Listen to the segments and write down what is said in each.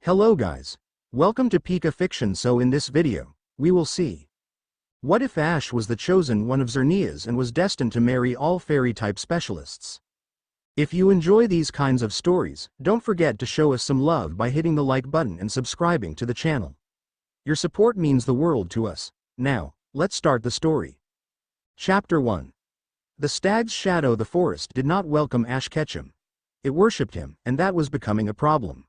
Hello guys. Welcome to Pika Fiction. So in this video, we will see what if Ash was the chosen one of Xerneas and was destined to marry all fairy-type specialists. If you enjoy these kinds of stories, don't forget to show us some love by hitting the like button and subscribing to the channel. Your support means the world to us. Now, let's start the story. Chapter 1. The stag's shadow. The forest did not welcome Ash Ketchum. It worshipped him, and that was becoming a problem.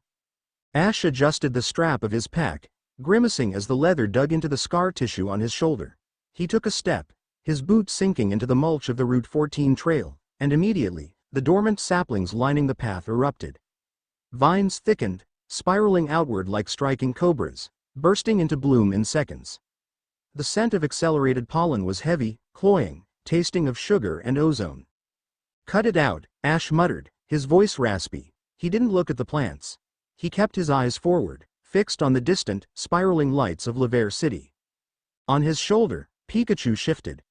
Ash adjusted the strap of his pack, grimacing as the leather dug into the scar tissue on his shoulder. He took a step, his boot sinking into the mulch of the Route 14 trail, and immediately, the dormant saplings lining the path erupted. Vines thickened, spiraling outward like striking cobras, bursting into bloom in seconds. The scent of accelerated pollen was heavy, cloying, tasting of sugar and ozone. "Cut it out," Ash muttered, his voice raspy. He didn't look at the plants. He kept his eyes forward, fixed on the distant, spiraling lights of Laver City. On his shoulder, Pikachu shifted.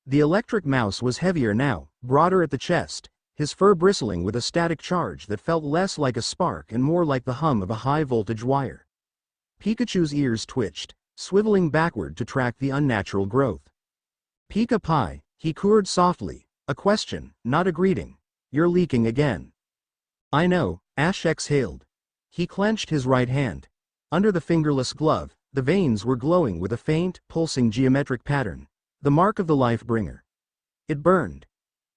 The electric mouse was heavier now, broader at the chest, his fur bristling with a static charge that felt less like a spark and more like the hum of a high-voltage wire. Pikachu's ears twitched, swiveling backward to track the unnatural growth. "Pika Pie," he cooed softly, a question, not a greeting. "You're leaking again." "I know," Ash exhaled. He clenched his right hand. Under the fingerless glove, the veins were glowing with a faint, pulsing geometric pattern, the mark of the life-bringer. It burned.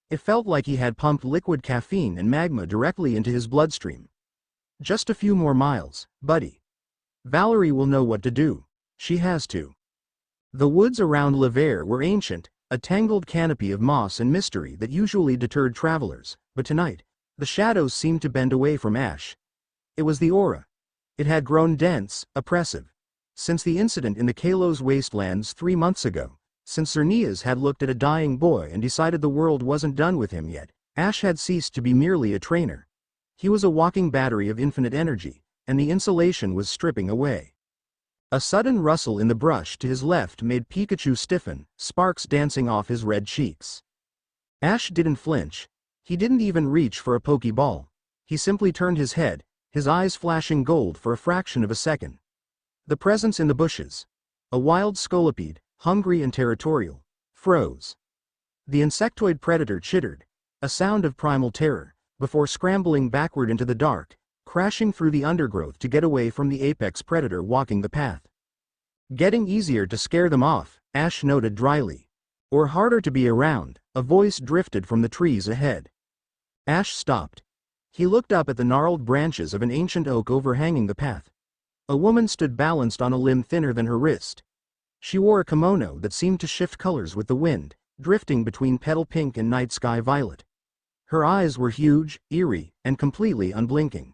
It felt like he had pumped liquid caffeine and magma directly into his bloodstream. "Just a few more miles, buddy. Valerie will know what to do. She has to." The woods around Laver were ancient, a tangled canopy of moss and mystery that usually deterred travelers, but tonight, the shadows seemed to bend away from Ash. It was the aura. It had grown dense, oppressive. Since the incident in the Kalos wastelands 3 months ago, since Xerneas had looked at a dying boy and decided the world wasn't done with him yet, Ash had ceased to be merely a trainer. He was a walking battery of infinite energy, and the insulation was stripping away. A sudden rustle in the brush to his left made Pikachu stiffen, sparks dancing off his red cheeks. Ash didn't flinch. He didn't even reach for a pokeball. He simply turned his head, his eyes flashing gold for a fraction of a second. The presence in the bushes, a wild scolipede, hungry and territorial, froze. The insectoid predator chittered, a sound of primal terror, before scrambling backward into the dark, crashing through the undergrowth to get away from the apex predator walking the path. "Getting easier to scare them off," Ash noted dryly. "Or harder to be around," a voice drifted from the trees ahead. Ash stopped. He looked up at the gnarled branches of an ancient oak overhanging the path. A woman stood balanced on a limb thinner than her wrist. She wore a kimono that seemed to shift colors with the wind, drifting between petal pink and night sky violet. Her eyes were huge, eerie, and completely unblinking.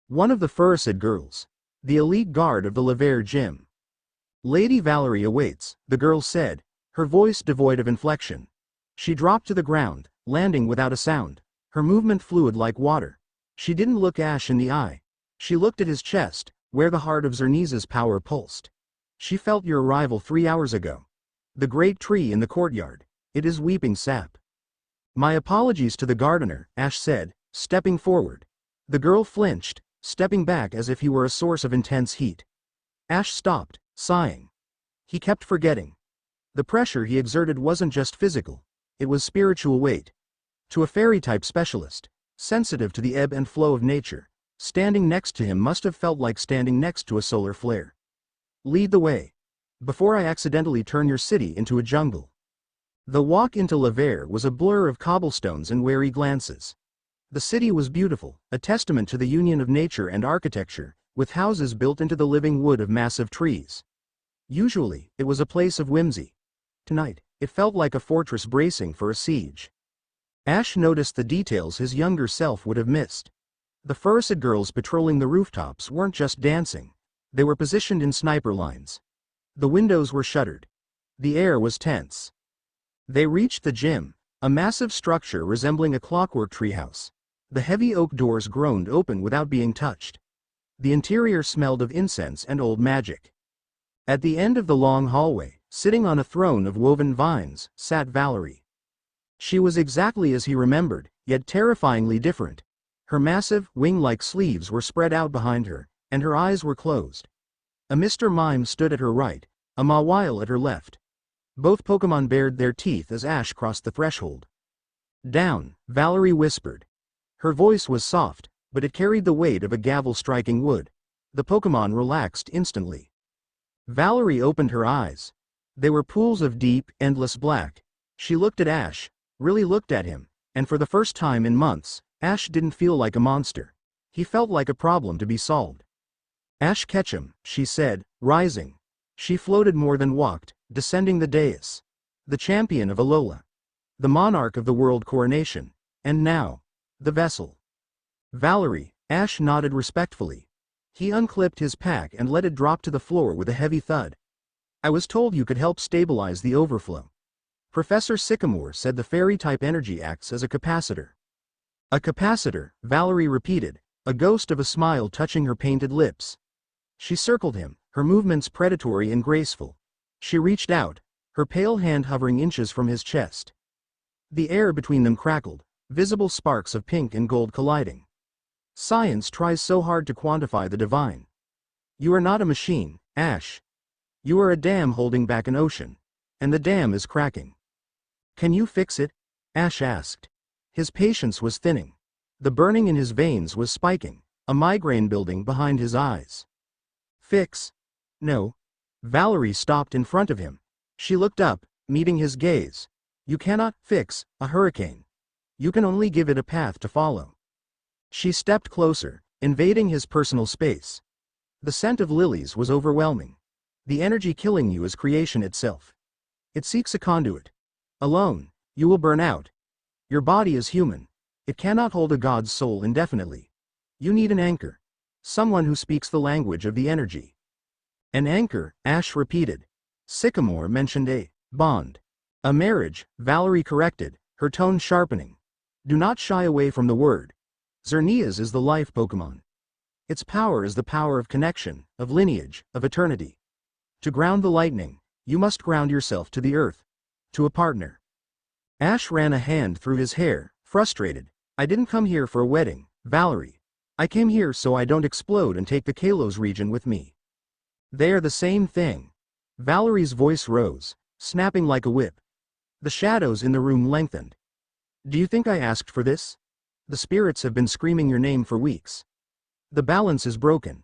One of the Furicid girls. The elite guard of the Laver gym. "Lady Valerie awaits," the girl said, her voice devoid of inflection. She dropped to the ground, landing without a sound, her movement fluid like water. She didn't look Ash in the eye. She looked at his chest, where the heart of Xerneas' power pulsed. "She felt your arrival 3 hours ago. The great tree in the courtyard. It is weeping sap." "My apologies to the gardener," Ash said, stepping forward. The girl flinched, stepping back as if he were a source of intense heat. Ash stopped, sighing. He kept forgetting. The pressure he exerted wasn't just physical. It was spiritual weight. To a fairy-type specialist, sensitive to the ebb and flow of nature, standing next to him must have felt like standing next to a solar flare. "Lead the way. Before I accidentally turn your city into a jungle." The walk into Laver was a blur of cobblestones and wary glances. The city was beautiful, a testament to the union of nature and architecture, with houses built into the living wood of massive trees. Usually, it was a place of whimsy. Tonight, it felt like a fortress bracing for a siege. Ash noticed the details his younger self would have missed. The Furicid girls patrolling the rooftops weren't just dancing. They were positioned in sniper lines. The windows were shuttered. The air was tense. They reached the gym, a massive structure resembling a clockwork treehouse. The heavy oak doors groaned open without being touched. The interior smelled of incense and old magic. At the end of the long hallway, sitting on a throne of woven vines, sat Valerie. She was exactly as he remembered, yet terrifyingly different. Her massive, wing-like sleeves were spread out behind her, and her eyes were closed. A Mr. Mime stood at her right, a Mawile at her left. Both Pokemon bared their teeth as Ash crossed the threshold. "Down," Valerie whispered. Her voice was soft, but it carried the weight of a gavel striking wood. The Pokemon relaxed instantly. Valerie opened her eyes. They were pools of deep, endless black. She looked at Ash, really looked at him, and for the first time in months, Ash didn't feel like a monster. He felt like a problem to be solved. "Ash Ketchum," she said, rising. She floated more than walked, descending the dais. The champion of Alola. The monarch of the world coronation. And now, the vessel. "Valerie," Ash nodded respectfully. He unclipped his pack and let it drop to the floor with a heavy thud. "I was told you could help stabilize the overflow. Professor Sycamore said the fairy-type energy acts as a capacitor." "A capacitor," Valerie repeated, a ghost of a smile touching her painted lips. She circled him, her movements predatory and graceful. She reached out, her pale hand hovering inches from his chest. The air between them crackled, visible sparks of pink and gold colliding. Science tries so hard to quantify the divine. "You are not a machine, Ash. You are a dam holding back an ocean. And the dam is cracking." "Can you fix it?" Ash asked. His patience was thinning. The burning in his veins was spiking, a migraine building behind his eyes. "Fix? No." Valerie stopped in front of him. She looked up, meeting his gaze. "You cannot fix a hurricane. You can only give it a path to follow." She stepped closer, invading his personal space. The scent of lilies was overwhelming. "The energy killing you is creation itself. It seeks a conduit. Alone, you will burn out. Your body is human. It cannot hold a god's soul indefinitely. You need an anchor. Someone who speaks the language of the energy." "An anchor," Ash repeated. Sycamore mentioned a bond. "A marriage," Valerie corrected, her tone sharpening. "Do not shy away from the word. Xerneas is the life Pokemon. Its power is the power of connection, of lineage, of eternity. To ground the lightning, you must ground yourself to the earth. To a partner." Ash ran a hand through his hair, frustrated. "I didn't come here for a wedding, Valerie. I came here so I don't explode and take the Kalos region with me." "They are the same thing." Valerie's voice rose, snapping like a whip. The shadows in the room lengthened. "Do you think I asked for this? The spirits have been screaming your name for weeks. The balance is broken.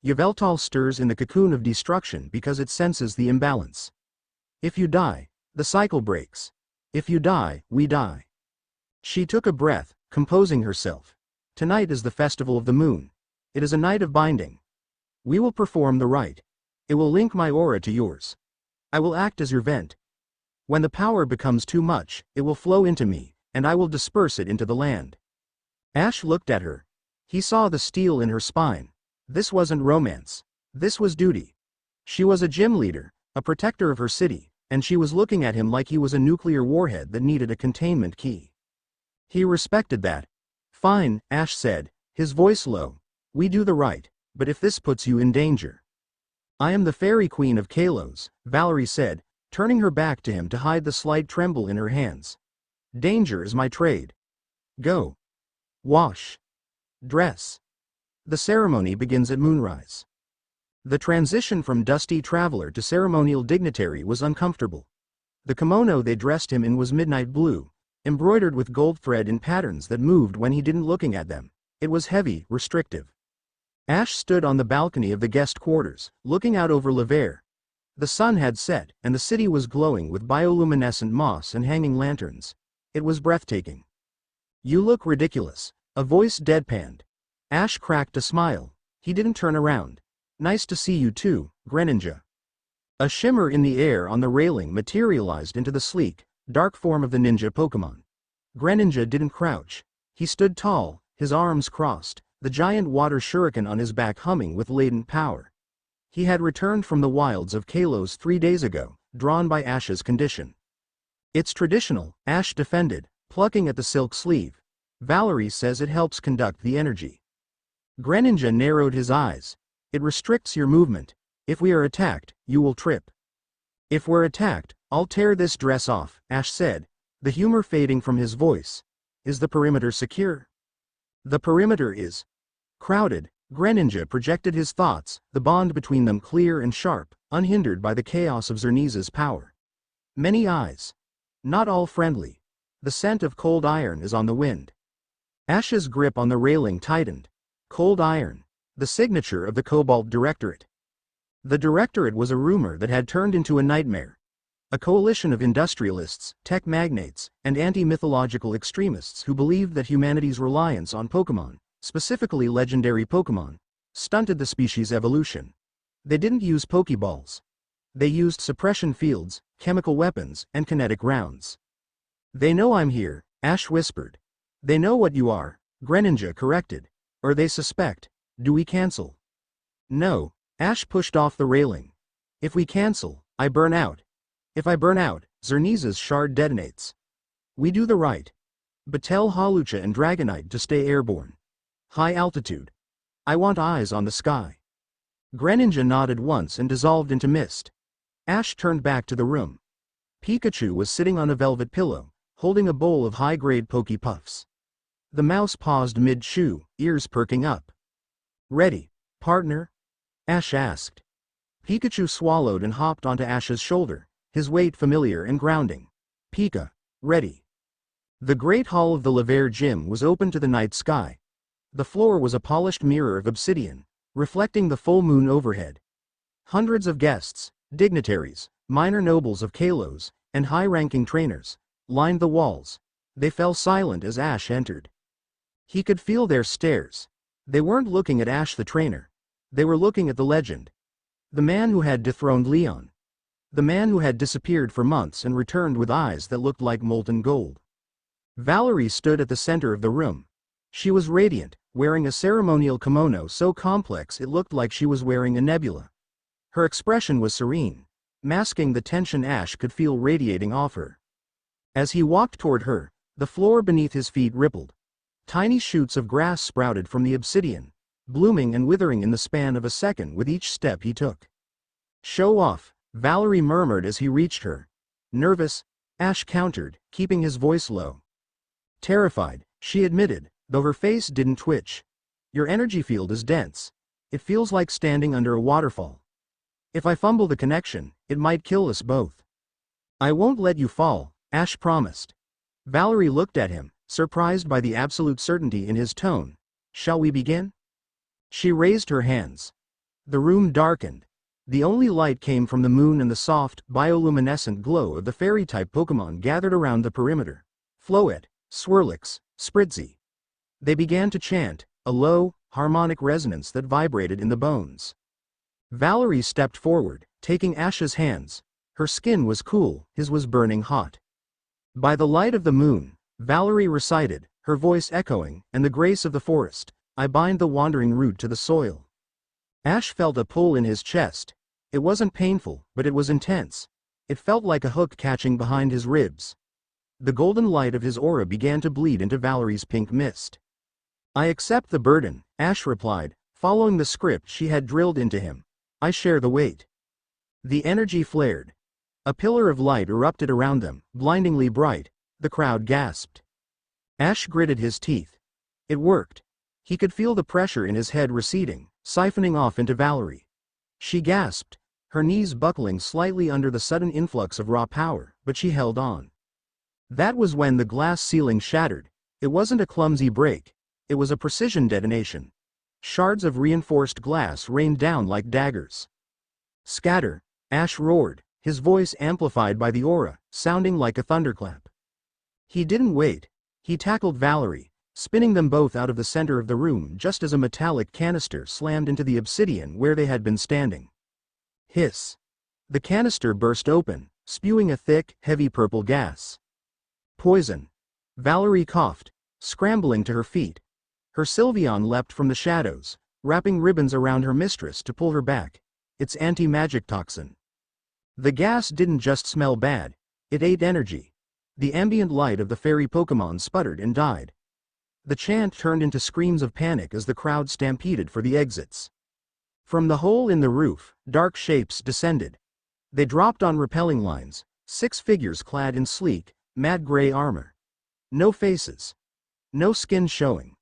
Yveltal stirs in the cocoon of destruction because it senses the imbalance. If you die, the cycle breaks. If you die, we die." She took a breath, composing herself. "Tonight is the festival of the moon. It is a night of binding. We will perform the rite. It will link my aura to yours. I will act as your vent. When the power becomes too much, it will flow into me, and I will disperse it into the land." Ash looked at her. He saw the steel in her spine. This wasn't romance. This was duty. She was a gym leader, a protector of her city, and she was looking at him like he was a nuclear warhead that needed a containment key. He respected that. "Fine," Ash said, his voice low. "We do the right, but if this puts you in danger." "I am the fairy queen of Kalos," Valerie said, turning her back to him to hide the slight tremble in her hands. "Danger is my trade. Go. Wash. Dress. The ceremony begins at moonrise." The transition from dusty traveler to ceremonial dignitary was uncomfortable. The kimono they dressed him in was midnight blue, embroidered with gold thread in patterns that moved when he didn't looking at them. It was heavy, restrictive. Ash stood on the balcony of the guest quarters, looking out over Lavere. The sun had set, and the city was glowing with bioluminescent moss and hanging lanterns. It was breathtaking. "You look ridiculous," a voice deadpanned. Ash cracked a smile. He didn't turn around. "Nice to see you too, Greninja." A shimmer in the air on the railing materialized into the sleek, dark form of the ninja Pokemon. Greninja didn't crouch. He stood tall, his arms crossed, the giant water shuriken on his back humming with latent power. He had returned from the wilds of Kalos 3 days ago, drawn by Ash's condition. "It's traditional," Ash defended, plucking at the silk sleeve. "Valerie says it helps conduct the energy." Greninja narrowed his eyes. "It restricts your movement. If we are attacked, you will trip." "If we're attacked, I'll tear this dress off," Ash said, the humor fading from his voice. "Is the perimeter secure?" "The perimeter is crowded," Greninja projected his thoughts, the bond between them clear and sharp, unhindered by the chaos of Xerneas' power. Many eyes. Not all friendly. The scent of cold iron is on the wind. Ash's grip on the railing tightened. Cold iron. The signature of the Cobalt Directorate. The Directorate was a rumor that had turned into a nightmare. A coalition of industrialists, tech magnates, and anti-mythological extremists who believed that humanity's reliance on Pokémon, specifically legendary Pokémon, stunted the species' evolution. They didn't use Pokeballs. They used suppression fields, chemical weapons, and kinetic rounds. "They know I'm here," Ash whispered. "They know what you are," Greninja corrected. "Or they suspect. Do we cancel?" "No," Ash pushed off the railing. "If we cancel, I burn out. If I burn out, Xerneas' shard detonates. We do the right. But tell Hawlucha and Dragonite to stay airborne. High altitude. I want eyes on the sky." Greninja nodded once and dissolved into mist. Ash turned back to the room. Pikachu was sitting on a velvet pillow, holding a bowl of high-grade Poke Puffs. The mouse paused mid-chew, ears perking up. "Ready, partner?" Ash asked. Pikachu swallowed and hopped onto Ash's shoulder, his weight familiar and grounding. "Pika, ready." The great hall of the Laver Gym was open to the night sky. The floor was a polished mirror of obsidian, reflecting the full moon overhead. Hundreds of guests, dignitaries, minor nobles of Kalos, and high-ranking trainers, lined the walls. They fell silent as Ash entered. He could feel their stares. They weren't looking at Ash the trainer. They were looking at the legend. The man who had dethroned Leon. The man who had disappeared for months and returned with eyes that looked like molten gold. Valerie stood at the center of the room. She was radiant, wearing a ceremonial kimono so complex it looked like she was wearing a nebula. Her expression was serene, masking the tension Ash could feel radiating off her. As he walked toward her, the floor beneath his feet rippled. Tiny shoots of grass sprouted from the obsidian, blooming and withering in the span of a second with each step he took. "Show off," Valerie murmured as he reached her. "Nervous," Ash countered, keeping his voice low. "Terrified," she admitted, though her face didn't twitch. "Your energy field is dense. It feels like standing under a waterfall. If I fumble the connection, it might kill us both." "I won't let you fall," Ash promised. Valerie looked at him, surprised by the absolute certainty in his tone. "Shall we begin?" She raised her hands. The room darkened. The only light came from the moon and the soft, bioluminescent glow of the fairy-type Pokémon gathered around the perimeter. Floette, Swirlix, Spritzy. They began to chant, a low, harmonic resonance that vibrated in the bones. Valerie stepped forward, taking Ash's hands. Her skin was cool, his was burning hot. By the light of the moon, Valerie recited, her voice echoing, and the grace of the forest, I bind the wandering root to the soil. Ash felt a pull in his chest. It wasn't painful, but it was intense. It felt like a hook catching behind his ribs. The golden light of his aura began to bleed into Valerie's pink mist. I accept the burden, Ash replied, following the script she had drilled into him. I share the weight. The energy flared. A pillar of light erupted around them, blindingly bright. The crowd gasped. Ash gritted his teeth. It worked. He could feel the pressure in his head receding, siphoning off into Valerie. She gasped, her knees buckling slightly under the sudden influx of raw power, but she held on. That was when the glass ceiling shattered. It wasn't a clumsy break. It was a precision detonation. Shards of reinforced glass rained down like daggers. Scatter, Ash roared, his voice amplified by the aura, sounding like a thunderclap. He didn't wait. He tackled Valerie, spinning them both out of the center of the room just as a metallic canister slammed into the obsidian where they had been standing. Hiss. The canister burst open, spewing a thick, heavy purple gas. Poison. Valerie coughed, scrambling to her feet. Her Sylveon leapt from the shadows, wrapping ribbons around her mistress to pull her back. It's anti-magic toxin. The gas didn't just smell bad, it ate energy. The ambient light of the fairy Pokémon sputtered and died. The chant turned into screams of panic as the crowd stampeded for the exits. From the hole in the roof, dark shapes descended. They dropped on rappelling lines, 6 figures clad in sleek, matte gray armor. No faces. No skin showing.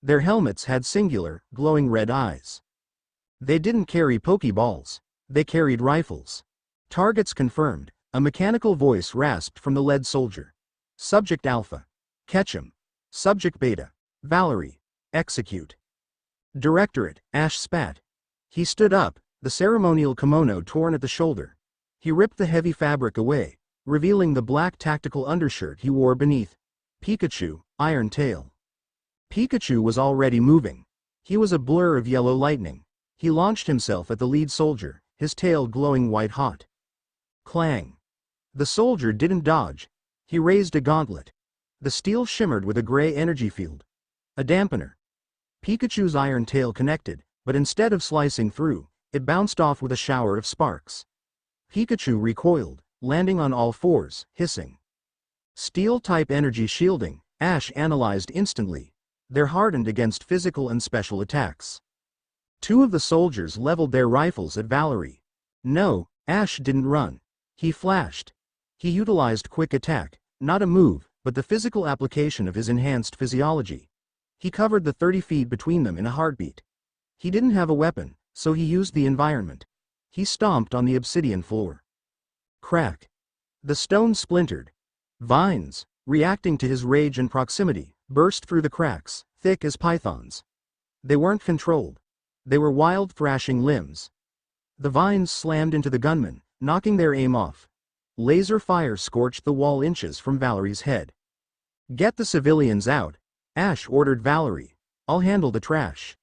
Their helmets had singular, glowing red eyes. They didn't carry pokeballs. They carried rifles. Targets confirmed, a mechanical voice rasped from the lead soldier. Subject Alpha. Catch him. Subject Beta. Valerie. Execute. Directorate, Ash spat. He stood up, the ceremonial kimono torn at the shoulder. He ripped the heavy fabric away, revealing the black tactical undershirt he wore beneath. Pikachu, Iron Tail. Pikachu was already moving. He was a blur of yellow lightning. He launched himself at the lead soldier, his tail glowing white-hot. Clang. The soldier didn't dodge. He raised a gauntlet. The steel shimmered with a gray energy field. A dampener. Pikachu's iron tail connected, but instead of slicing through, it bounced off with a shower of sparks. Pikachu recoiled, landing on all fours, hissing. Steel-type energy shielding, Ash analyzed instantly. They're hardened against physical and special attacks. Two of the soldiers leveled their rifles at Valerie. No, Ash didn't run. He flashed. He utilized quick attack, not a move, but the physical application of his enhanced physiology. He covered the 30 feet between them in a heartbeat. He didn't have a weapon, so he used the environment. He stomped on the obsidian floor. Crack. The stone splintered. Vines, reacting to his rage and proximity, burst through the cracks, thick as pythons. They weren't controlled. They were wild thrashing limbs. The vines slammed into the gunmen, knocking their aim off. Laser fire scorched the wall inches from Valerie's head. Get the civilians out, Ash ordered Valerie. I'll handle the trash.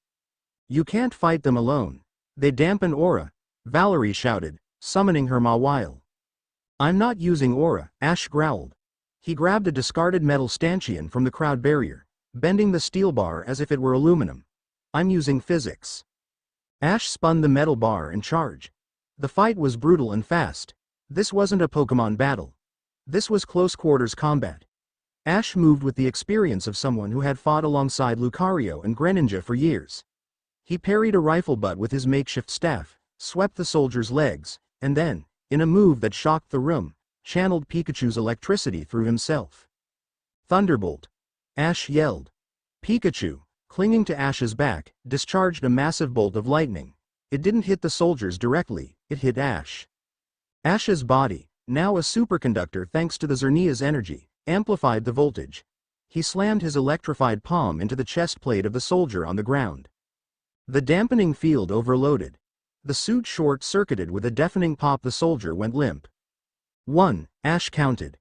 You can't fight them alone. They dampen aura, Valerie shouted, summoning her Mawile. I'm not using aura, Ash growled. He grabbed a discarded metal stanchion from the crowd barrier, bending the steel bar as if it were aluminum. I'm using physics. Ash spun the metal bar and charged. The fight was brutal and fast. This wasn't a Pokemon battle. This was close-quarters combat. Ash moved with the experience of someone who had fought alongside Lucario and Greninja for years. He parried a rifle butt with his makeshift staff, swept the soldier's legs, and then, in a move that shocked the room, channeled Pikachu's electricity through himself. Thunderbolt! Ash yelled. Pikachu, clinging to Ash's back, discharged a massive bolt of lightning. It didn't hit the soldiers directly, it hit Ash. Ash's body, now a superconductor thanks to the Xerneas energy, amplified the voltage. He slammed his electrified palm into the chest plate of the soldier on the ground. The dampening field overloaded. The suit short-circuited with a deafening pop. The soldier went limp. 1, Ash counted.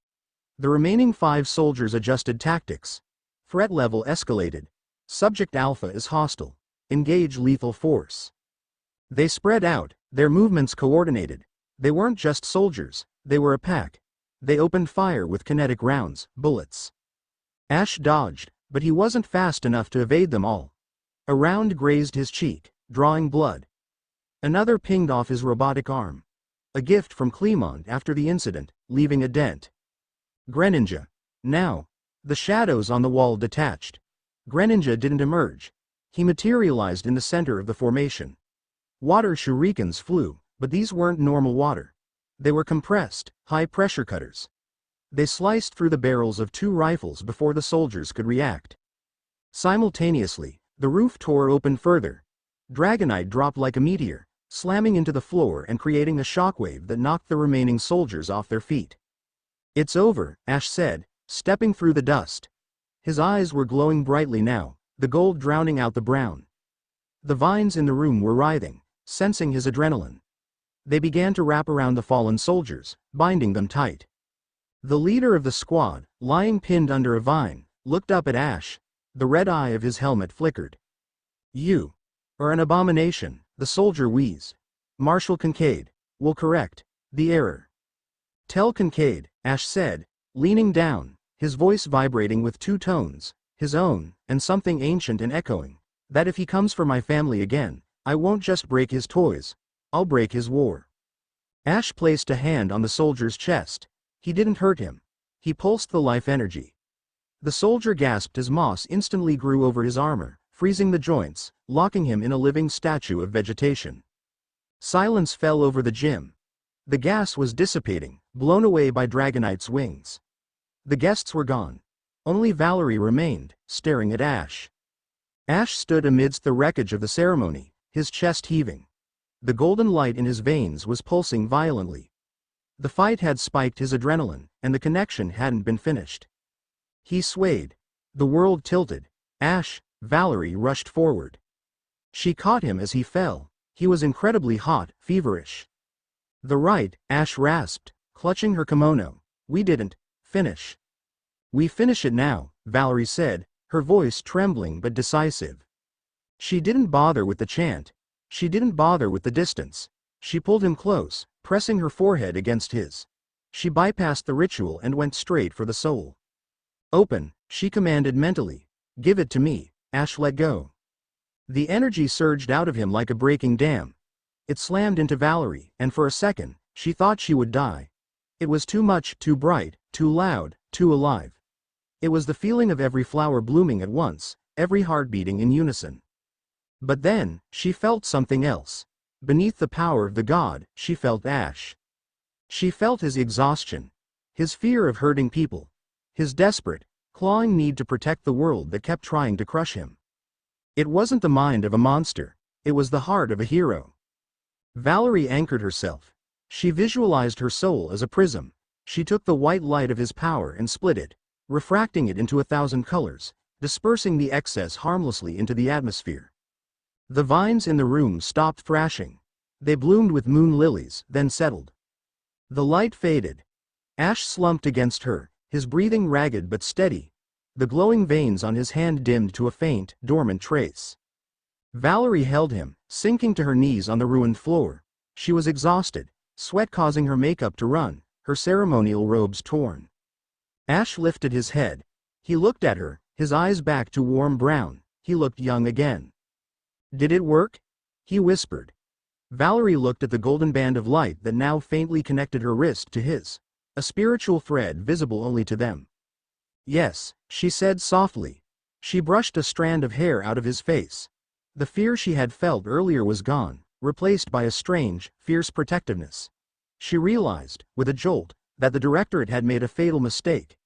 The remaining 5 soldiers adjusted tactics. Threat level escalated. Subject Alpha is hostile. Engage lethal force. They spread out, their movements coordinated. They weren't just soldiers, they were a pack. They opened fire with kinetic rounds, bullets. Ash dodged, but he wasn't fast enough to evade them all. A round grazed his cheek, drawing blood. Another pinged off his robotic arm. A gift from Clemont after the incident, leaving a dent. Greninja. Now. The shadows on the wall detached. Greninja didn't emerge. He materialized in the center of the formation. Water shurikens flew, but these weren't normal water. They were compressed, high-pressure cutters. They sliced through the barrels of 2 rifles before the soldiers could react. Simultaneously, the roof tore open further. Dragonite dropped like a meteor, slamming into the floor and creating a shockwave that knocked the remaining soldiers off their feet. It's over, Ash said, stepping through the dust. His eyes were glowing brightly now, the gold drowning out the brown. The vines in the room were writhing, sensing his adrenaline. They began to wrap around the fallen soldiers, binding them tight. The leader of the squad, lying pinned under a vine, looked up at Ash. The red eye of his helmet flickered. You are an abomination, the soldier wheezed. Marshal Kincaid will correct the error. Tell Kincaid, Ash said, leaning down, his voice vibrating with 2 tones, his own, and something ancient and echoing, that if he comes for my family again, I won't just break his toys, I'll break his war. Ash placed a hand on the soldier's chest. He didn't hurt him. He pulsed the life energy. The soldier gasped as moss instantly grew over his armor, freezing the joints, locking him in a living statue of vegetation. Silence fell over the gym. The gas was dissipating, blown away by Dragonite's wings. The guests were gone. Only Valerie remained, staring at Ash. Ash stood amidst the wreckage of the ceremony, his chest heaving. The golden light in his veins was pulsing violently. The fight had spiked his adrenaline, and the connection hadn't been finished. He swayed. The world tilted. Ash, Valerie rushed forward. She caught him as he fell. He was incredibly hot, feverish. "The right," Ash rasped, clutching her kimono. "We didn't finish." "We finish it now," Valerie said, her voice trembling but decisive. She didn't bother with the chant. She didn't bother with the distance. She pulled him close, pressing her forehead against his. She bypassed the ritual and went straight for the soul. "Open," she commanded mentally. "Give it to me." Ash let go. The energy surged out of him like a breaking dam. It slammed into Valerie, and for a second, she thought she would die. It was too much, too bright, too loud, too alive. It was the feeling of every flower blooming at once, every heart beating in unison. But then, she felt something else. Beneath the power of the god, she felt Ash. She felt his exhaustion, his fear of hurting people, his desperate, clawing need to protect the world that kept trying to crush him. It wasn't the mind of a monster, it was the heart of a hero. Valerie anchored herself. She visualized her soul as a prism. She took the white light of his power and split it, refracting it into 1,000 colors, dispersing the excess harmlessly into the atmosphere. The vines in the room stopped thrashing. They bloomed with moon lilies, then settled. The light faded. Ash slumped against her, his breathing ragged but steady. The glowing veins on his hand dimmed to a faint, dormant trace. Valerie held him, sinking to her knees on the ruined floor. She was exhausted, sweat causing her makeup to run, her ceremonial robes torn. Ash lifted his head. He looked at her, his eyes back to warm brown. He looked young again. "Did it work?" he whispered. Valerie looked at the golden band of light that now faintly connected her wrist to his, a spiritual thread visible only to them. "Yes," she said softly. She brushed a strand of hair out of his face. The fear she had felt earlier was gone, replaced by a strange, fierce protectiveness. She realized, with a jolt, that the directorate had made a fatal mistake.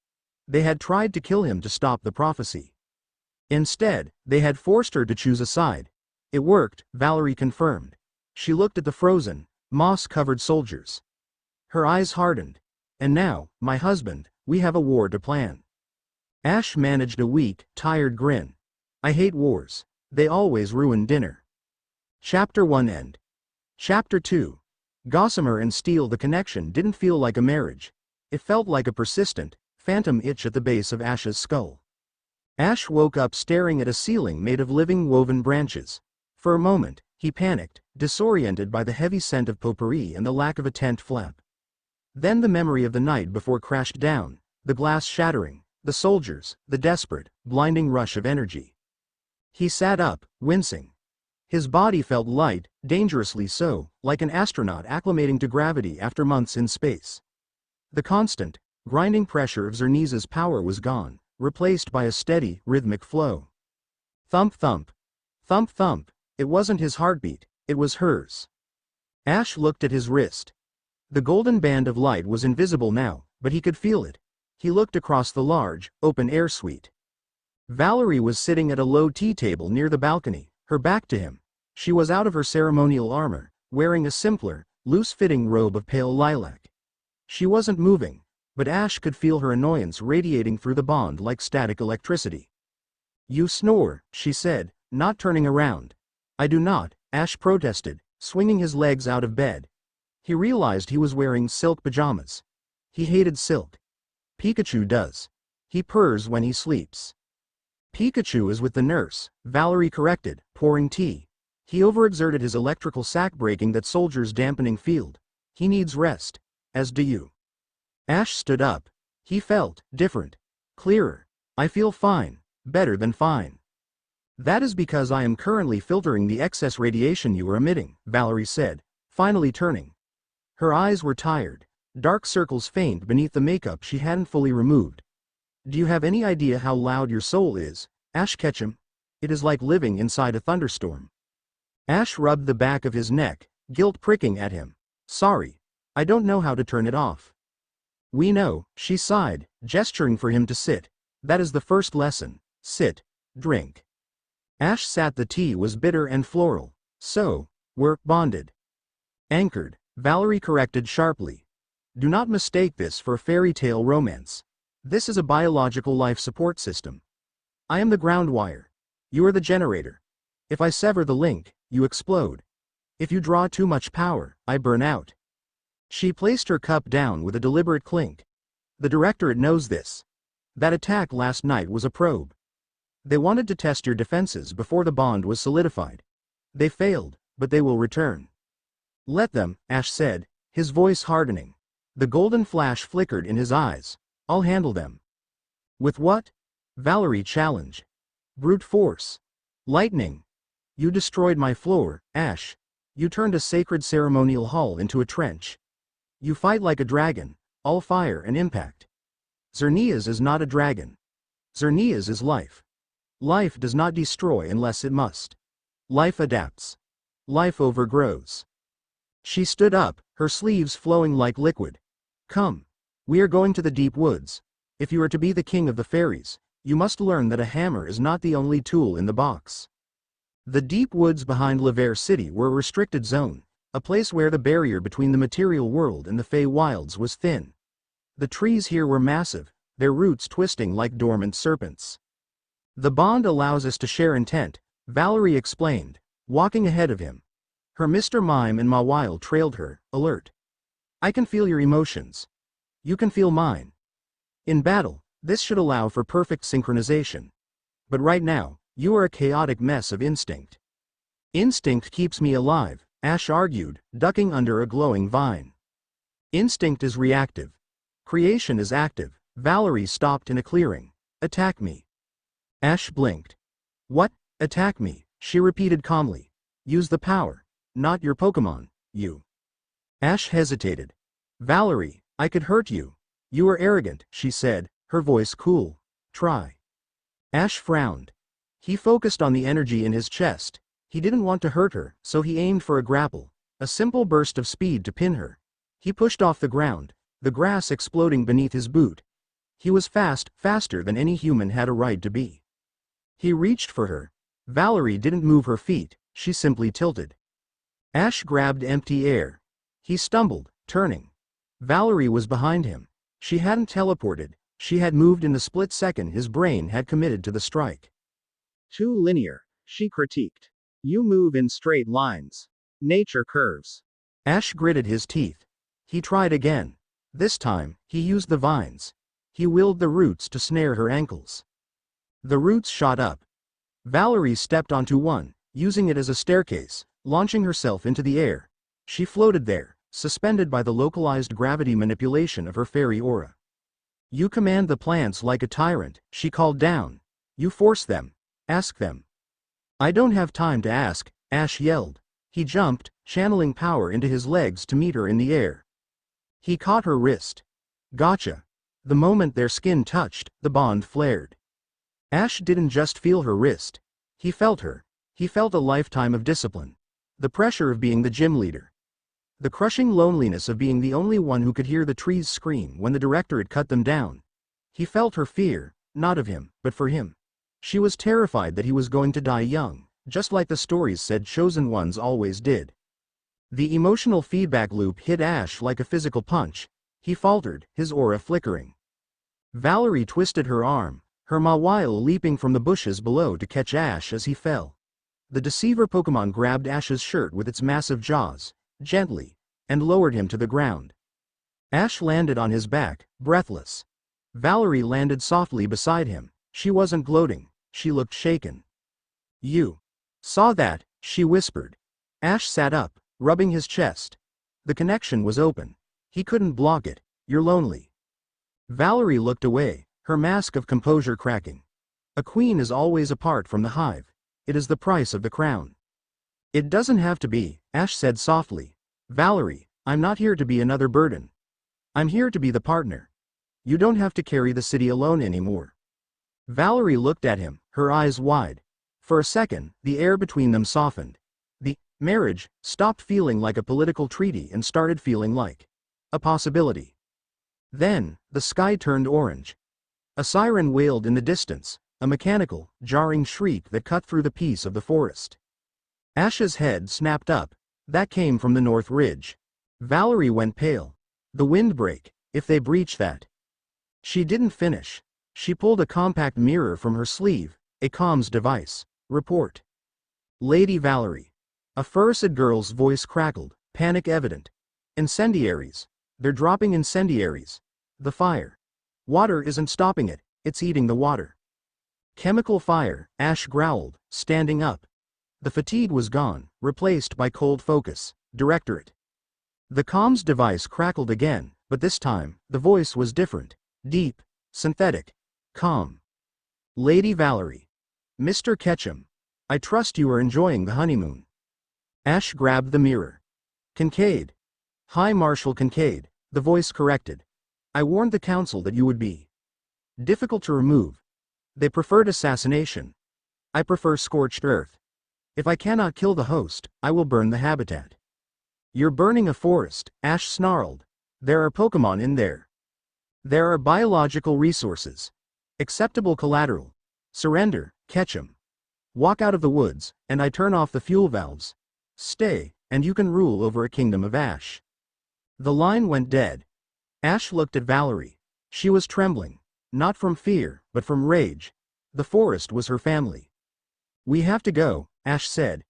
They had tried to kill him to stop the prophecy. Instead, they had forced her to choose a side. It worked, Valerie confirmed. She looked at the frozen, moss-covered soldiers. Her eyes hardened. "And now, my husband, we have a war to plan." Ash managed a weak, tired grin. "I hate wars. They always ruin dinner." Chapter 1 End. Chapter 2. Gossamer and steel. The connection didn't feel like a marriage. It felt like a persistent, phantom itch at the base of Ash's skull. Ash woke up staring at a ceiling made of living woven branches. For a moment, he panicked, disoriented by the heavy scent of potpourri and the lack of a tent flap. Then the memory of the night before crashed down, the glass shattering, the soldiers, the desperate, blinding rush of energy. He sat up, wincing. His body felt light, dangerously so, like an astronaut acclimating to gravity after months in space. The constant, grinding pressure of Xerneas' power was gone, replaced by a steady, rhythmic flow. Thump thump. Thump thump. It wasn't his heartbeat, it was hers. Ash looked at his wrist. The golden band of light was invisible now, but he could feel it. He looked across the large, open-air suite. Valerie was sitting at a low tea table near the balcony, her back to him. She was out of her ceremonial armor, wearing a simpler, loose-fitting robe of pale lilac. She wasn't moving, but Ash could feel her annoyance radiating through the bond like static electricity. "You snore," she said, not turning around. "I do not," Ash protested, swinging his legs out of bed. He realized he was wearing silk pajamas. He hated silk. Pikachu does. He purrs when he sleeps. Pikachu is with the nurse, Valerie corrected, pouring tea. He overexerted his electrical sac breaking that soldier's dampening field. He needs rest. As do you. Ash stood up. He felt different. Clearer. "I feel fine. Better than fine." "That is because I am currently filtering the excess radiation you are emitting," Valerie said, finally turning. Her eyes were tired, dark circles faint beneath the makeup she hadn't fully removed. "Do you have any idea how loud your soul is, Ash Ketchum? It is like living inside a thunderstorm." Ash rubbed the back of his neck, guilt pricking at him. "Sorry. I don't know how to turn it off." "We know," she sighed, gesturing for him to sit. "That is the first lesson. Sit. Drink." Ash sat. The tea was bitter and floral. So, we're bonded. Anchored, Valerie corrected sharply. Do not mistake this for a fairy tale romance. This is a biological life support system. I am the ground wire. You are the generator. If I sever the link, you explode. If you draw too much power, I burn out. She placed her cup down with a deliberate clink. The directorate knows this. That attack last night was a probe. They wanted to test your defenses before the bond was solidified. They failed, but they will return. Let them, Ash said, his voice hardening. The golden flash flickered in his eyes. I'll handle them. With what? Valerie challenged. Brute force. Lightning. You destroyed my floor, Ash. You turned a sacred ceremonial hall into a trench. You fight like a dragon, all fire and impact. Xerneas is not a dragon. Xerneas is life. Life does not destroy unless it must. Life adapts. Life overgrows. She stood up, her sleeves flowing like liquid. Come. We are going to the deep woods. If you are to be the king of the fairies, you must learn that a hammer is not the only tool in the box. The deep woods behind Lavere City were a restricted zone, a place where the barrier between the material world and the Fey Wilds was thin. The trees here were massive, their roots twisting like dormant serpents. The bond allows us to share intent, Valerie explained, walking ahead of him. Her Mr. Mime and Mawile trailed her, alert. I can feel your emotions. You can feel mine. In battle, this should allow for perfect synchronization. But right now, you are a chaotic mess of instinct. Instinct keeps me alive, Ash argued, ducking under a glowing vine. Instinct is reactive. Creation is active. Valerie stopped in a clearing. Attack me. Ash blinked. What? Attack me, she repeated calmly. Use the power. Not your Pokemon, you. Ash hesitated. Valerie, I could hurt you. You are arrogant, she said, her voice cool. Try. Ash frowned. He focused on the energy in his chest. He didn't want to hurt her, so he aimed for a grapple, a simple burst of speed to pin her. He pushed off the ground, the grass exploding beneath his boot. He was fast, faster than any human had a right to be. He reached for her. Valerie didn't move her feet, she simply tilted. Ash grabbed empty air. He stumbled, turning. Valerie was behind him. She hadn't teleported, she had moved in the split second his brain had committed to the strike. Too linear, she critiqued. You move in straight lines. Nature curves. Ash gritted his teeth. He tried again. This time, he used the vines. He willed the roots to snare her ankles. The roots shot up. Valerie stepped onto one, using it as a staircase, launching herself into the air. She floated there, suspended by the localized gravity manipulation of her fairy aura. You command the plants like a tyrant, she called down. You force them. Ask them. I don't have time to ask, Ash yelled. He jumped, channeling power into his legs to meet her in the air. He caught her wrist. Gotcha. The moment their skin touched, the bond flared. Ash didn't just feel her wrist. He felt her. He felt a lifetime of discipline. The pressure of being the gym leader. The crushing loneliness of being the only one who could hear the trees scream when the directorate cut them down. He felt her fear, not of him, but for him. She was terrified that he was going to die young, just like the stories said chosen ones always did. The emotional feedback loop hit Ash like a physical punch. He faltered, his aura flickering. Valerie twisted her arm, her Mawile leaping from the bushes below to catch Ash as he fell. The deceiver Pokemon grabbed Ash's shirt with its massive jaws, gently, and lowered him to the ground. Ash landed on his back, breathless. Valerie landed softly beside him. She wasn't gloating, she looked shaken. You saw that, she whispered. Ash sat up, rubbing his chest. The connection was open. He couldn't block it. You're lonely. Valerie looked away, her mask of composure cracking. A queen is always apart from the hive. It is the price of the crown. It doesn't have to be, Ash said softly. Valerie, I'm not here to be another burden. I'm here to be the partner. You don't have to carry the city alone anymore. Valerie looked at him, her eyes wide. For a second, the air between them softened. The marriage stopped feeling like a political treaty and started feeling like a possibility. Then, the sky turned orange. A siren wailed in the distance, a mechanical, jarring shriek that cut through the peace of the forest. Ash's head snapped up. That came from the north ridge. Valerie went pale. The windbreak, if they breach that. She didn't finish. She pulled a compact mirror from her sleeve, a comms device. Report. Lady Valerie. A furricid girl's voice crackled, panic evident. Incendiaries. They're dropping incendiaries. The fire. Water isn't stopping it, it's eating the water. Chemical fire, Ash growled, standing up. The fatigue was gone, replaced by cold focus. Directorate. The comms device crackled again, but this time, the voice was different. Deep, synthetic, calm. Lady Valerie. Mr. Ketchum. I trust you are enjoying the honeymoon. Ash grabbed the mirror. Kincaid. Hi Marshal Kincaid, the voice corrected. I warned the council that you would be difficult to remove. They preferred assassination. I prefer scorched earth. If I cannot kill the host, I will burn the habitat. You're burning a forest, Ash snarled. There are Pokemon in there. There are biological resources. Acceptable collateral. Surrender, Ketchum. Walk out of the woods, and I turn off the fuel valves. Stay, and you can rule over a kingdom of Ash. The line went dead. Ash looked at Valerie. She was trembling. Not from fear, but from rage. The forest was her family. We have to go, Ash said.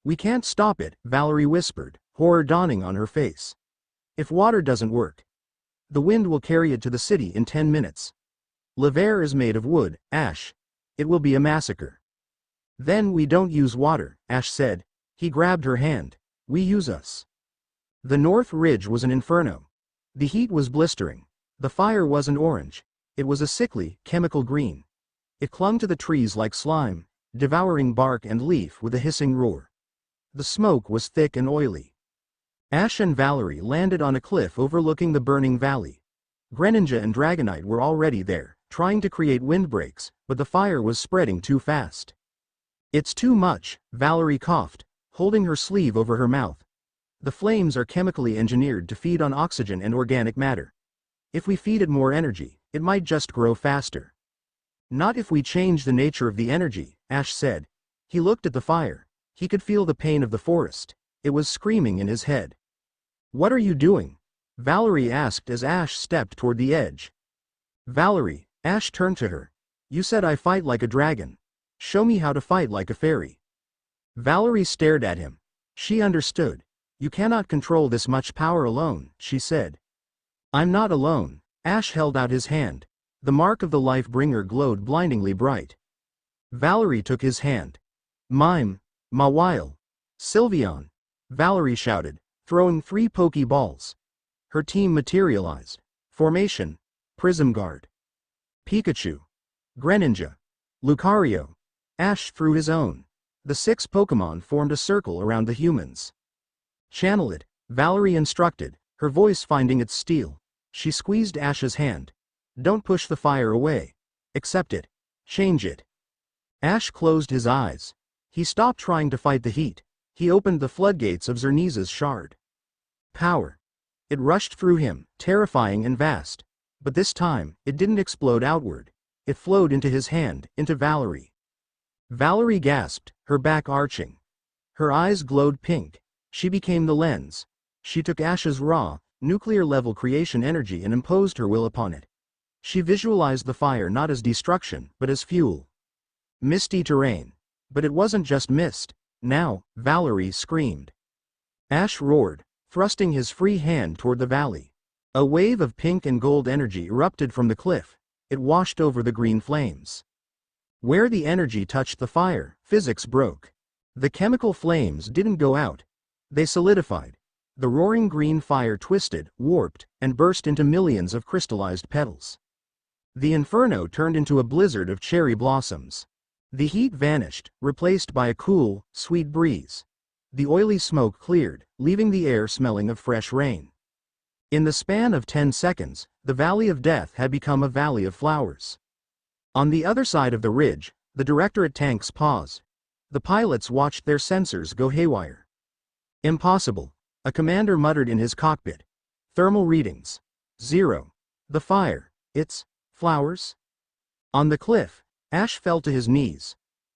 We can't stop it, Valerie whispered, horror dawning on her face. If water doesn't work, the wind will carry it to the city in 10 minutes. Lever is made of wood, Ash. It will be a massacre. Then we don't use water, Ash said. He grabbed her hand. We use us. The north ridge was an inferno. The heat was blistering. The fire wasn't orange. It was a sickly, chemical green. It clung to the trees like slime, devouring bark and leaf with a hissing roar. The smoke was thick and oily. Ash and Valerie landed on a cliff overlooking the burning valley. Greninja and Dragonite were already there, trying to create windbreaks, but the fire was spreading too fast. It's too much, Valerie coughed, holding her sleeve over her mouth. The flames are chemically engineered to feed on oxygen and organic matter. If we feed it more energy, it might just grow faster. Not if we change the nature of the energy, Ash said. He looked at the fire. He could feel the pain of the forest. It was screaming in his head. What are you doing? Valerie asked as Ash stepped toward the edge. Valerie, Ash turned to her. You said I fight like a dragon. Show me how to fight like a fairy. Valerie stared at him. She understood. You cannot control this much power alone, she said. I'm not alone. Ash held out his hand. The mark of the Life-Bringer glowed blindingly bright. Valerie took his hand. Mime, Mawile, Sylveon, Valerie shouted, throwing 3 Pokeballs. Her team materialized. Formation, Prism Guard. Pikachu, Greninja, Lucario. Ash threw his own. The 6 Pokemon formed a circle around the humans. Channel it, Valerie instructed, her voice finding its steel. She squeezed Ash's hand. Don't push the fire away. Accept it. Change it. Ash closed his eyes. He stopped trying to fight the heat. He opened the floodgates of Xerneas' shard. Power. It rushed through him, terrifying and vast. But this time, it didn't explode outward. It flowed into his hand, into Valerie. Valerie gasped, her back arching. Her eyes glowed pink. She became the lens. She took Ash's raw, nuclear-level creation energy and imposed her will upon it. She visualized the fire not as destruction, but as fuel. Misty terrain. But it wasn't just mist. Now, Valerie screamed. Ash roared, thrusting his free hand toward the valley. A wave of pink and gold energy erupted from the cliff. It washed over the green flames. Where the energy touched the fire, physics broke. The chemical flames didn't go out. They solidified. The roaring green fire twisted, warped, and burst into millions of crystallized petals. The inferno turned into a blizzard of cherry blossoms. The heat vanished, replaced by a cool, sweet breeze. The oily smoke cleared, leaving the air smelling of fresh rain. In the span of 10 seconds, the Valley of Death had become a valley of flowers. On the other side of the ridge, the Directorate tanks paused. The pilots watched their sensors go haywire. Impossible, a commander muttered in his cockpit. Thermal readings. 0. The fire. It's flowers? On the cliff, Ash fell to his knees.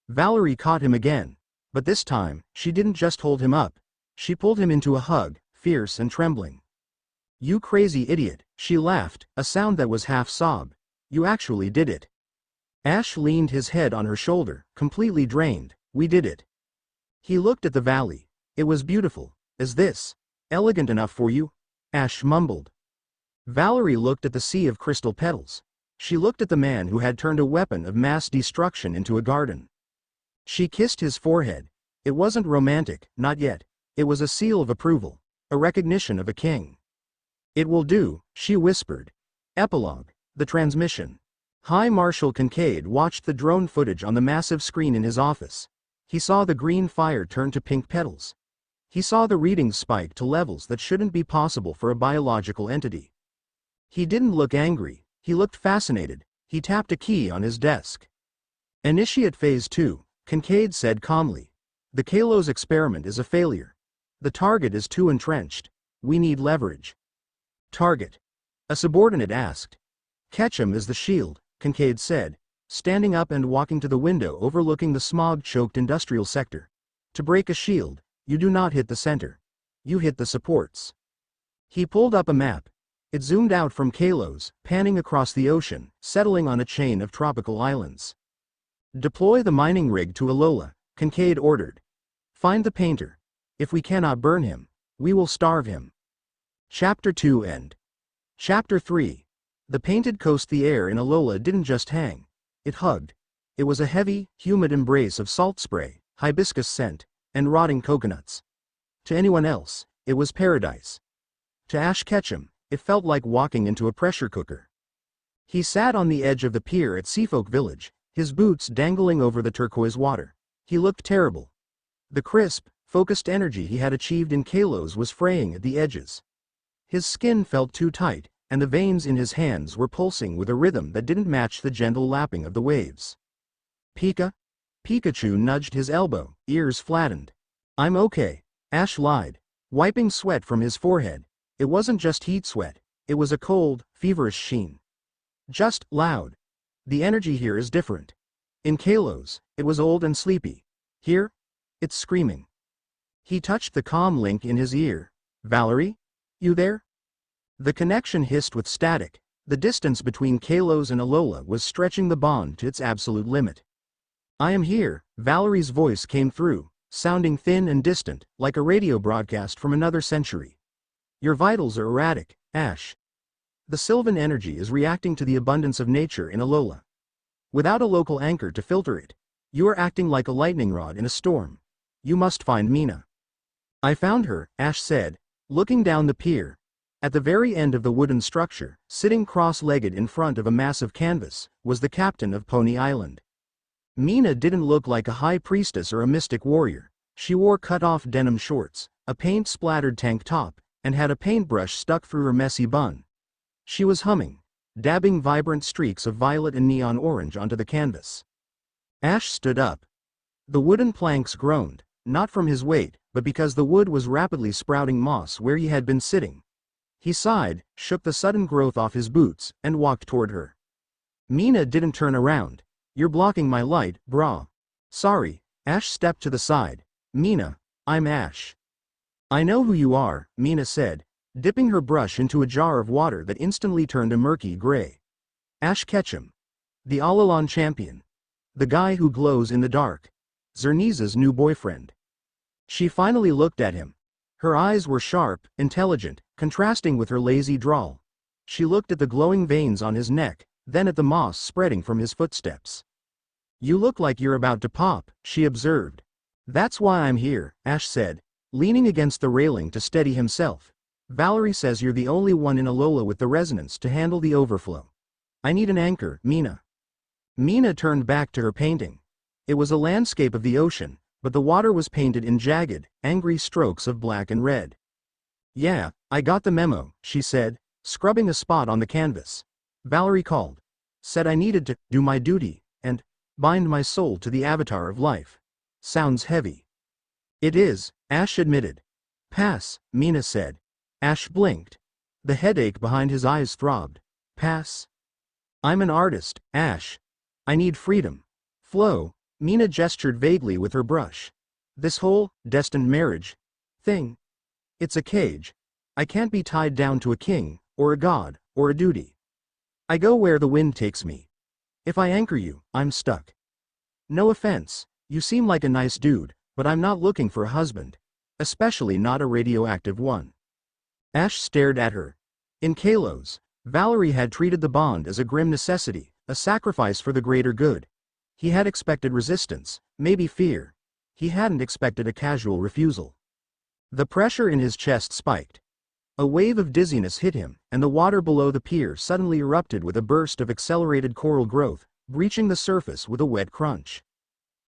Valerie caught him again. But this time, she didn't just hold him up. She pulled him into a hug, fierce and trembling. "You crazy idiot," she laughed, a sound that was half sob. "You actually did it." Ash leaned his head on her shoulder, completely drained. "We did it." He looked at the valley. It was beautiful. "Is this elegant enough for you?" Ash mumbled. Valerie looked at the sea of crystal petals. She looked at the man who had turned a weapon of mass destruction into a garden. She kissed his forehead. It wasn't romantic, not yet. It was a seal of approval, a recognition of a king. "It will do," she whispered. Epilogue. The transmission. High Marshal Kincaid watched the drone footage on the massive screen in his office. He saw the green fire turn to pink petals. He saw the readings spike to levels that shouldn't be possible for a biological entity. He didn't look angry, he looked fascinated. He tapped a key on his desk. "Initiate Phase 2, Kincaid said calmly. "The Kalos experiment is a failure. The target is too entrenched. We need leverage." "Target?" a subordinate asked. "Ketchum is the shield," Kincaid said, standing up and walking to the window overlooking the smog-choked industrial sector. "To break a shield, you do not hit the center. You hit the supports." He pulled up a map. It zoomed out from Kalos, panning across the ocean, settling on a chain of tropical islands. "Deploy the mining rig to Alola," Kincaid ordered. "Find the painter. If we cannot burn him, we will starve him." Chapter 2 End. Chapter 3. The painted coast. The air in Alola didn't just hang. It hugged. It was a heavy, humid embrace of salt spray, hibiscus scent, and rotting coconuts. To anyone else, it was paradise. To Ash Ketchum, it felt like walking into a pressure cooker. He sat on the edge of the pier at Seafolk Village, his boots dangling over the turquoise water. He looked terrible. The crisp, focused energy he had achieved in Kalos was fraying at the edges. His skin felt too tight, and the veins in his hands were pulsing with a rhythm that didn't match the gentle lapping of the waves. Pikachu nudged his elbow, ears flattened. "I'm okay," Ash lied, wiping sweat from his forehead. It wasn't just heat sweat, it was a cold, feverish sheen. Just loud. The energy here is different. In Kalos, it was old and sleepy. Here, it's screaming. He touched the comm link in his ear. "Valerie? You there?" The connection hissed with static. The distance between Kalos and Alola was stretching the bond to its absolute limit. "I am here," Valerie's voice came through, sounding thin and distant, like a radio broadcast from another century. "Your vitals are erratic, Ash. The Sylvan energy is reacting to the abundance of nature in Alola. Without a local anchor to filter it, you are acting like a lightning rod in a storm. You must find Mina." "I found her," Ash said, looking down the pier. At the very end of the wooden structure, sitting cross-legged in front of a massive canvas, was the captain of Pony Island. Mina didn't look like a high priestess or a mystic warrior. She wore cut-off denim shorts, a paint-splattered tank top, and had a paintbrush stuck through her messy bun. She was humming, dabbing vibrant streaks of violet and neon orange onto the canvas. Ash stood up. The wooden planks groaned, not from his weight, but because the wood was rapidly sprouting moss where he had been sitting. He sighed, shook the sudden growth off his boots, and walked toward her. Mina didn't turn around. "You're blocking my light, brah." "Sorry." Ash stepped to the side. "Mina, I'm Ash." "I know who you are," Mina said, dipping her brush into a jar of water that instantly turned a murky gray. "Ash Ketchum. The Alalan champion. The guy who glows in the dark. Xerneas' new boyfriend." She finally looked at him. Her eyes were sharp, intelligent, contrasting with her lazy drawl. She looked at the glowing veins on his neck, then at the moss spreading from his footsteps. "You look like you're about to pop," she observed. "That's why I'm here," Ash said, leaning against the railing to steady himself. "Valerie says you're the only one in Alola with the resonance to handle the overflow. I need an anchor, Mina." Mina turned back to her painting. It was a landscape of the ocean, but the water was painted in jagged, angry strokes of black and red. "Yeah, I got the memo," she said, scrubbing a spot on the canvas. "Valerie called. Said I needed to do my duty, and bind my soul to the avatar of life. Sounds heavy." "It is," Ash admitted. "Pass," Mina said. Ash blinked. The headache behind his eyes throbbed. "Pass? I'm an artist, Ash. I need freedom. Flo, Mina gestured vaguely with her brush. This whole destined marriage thing. It's a cage. I can't be tied down to a king, or a god, or a duty. I go where the wind takes me. If I anchor you, I'm stuck. No offense, you seem like a nice dude, but I'm not looking for a husband. Especially not a radioactive one. Ash stared at her. In Kalos, Valerie had treated the bond as a grim necessity, a sacrifice for the greater good. He had expected resistance, maybe fear. He hadn't expected a casual refusal. The pressure in his chest spiked. A wave of dizziness hit him, and the water below the pier suddenly erupted with a burst of accelerated coral growth, breaching the surface with a wet crunch.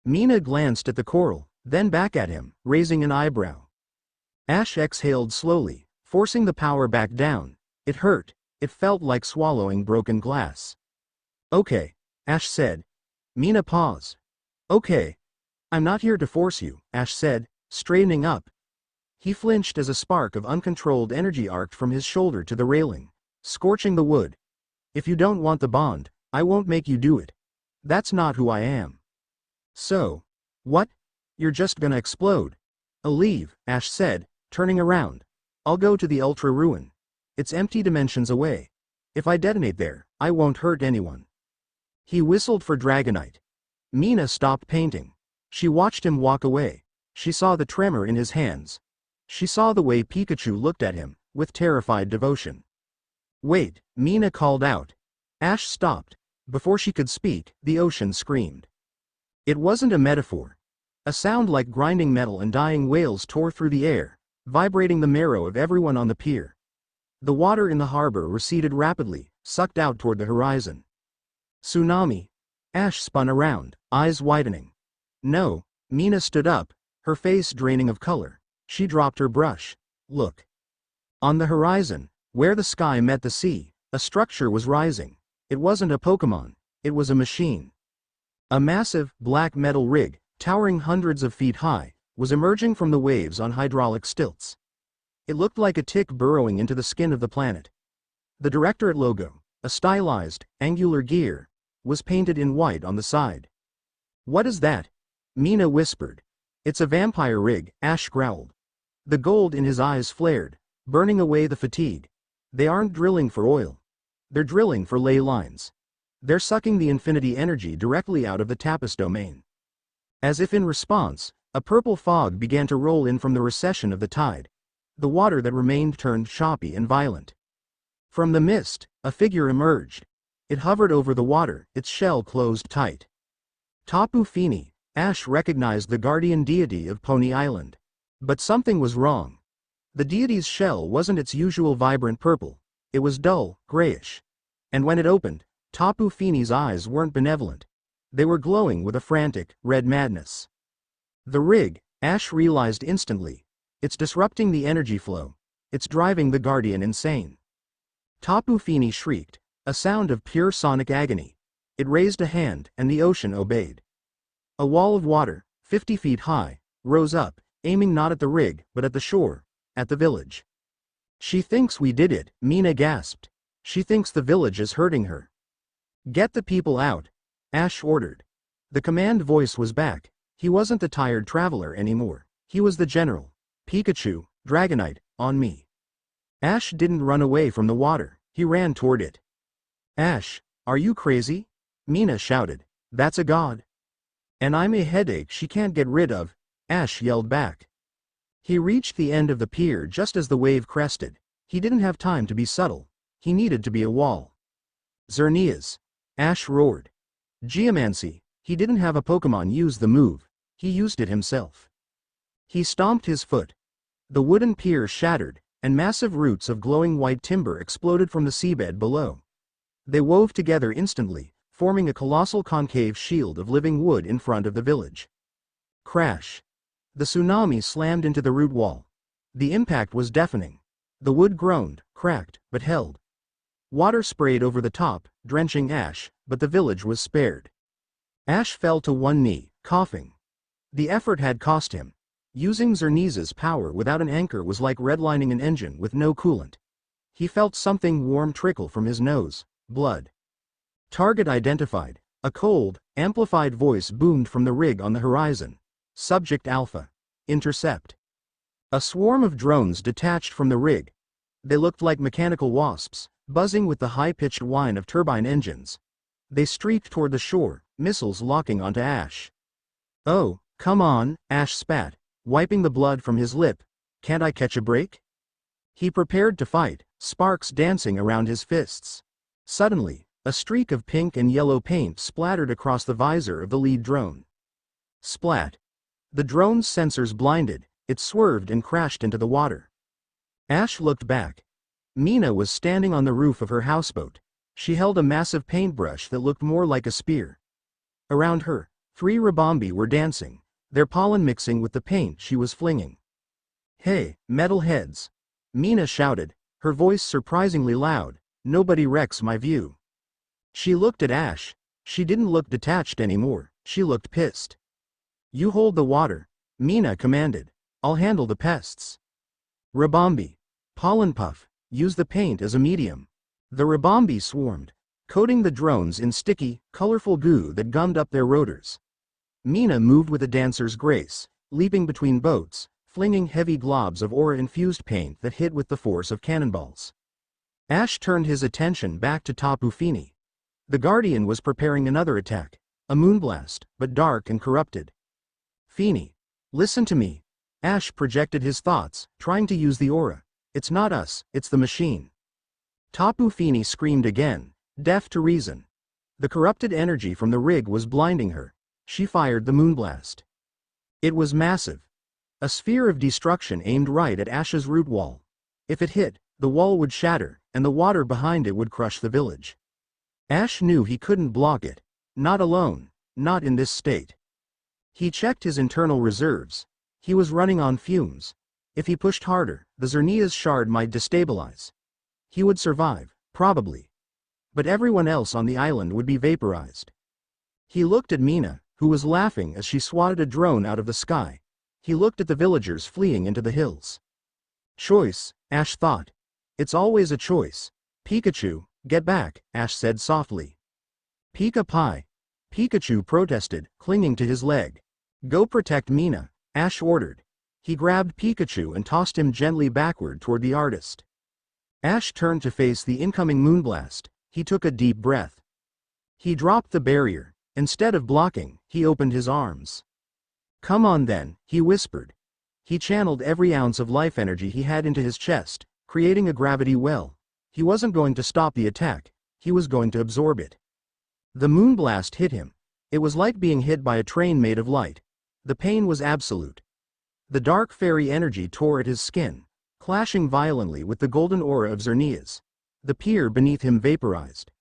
Mina glanced at the coral, then back at him, raising an eyebrow. Ash exhaled slowly, forcing the power back down. It hurt. It felt like swallowing broken glass. Okay, Ash said. Mina paused. Okay. I'm not here to force you, Ash said, straightening up. He flinched as a spark of uncontrolled energy arced from his shoulder to the railing, scorching the wood. If you don't want the bond, I won't make you do it. That's not who I am. So, what? You're just gonna explode. I'll leave, Ash said, turning around. I'll go to the Ultra Ruin. It's empty dimensions away. If I detonate there, I won't hurt anyone. He whistled for Dragonite. Mina stopped painting. She watched him walk away. She saw the tremor in his hands. She saw the way Pikachu looked at him, with terrified devotion. Wait, Mina called out. Ash stopped. Before she could speak, the ocean screamed. It wasn't a metaphor. A sound like grinding metal and dying whales tore through the air, vibrating the marrow of everyone on the pier. The water in the harbor receded rapidly, sucked out toward the horizon. Tsunami. Ash spun around, eyes widening. No, Mina stood up, her face draining of color. She dropped her brush. Look. On the horizon, where the sky met the sea, a structure was rising. It wasn't a Pokemon, it was a machine. A massive, black metal rig, towering hundreds of feet high, was emerging from the waves on hydraulic stilts. It looked like a tick burrowing into the skin of the planet. The Directorate logo, a stylized, angular gear, was painted in white on the side. What is that? Mina whispered. It's a vampire rig, Ash growled. The gold in his eyes flared, burning away the fatigue. They aren't drilling for oil. They're drilling for ley lines. They're sucking the infinity energy directly out of the Tapis domain. As if in response, a purple fog began to roll in from the recession of the tide. The water that remained turned choppy and violent. From the mist, a figure emerged. It hovered over the water, its shell closed tight. Tapu Fini. Ash recognized the guardian deity of Pony Island. But something was wrong. The deity's shell wasn't its usual vibrant purple. It was dull, grayish. And when it opened, Tapu Fini's eyes weren't benevolent. They were glowing with a frantic, red madness. The rig, Ash realized instantly. It's disrupting the energy flow. It's driving the guardian insane. Tapu Fini shrieked, a sound of pure sonic agony. It raised a hand, and the ocean obeyed. A wall of water, 50 feet high, rose up, aiming not at the rig, but at the shore, at the village. She thinks we did it, Mina gasped. She thinks the village is hurting her. Get the people out, Ash ordered. The command voice was back. He wasn't the tired traveler anymore. He was the general. Pikachu, Dragonite, on me. Ash didn't run away from the water. He ran toward it. Ash, are you crazy? Mina shouted. That's a god. And I'm a headache she can't get rid of, Ash yelled back. He reached the end of the pier just as the wave crested. He didn't have time to be subtle. He needed to be a wall. Xerneas. Ash roared. Geomancy. He didn't have a Pokemon use the move. He used it himself. He stomped his foot. The wooden pier shattered, and massive roots of glowing white timber exploded from the seabed below. They wove together instantly, forming a colossal concave shield of living wood in front of the village. Crash. The tsunami slammed into the root wall. The impact was deafening. The wood groaned, cracked, but held. Water sprayed over the top, drenching Ash, but the village was spared. Ash fell to one knee, coughing. The effort had cost him. Using Xerneas' power without an anchor was like redlining an engine with no coolant. He felt something warm trickle from his nose, blood. Target identified. A cold, amplified voice boomed from the rig on the horizon. Subject Alpha. Intercept. A swarm of drones detached from the rig. They looked like mechanical wasps, buzzing with the high-pitched whine of turbine engines. They streaked toward the shore, missiles locking onto Ash. "Oh, come on," Ash spat, wiping the blood from his lip. "Can't I catch a break?" He prepared to fight, sparks dancing around his fists. Suddenly, a streak of pink and yellow paint splattered across the visor of the lead drone. Splat. The drone's sensors blinded, it swerved and crashed into the water. Ash looked back. Mina was standing on the roof of her houseboat. She held a massive paintbrush that looked more like a spear. Around her, 3 Rabombi were dancing, their pollen mixing with the paint she was flinging. "Hey, metalheads!" Mina shouted, her voice surprisingly loud. "Nobody wrecks my view." She looked at Ash. She didn't look detached anymore, she looked pissed. "You hold the water," Mina commanded. "I'll handle the pests." Rabombi. Pollen puff. Use the paint as a medium. The Rabombi swarmed, coating the drones in sticky, colorful goo that gummed up their rotors. Mina moved with a dancer's grace, leaping between boats, flinging heavy globs of aura-infused paint that hit with the force of cannonballs. Ash turned his attention back to Tapu Fini. The Guardian was preparing another attack, a moonblast, but dark and corrupted. "Fini, listen to me." Ash projected his thoughts, trying to use the aura. "It's not us, it's the machine." Tapu Fini screamed again, deaf to reason. The corrupted energy from the rig was blinding her. She fired the moonblast. It was massive. A sphere of destruction aimed right at Ash's root wall. If it hit, the wall would shatter, and the water behind it would crush the village. Ash knew he couldn't block it. Not alone, not in this state. He checked his internal reserves. He was running on fumes. If he pushed harder, the Xerneas shard might destabilize. He would survive, probably. But everyone else on the island would be vaporized. He looked at Mina, who was laughing as she swatted a drone out of the sky. He looked at the villagers fleeing into the hills. Choice, Ash thought. It's always a choice. "Pikachu, get back," Ash said softly. "Pika Pie." Pikachu protested, clinging to his leg. "Go protect Mina," Ash ordered. He grabbed Pikachu and tossed him gently backward toward the artist. Ash turned to face the incoming moonblast. He took a deep breath. He dropped the barrier. Instead of blocking, he opened his arms. "Come on then," he whispered. He channeled every ounce of life energy he had into his chest, creating a gravity well. He wasn't going to stop the attack, he was going to absorb it. The moonblast hit him. It was like being hit by a train made of light. The pain was absolute. The dark fairy energy tore at his skin, clashing violently with the golden aura of Xerneas. The pier beneath him vaporized.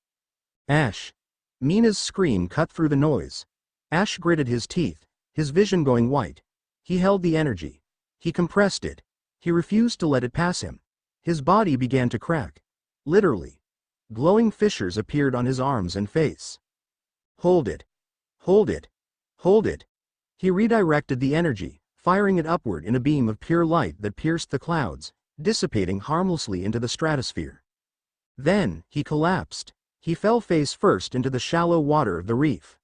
"Ash!" Mina's scream cut through the noise. Ash gritted his teeth, his vision going white. He held the energy. He compressed it. He refused to let it pass him. His body began to crack. Literally. Glowing fissures appeared on his arms and face. "Hold it. Hold it. Hold it." He redirected the energy, firing it upward in a beam of pure light that pierced the clouds, dissipating harmlessly into the stratosphere. Then, he collapsed. He fell face first into the shallow water of the reef.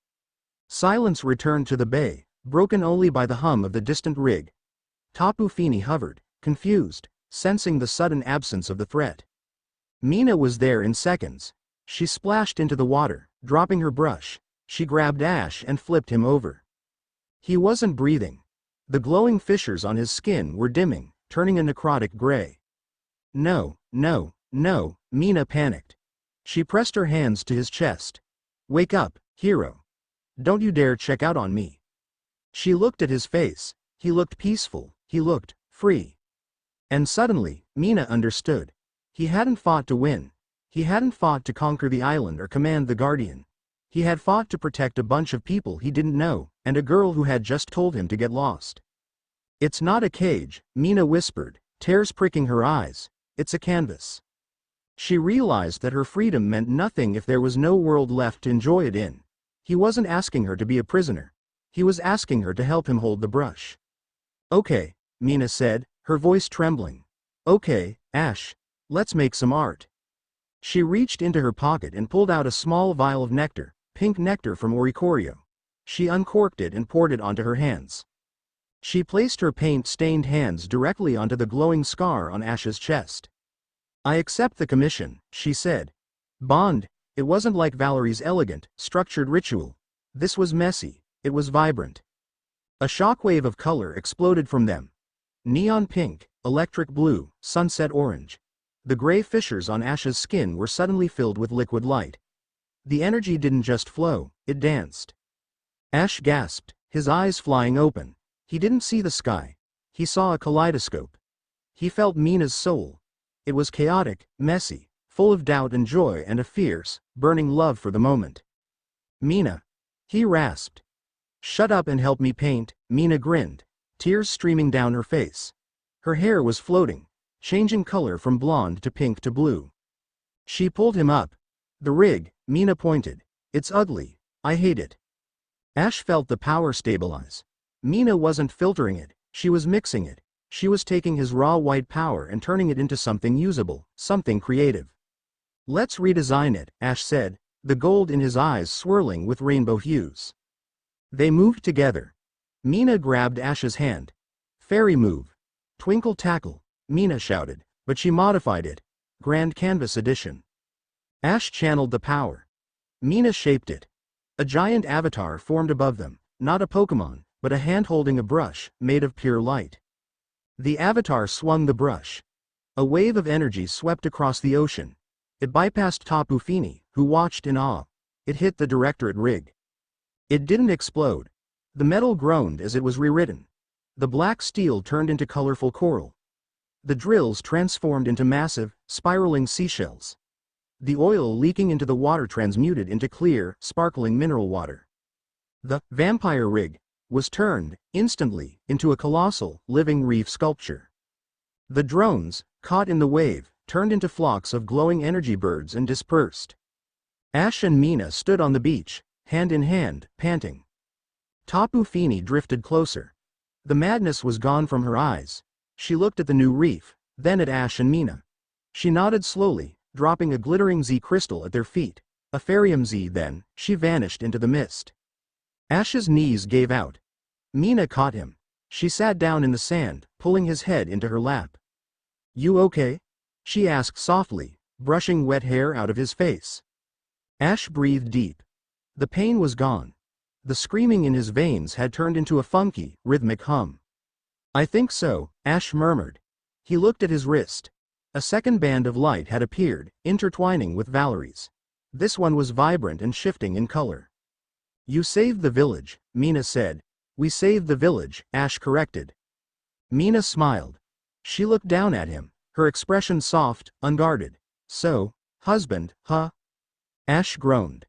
Silence returned to the bay, broken only by the hum of the distant rig. Tapu Fini hovered, confused, sensing the sudden absence of the threat. Mina was there in seconds. She splashed into the water, dropping her brush. She grabbed Ash and flipped him over. He wasn't breathing. The glowing fissures on his skin were dimming, turning a necrotic gray. "No, no, no," Mina panicked. She pressed her hands to his chest. "Wake up, hero. Don't you dare check out on me." She looked at his face. He looked peaceful, he looked free. And suddenly, Mina understood. He hadn't fought to win. He hadn't fought to conquer the island or command the Guardian. He had fought to protect a bunch of people he didn't know, and a girl who had just told him to get lost. "It's not a cage," Mina whispered, tears pricking her eyes. "It's a canvas." She realized that her freedom meant nothing if there was no world left to enjoy it in. He wasn't asking her to be a prisoner. He was asking her to help him hold the brush. "Okay," Mina said, her voice trembling. "Okay, Ash. Let's make some art." She reached into her pocket and pulled out a small vial of nectar, pink nectar from Oricorio. She uncorked it and poured it onto her hands. She placed her paint-stained hands directly onto the glowing scar on Ash's chest. "I accept the commission," she said. "Bond, it wasn't like Valerie's elegant, structured ritual. This was messy, it was vibrant." A shockwave of color exploded from them. Neon pink, electric blue, sunset orange. The gray fissures on Ash's skin were suddenly filled with liquid light. The energy didn't just flow, it danced. Ash gasped, his eyes flying open. He didn't see the sky. He saw a kaleidoscope. He felt Mina's soul. It was chaotic, messy, full of doubt and joy and a fierce, burning love for the moment. "Mina," he rasped. "Shut up and help me paint," Mina grinned, tears streaming down her face. Her hair was floating, changing color from blonde to pink to blue. She pulled him up. "The rig," Mina pointed. "It's ugly. I hate it." Ash felt the power stabilize. Mina wasn't filtering it, she was mixing it. She was taking his raw white power and turning it into something usable, something creative. "Let's redesign it," Ash said, the gold in his eyes swirling with rainbow hues. They moved together. Mina grabbed Ash's hand. "Fairy move. Twinkle tackle," Mina shouted, but she modified it. "Grand Canvas Edition." Ash channeled the power. Mina shaped it. A giant avatar formed above them, not a Pokemon, but a hand holding a brush, made of pure light. The avatar swung the brush. A wave of energy swept across the ocean. It bypassed Tapu Fini, who watched in awe. It hit the directorate rig. It didn't explode. The metal groaned as it was rewritten. The black steel turned into colorful coral. The drills transformed into massive, spiraling seashells. The oil leaking into the water transmuted into clear, sparkling mineral water. The vampire rig was turned, instantly, into a colossal, living reef sculpture. The drones, caught in the wave, turned into flocks of glowing energy birds and dispersed. Ash and Mina stood on the beach, hand in hand, panting. Tapu Fini drifted closer. The madness was gone from her eyes. She looked at the new reef, then at Ash and Mina. She nodded slowly, dropping a glittering Z crystal at their feet. A Ferium Z, then, she vanished into the mist. Ash's knees gave out. Mina caught him. She sat down in the sand, pulling his head into her lap. "You okay?" she asked softly, brushing wet hair out of his face. Ash breathed deep. The pain was gone. The screaming in his veins had turned into a funky, rhythmic hum. "I think so," Ash murmured. He looked at his wrist. A second band of light had appeared, intertwining with Valerie's. This one was vibrant and shifting in color. "You saved the village," Mina said. "We saved the village," Ash corrected. Mina smiled. She looked down at him, her expression soft, unguarded. "So, husband, huh?" Ash groaned.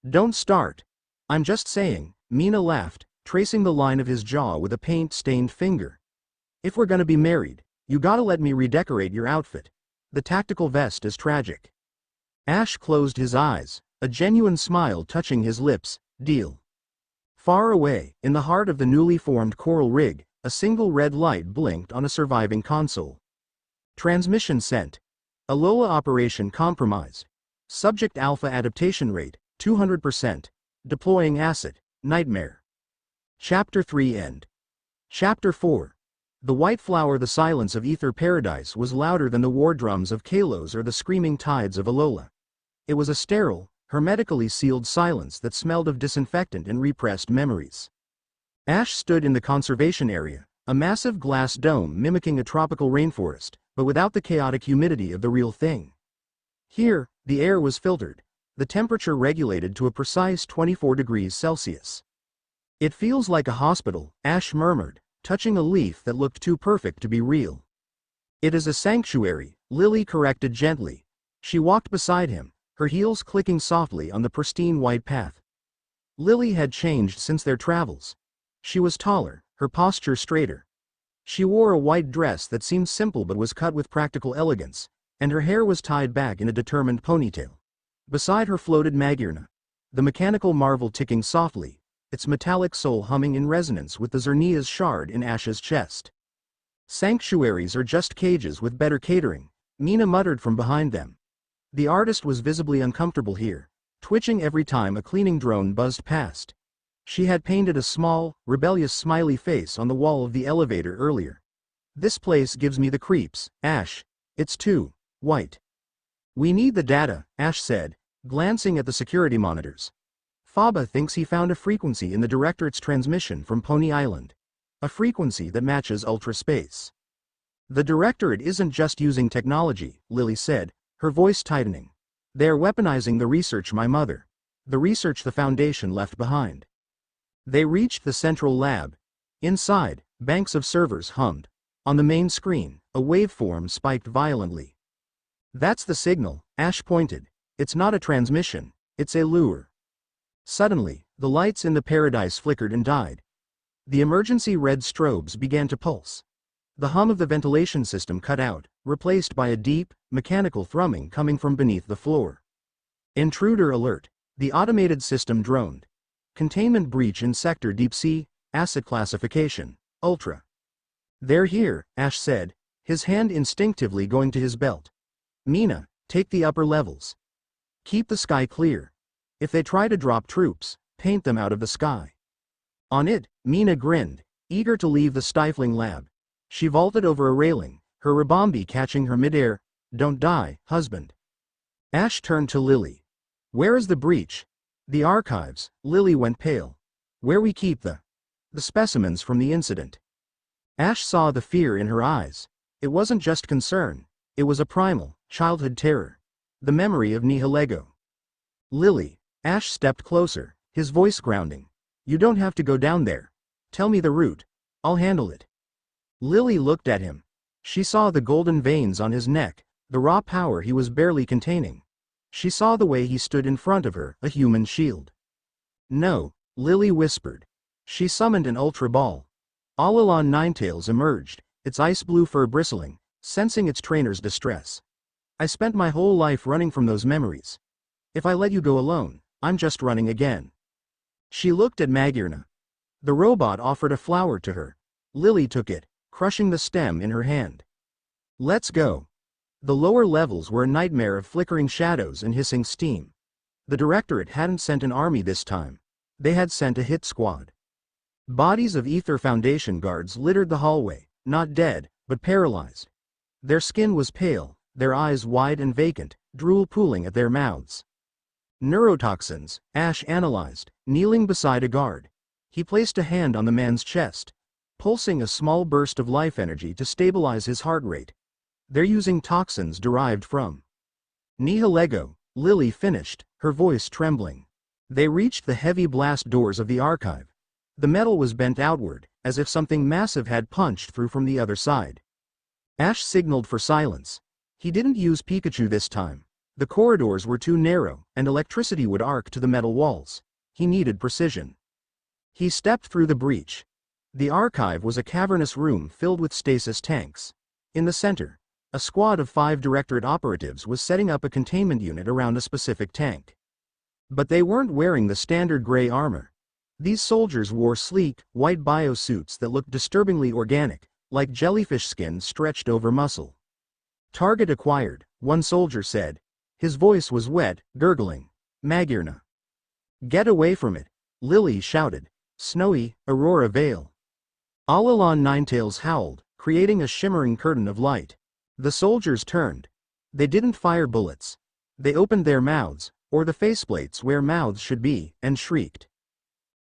"Don't start. I'm just saying," Mina laughed, tracing the line of his jaw with a paint-stained finger. "If we're gonna be married, you gotta let me redecorate your outfit. The tactical vest is tragic." Ash closed his eyes, a genuine smile touching his lips. "Deal." Far away, in the heart of the newly formed coral rig, a single red light blinked on a surviving console. Transmission sent. Alola operation compromised. Subject alpha adaptation rate, 200%. Deploying acid, nightmare. Chapter 3 End. Chapter 4. The white flower. The silence of Ether Paradise was louder than the war drums of Kalos or the screaming tides of Alola. It was a sterile, hermetically sealed silence that smelled of disinfectant and repressed memories. Ash stood in the conservation area, a massive glass dome mimicking a tropical rainforest, but without the chaotic humidity of the real thing. Here, the air was filtered, the temperature regulated to a precise 24 degrees Celsius. "It feels like a hospital," Ash murmured, touching a leaf that looked too perfect to be real. "It is a sanctuary," Lily corrected gently. She walked beside him, her heels clicking softly on the pristine white path. Lily had changed since their travels. She was taller, her posture straighter. She wore a white dress that seemed simple but was cut with practical elegance, and her hair was tied back in a determined ponytail. Beside her floated Magirna, the mechanical marvel ticking softly, its metallic soul humming in resonance with the Xerneas shard in Ash's chest. "Sanctuaries are just cages with better catering," Mina muttered from behind them. The artist was visibly uncomfortable here. twitching every time a cleaning drone buzzed past. She had painted a small, rebellious smiley face on the wall of the elevator earlier. "This place gives me the creeps, Ash. It's too white." "We need the data," Ash said, glancing at the security monitors. "Faba thinks he found a frequency in the Directorate's transmission from Pony Island. A frequency that matches Ultra Space." "The Directorate isn't just using technology," Lily said, her voice tightening. "They are weaponizing the research the research the Foundation left behind." They reached the central lab. Inside, banks of servers hummed. On the main screen, a waveform spiked violently. "That's the signal," Ash pointed. "It's not a transmission, it's a lure." Suddenly, the lights in the paradise flickered and died. The emergency red strobes began to pulse. The hum of the ventilation system cut out, replaced by a deep, mechanical thrumming coming from beneath the floor. "Intruder alert," the automated system droned. "Containment breach in Sector Deep Sea, asset classification, Ultra." "They're here," Ash said, his hand instinctively going to his belt. "Mina, take the upper levels. Keep the sky clear. If they try to drop troops, paint them out of the sky." On it, Mina grinned, eager to leave the stifling lab. She vaulted over a railing, her Rabombi catching her midair. "Don't die, husband." Ash turned to Lily. "Where is the breach?" "The archives." Lily went pale. "Where we keep the specimens from the incident." Ash saw the fear in her eyes. It wasn't just concern. It was a primal, childhood terror. The memory of Nihilego. "Lily." Ash stepped closer, his voice grounding. "You don't have to go down there. Tell me the route. I'll handle it." Lily looked at him. She saw the golden veins on his neck, the raw power he was barely containing. She saw the way he stood in front of her, a human shield. "No," Lily whispered. She summoned an ultra ball. Alalan Ninetails emerged, its ice blue fur bristling, sensing its trainer's distress. "I spent my whole life running from those memories. If I let you go alone, I'm just running again." She looked at Magirna. The robot offered a flower to her. Lily took it, crushing the stem in her hand. "Let's go." The lower levels were a nightmare of flickering shadows and hissing steam. The Directorate hadn't sent an army this time. They had sent a hit squad. Bodies of Ether Foundation guards littered the hallway, not dead, but paralyzed. Their skin was pale, their eyes wide and vacant, drool pooling at their mouths. "Neurotoxins," Ash analyzed, kneeling beside a guard. He placed a hand on the man's chest, pulsing a small burst of life energy to stabilize his heart rate. "They're using toxins derived from Nihilego," Lily finished, her voice trembling. They reached the heavy blast doors of the archive. The metal was bent outward, as if something massive had punched through from the other side. Ash signaled for silence. He didn't use Pikachu this time. The corridors were too narrow, and electricity would arc to the metal walls. He needed precision. He stepped through the breach. The archive was a cavernous room filled with stasis tanks. In the center, a squad of 5 Directorate operatives was setting up a containment unit around a specific tank. But they weren't wearing the standard gray armor. These soldiers wore sleek, white biosuits that looked disturbingly organic, like jellyfish skin stretched over muscle. "Target acquired," one soldier said. His voice was wet, gurgling. "Magirna." "Get away from it," Lily shouted. "Snowy, Aurora Vale." Alalan Ninetails howled, creating a shimmering curtain of light. The soldiers turned. They didn't fire bullets. They opened their mouths, or the faceplates where mouths should be, and shrieked.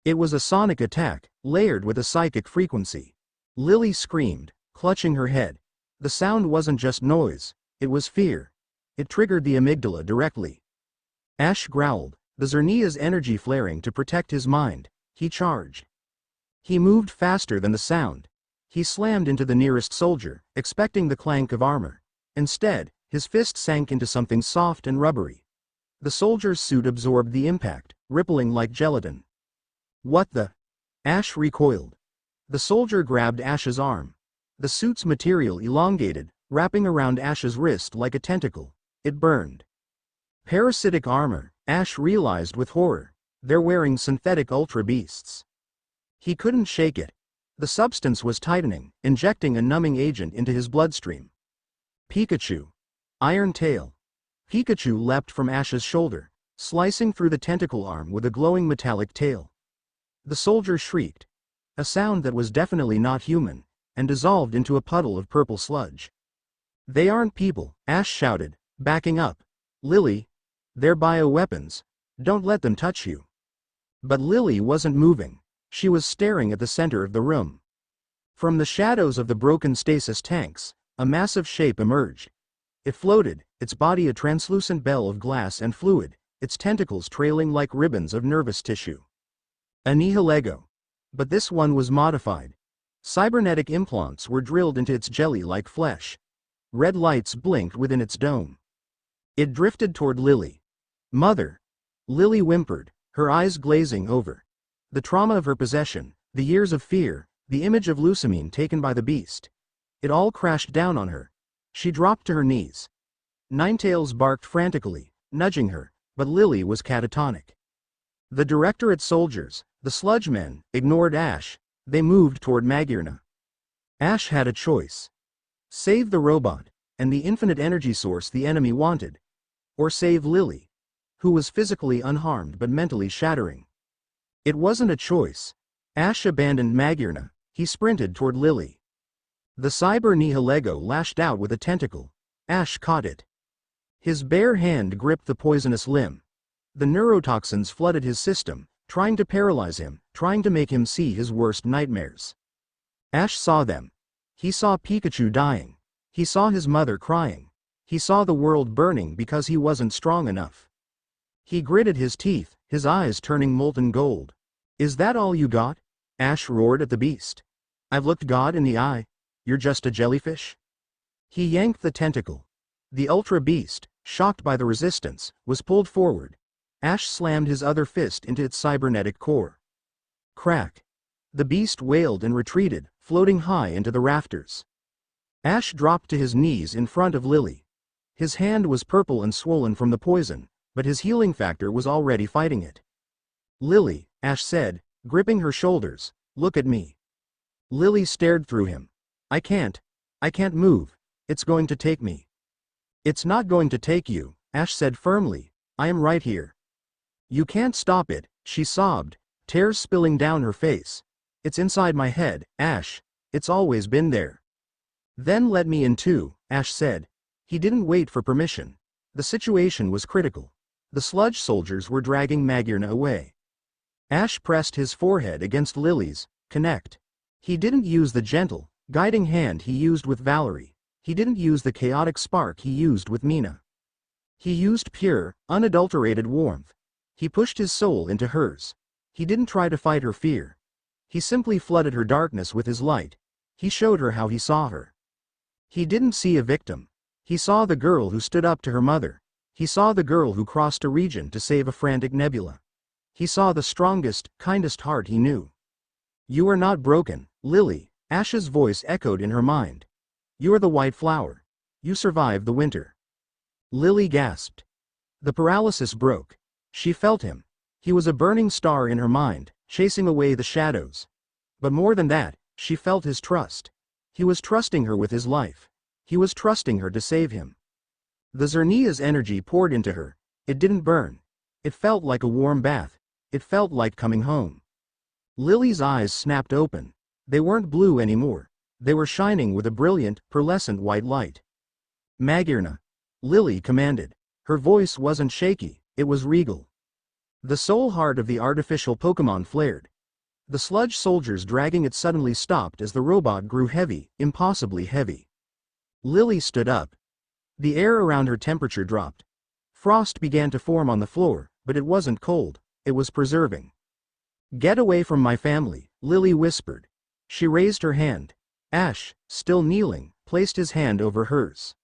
It was a sonic attack, layered with a psychic frequency. Lily screamed, clutching her head. The sound wasn't just noise, it was fear. It triggered the amygdala directly. Ash growled, the Xerneas energy flaring to protect his mind. He charged. He moved faster than the sound. He slammed into the nearest soldier, expecting the clank of armor. Instead, his fist sank into something soft and rubbery. The soldier's suit absorbed the impact, rippling like gelatin. "What the?" Ash recoiled. The soldier grabbed Ash's arm. The suit's material elongated, wrapping around Ash's wrist like a tentacle. It burned. Parasitic armor, Ash realized with horror. They're wearing synthetic ultra beasts. He couldn't shake it. The substance was tightening, injecting a numbing agent into his bloodstream. "Pikachu." "Iron Tail." Pikachu leapt from Ash's shoulder. slicing through the tentacle arm with a glowing metallic tail. The soldier shrieked, a sound that was definitely not human, and dissolved into a puddle of purple sludge. "They aren't people," Ash shouted, backing up. "Lily, they're bioweapons. Don't let them touch you." But Lily wasn't moving. She was staring at the center of the room. From the shadows of the broken stasis tanks, a massive shape emerged. It floated, its body a translucent bell of glass and fluid, its tentacles trailing like ribbons of nervous tissue. A Nihilego. But this one was modified. Cybernetic implants were drilled into its jelly-like flesh. Red lights blinked within its dome. It drifted toward Lily. "Mother." Lily whimpered, her eyes glazing over. The trauma of her possession, the years of fear, the image of Lucamine taken by the beast. It all crashed down on her. She dropped to her knees. Ninetails barked frantically, nudging her, but Lily was catatonic. The Directorate soldiers, the sludge men, ignored Ash. They moved toward Magirna. Ash had a choice. Save the robot, and the infinite energy source the enemy wanted. Or save Lily, who was physically unharmed but mentally shattering. It wasn't a choice. Ash abandoned Magirna. He sprinted toward Lily. The Cyber Nihilego lashed out with a tentacle. Ash caught it. His bare hand gripped the poisonous limb. The neurotoxins flooded his system, trying to paralyze him, trying to make him see his worst nightmares. Ash saw them. He saw Pikachu dying. He saw his mother crying. He saw the world burning because he wasn't strong enough. He gritted his teeth, his eyes turning molten gold. "Is that all you got?" Ash roared at the beast. "I've looked God in the eye. You're just a jellyfish?" He yanked the tentacle. The Ultra Beast, shocked by the resistance, was pulled forward. Ash slammed his other fist into its cybernetic core. Crack. The beast wailed and retreated, floating high into the rafters. Ash dropped to his knees in front of Lily. His hand was purple and swollen from the poison, but his healing factor was already fighting it. "Lily," Ash said, gripping her shoulders, "look at me." Lily stared through him. I can't move. It's going to take me." "It's not going to take you," Ash said firmly. "I am right here." "You can't stop it," she sobbed, tears spilling down her face. "It's inside my head, Ash. It's always been there." "Then let me in too," Ash said. He didn't wait for permission. The situation was critical. The sludge soldiers were dragging Magirna away. Ash pressed his forehead against Lily's. "Connect." He didn't use the gentle, guiding hand he used with Valerie. He didn't use the chaotic spark he used with Mina. He used pure, unadulterated warmth. He pushed his soul into hers. He didn't try to fight her fear. He simply flooded her darkness with his light. He showed her how he saw her. He didn't see a victim. He saw the girl who stood up to her mother. He saw the girl who crossed a region to save a frantic Nebula. He saw the strongest, kindest heart he knew. "You are not broken, Lily," Ash's voice echoed in her mind. "You're the white flower. You survived the winter." Lily gasped. The paralysis broke. She felt him. He was a burning star in her mind, chasing away the shadows. But more than that, she felt his trust. He was trusting her with his life. He was trusting her to save him. The Xerneas energy poured into her. It didn't burn. It felt like a warm bath. It felt like coming home. Lily's eyes snapped open. They weren't blue anymore. They were shining with a brilliant, pearlescent white light. "Magirna," Lily commanded. Her voice wasn't shaky, it was regal. The soul heart of the artificial Pokémon flared. The sludge soldiers dragging it suddenly stopped as the robot grew heavy, impossibly heavy. Lily stood up. The air around her temperature dropped. Frost began to form on the floor, but it wasn't cold, it was preserving. "Get away from my family," Lily whispered. She raised her hand. Ash, still kneeling, placed his hand over hers.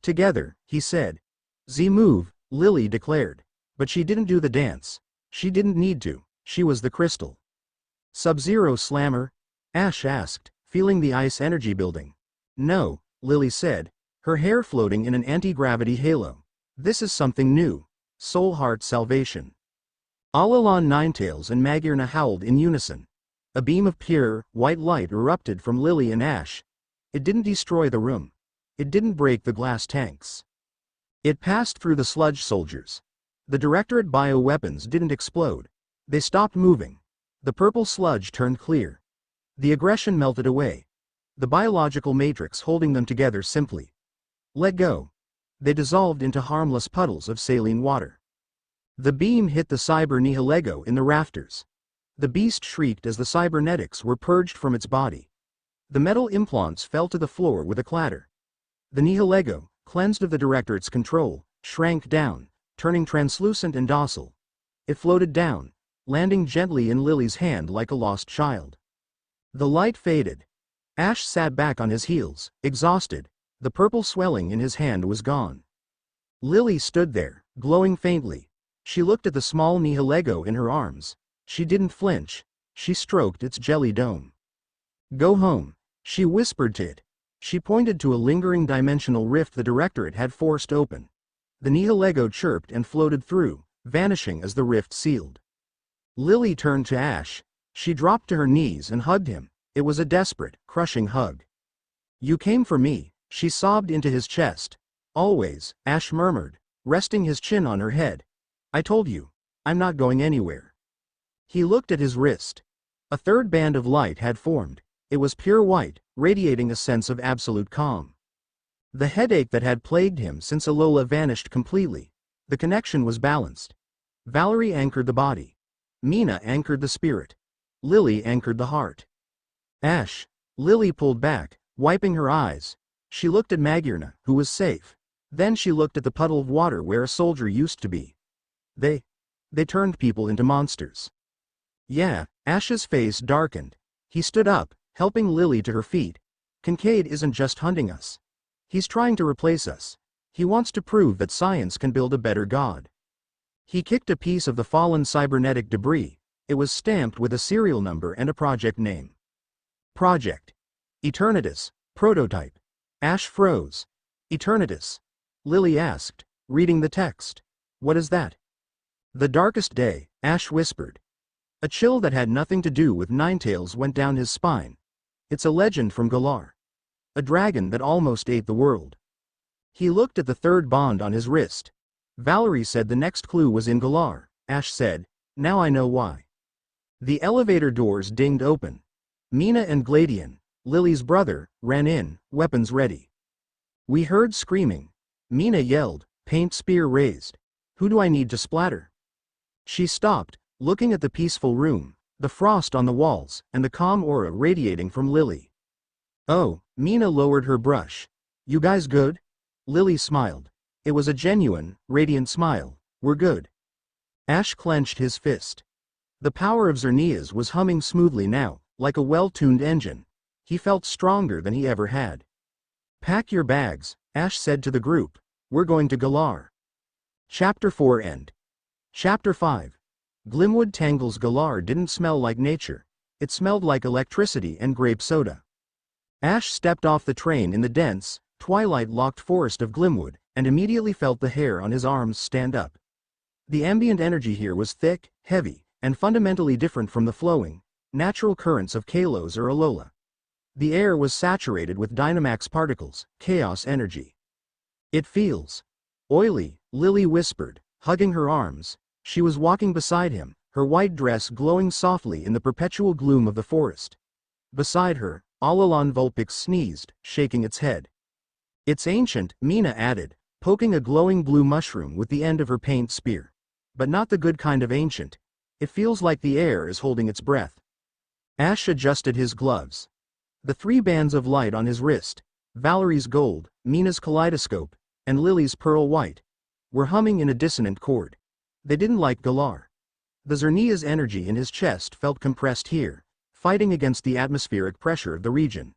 "Together," he said. "Z-move," Lily declared. But she didn't do the dance. She didn't need to, she was the crystal. "Sub-Zero Slammer?" Ash asked, feeling the ice energy building. "No," Lily said, her hair floating in an anti-gravity halo. "This is something new. Soul Heart Salvation." Alalan Ninetails and Magirna howled in unison. A beam of pure, white light erupted from Lily and Ash. It didn't destroy the room. It didn't break the glass tanks. It passed through the sludge soldiers. The Directorate bioweapons didn't explode. They stopped moving. The purple sludge turned clear. The aggression melted away. The biological matrix holding them together simply let go. They dissolved into harmless puddles of saline water. The beam hit the cyber nihilego in the rafters. The beast shrieked as the cybernetics were purged from its body. The metal implants fell to the floor with a clatter. The nihilego, cleansed of the Directorate's control, shrank down, turning translucent and docile. It floated down, landing gently in Lily's hand like a lost child. The light faded. Ash sat back on his heels, exhausted. The purple swelling in his hand was gone. Lily stood there, glowing faintly. She looked at the small nihilego in her arms. She didn't flinch. She stroked its jelly dome. "Go home," she whispered to it. She pointed to a lingering dimensional rift the Directorate had forced open. The nihilego chirped and floated through, vanishing as the rift sealed. Lily turned to Ash. She dropped to her knees and hugged him. It was a desperate, crushing hug. "You came for me," she sobbed into his chest. "Always," Ash murmured, resting his chin on her head. "I told you. I'm not going anywhere." He looked at his wrist. A third band of light had formed. It was pure white, radiating a sense of absolute calm. The headache that had plagued him since Alola vanished completely. The connection was balanced. Valerie anchored the body. Mina anchored the spirit. Lily anchored the heart. "Ash." Lily pulled back, wiping her eyes. She looked at Magirna, who was safe. Then she looked at the puddle of water where a soldier used to be. They turned people into monsters. "Yeah." Ash's face darkened. He stood up, helping Lily to her feet. "Kincaid isn't just hunting us. He's trying to replace us. He wants to prove that science can build a better god." He kicked a piece of the fallen cybernetic debris. It was stamped with a serial number and a project name. Project Eternatus, prototype. Ash froze. "Eternatus?" Lily asked, reading the text. "What is that?" "The darkest day," Ash whispered. A chill that had nothing to do with Ninetales went down his spine. "It's a legend from Galar. A dragon that almost ate the world." He looked at the third bond on his wrist. "Valerie said the next clue was in Galar," Ash said. "Now I know why." The elevator doors dinged open. Mina and Gladian, Lily's brother, ran in, weapons ready. "We heard screaming." Mina yelled, paint spear raised. "Who do I need to splatter?" She stopped, looking at the peaceful room, the frost on the walls, and the calm aura radiating from Lily. "Oh," Mina lowered her brush. "You guys good?" Lily smiled. It was a genuine, radiant smile. "We're good." Ash clenched his fist. The power of Xerneas was humming smoothly now, like a well-tuned engine. He felt stronger than he ever had. "Pack your bags," Ash said to the group. "We're going to Galar." Chapter 4 End. Chapter 5. Glimwood Tangle's Galar didn't smell like nature. It smelled like electricity and grape soda. Ash stepped off the train in the dense, twilight-locked forest of Glimwood, and immediately felt the hair on his arms stand up. The ambient energy here was thick, heavy, and fundamentally different from the flowing, natural currents of Kalos or Alola. The air was saturated with Dynamax particles, chaos energy. "It feels oily," Lily whispered, hugging her arms. She was walking beside him, her white dress glowing softly in the perpetual gloom of the forest. Beside her, Alalan Vulpix sneezed, shaking its head. "It's ancient," Mina added, poking a glowing blue mushroom with the end of her paint spear. "But not the good kind of ancient. It feels like the air is holding its breath." Ash adjusted his gloves. The three bands of light on his wrist, Valerie's gold, Mina's kaleidoscope, and Lily's pearl white, were humming in a dissonant chord. They didn't like Galar. The Xerneas energy in his chest felt compressed here, fighting against the atmospheric pressure of the region.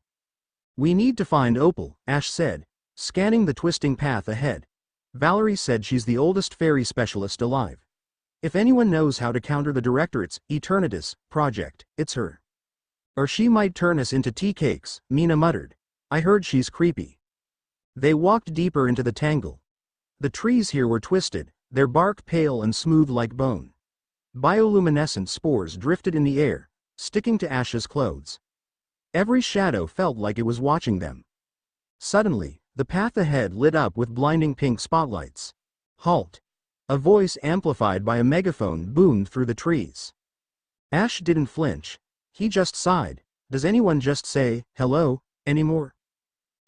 "We need to find Opal," Ash said, scanning the twisting path ahead. "Valerie said she's the oldest fairy specialist alive. If anyone knows how to counter the Directorate's Eternatus project, it's her. Or she might turn us into tea cakes," Mina muttered. "I heard she's creepy." They walked deeper into the tangle. The trees here were twisted, their bark pale and smooth like bone. Bioluminescent spores drifted in the air, sticking to Ash's clothes. Every shadow felt like it was watching them. Suddenly, the path ahead lit up with blinding pink spotlights. "Halt!" A voice amplified by a megaphone boomed through the trees. Ash didn't flinch. He just sighed. Does anyone just say, hello, anymore?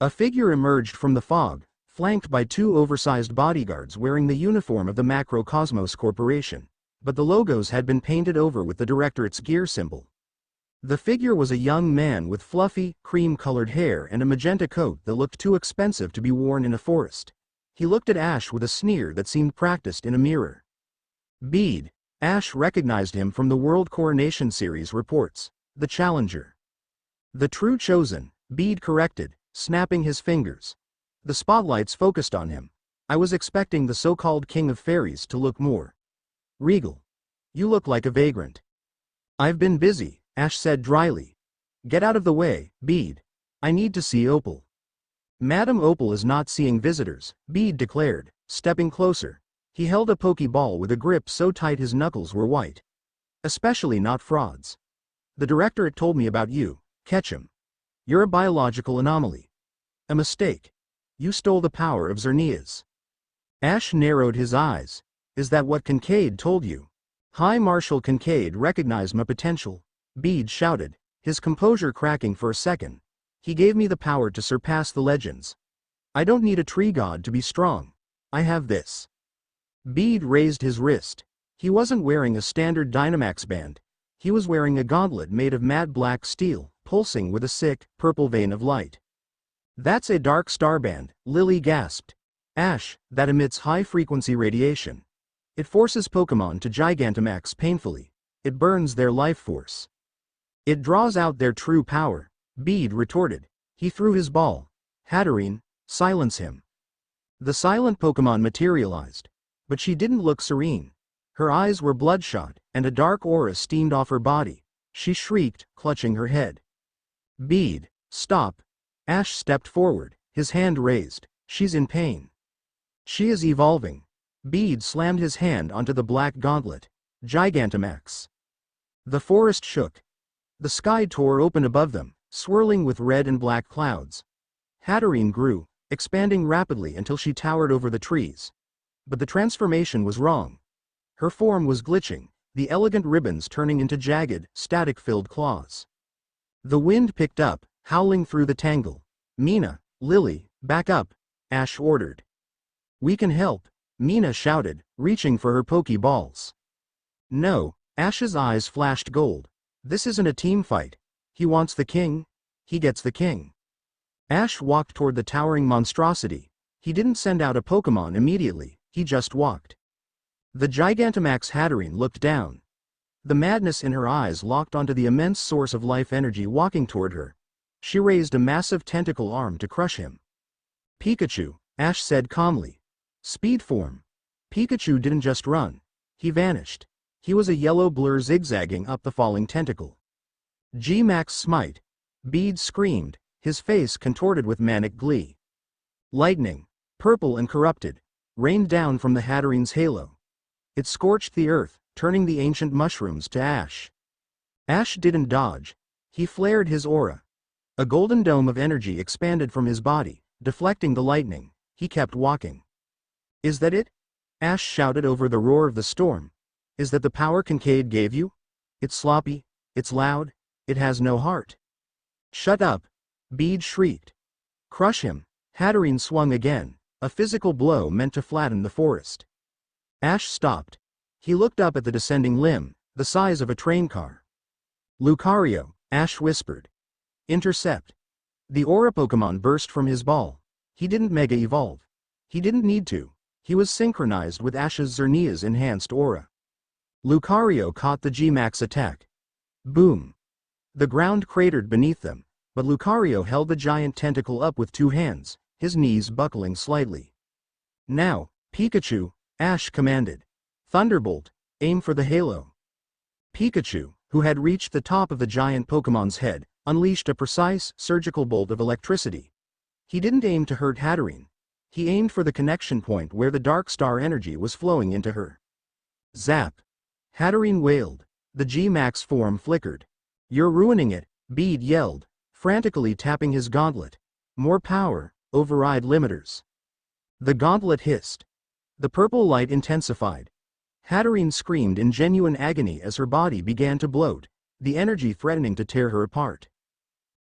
A figure emerged from the fog, flanked by two oversized bodyguards wearing the uniform of the Macrocosmos Corporation, but the logos had been painted over with the Directorate's gear symbol. The figure was a young man with fluffy, cream-colored hair and a magenta coat that looked too expensive to be worn in a forest. He looked at Ash with a sneer that seemed practiced in a mirror. Bede. Ash recognized him from the World Coronation Series reports. The Challenger. The true chosen, Bede corrected, snapping his fingers. The spotlights focused on him. I was expecting the so-called King of Fairies to look more regal. You look like a vagrant. I've been busy, Ash said dryly. Get out of the way, Bede. I need to see Opal. Madam Opal is not seeing visitors, Bede declared, stepping closer. He held a pokeball with a grip so tight his knuckles were white. Especially not frauds. The Directorate told me about you, Ketchum. You're a biological anomaly. A mistake. You stole the power of Xerneas. Ash narrowed his eyes. Is that what Kincaid told you? High Marshal Kincaid recognized my potential, Bede shouted, his composure cracking for a second. He gave me the power to surpass the legends. I don't need a tree god to be strong. I have this. Bede raised his wrist. He wasn't wearing a standard Dynamax band. He was wearing a gauntlet made of matte black steel, pulsing with a sick, purple vein of light. That's a dark star band, Lily gasped. Ash, that emits high-frequency radiation. It forces Pokémon to Gigantamax painfully. It burns their life force. It draws out their true power, Bede retorted. He threw his ball. Hatterene, silence him. The silent Pokémon materialized. But she didn't look serene. Her eyes were bloodshot, and a dark aura steamed off her body. She shrieked, clutching her head. Bede, stop. Ash stepped forward, his hand raised. She's in pain. She is evolving. Bede slammed his hand onto the black gauntlet. Gigantamax. The forest shook. The sky tore open above them, swirling with red and black clouds. Hatterene grew, expanding rapidly until she towered over the trees. But the transformation was wrong. Her form was glitching, the elegant ribbons turning into jagged, static-filled claws. The wind picked up, howling through the tangle. Mina, Lily, back up, Ash ordered. We can help, Mina shouted, reaching for her Pokeballs. No, Ash's eyes flashed gold. This isn't a team fight. He wants the king. He gets the king. Ash walked toward the towering monstrosity. He didn't send out a Pokémon immediately, he just walked. The Gigantamax Hatterene looked down. The madness in her eyes locked onto the immense source of life energy walking toward her. She raised a massive tentacle arm to crush him. Pikachu, Ash said calmly. Speed form. Pikachu didn't just run. He vanished. He was a yellow blur zigzagging up the falling tentacle. G-Max Smite. Bede screamed, his face contorted with manic glee. Lightning, purple and corrupted, rained down from the Hatterene's halo. It scorched the earth, turning the ancient mushrooms to ash. Ash didn't dodge. He flared his aura. A golden dome of energy expanded from his body, deflecting the lightning. He kept walking. Is that it? Ash shouted over the roar of the storm. Is that the power Kincaid gave you? It's sloppy, it's loud, it has no heart. Shut up, Bede shrieked. Crush him. Hatterene swung again, a physical blow meant to flatten the forest. Ash stopped. He looked up at the descending limb, the size of a train car. Lucario, Ash whispered. Intercept. The aura Pokémon burst from his ball. He didn't Mega Evolve. He didn't need to. He was synchronized with Ash's Xerneas enhanced aura. Lucario caught the G-Max attack. Boom. The ground cratered beneath them, but Lucario held the giant tentacle up with two hands, his knees buckling slightly. Now, Pikachu, Ash commanded. Thunderbolt, aim for the halo. Pikachu, who had reached the top of the giant Pokémon's head, unleashed a precise, surgical bolt of electricity. He didn't aim to hurt Hatterene. He aimed for the connection point where the dark star energy was flowing into her. Zap. Hatterene wailed. The G-Max form flickered. You're ruining it, Bede yelled, frantically tapping his gauntlet. More power, override limiters. The gauntlet hissed. The purple light intensified. Hatterene screamed in genuine agony as her body began to bloat, the energy threatening to tear her apart.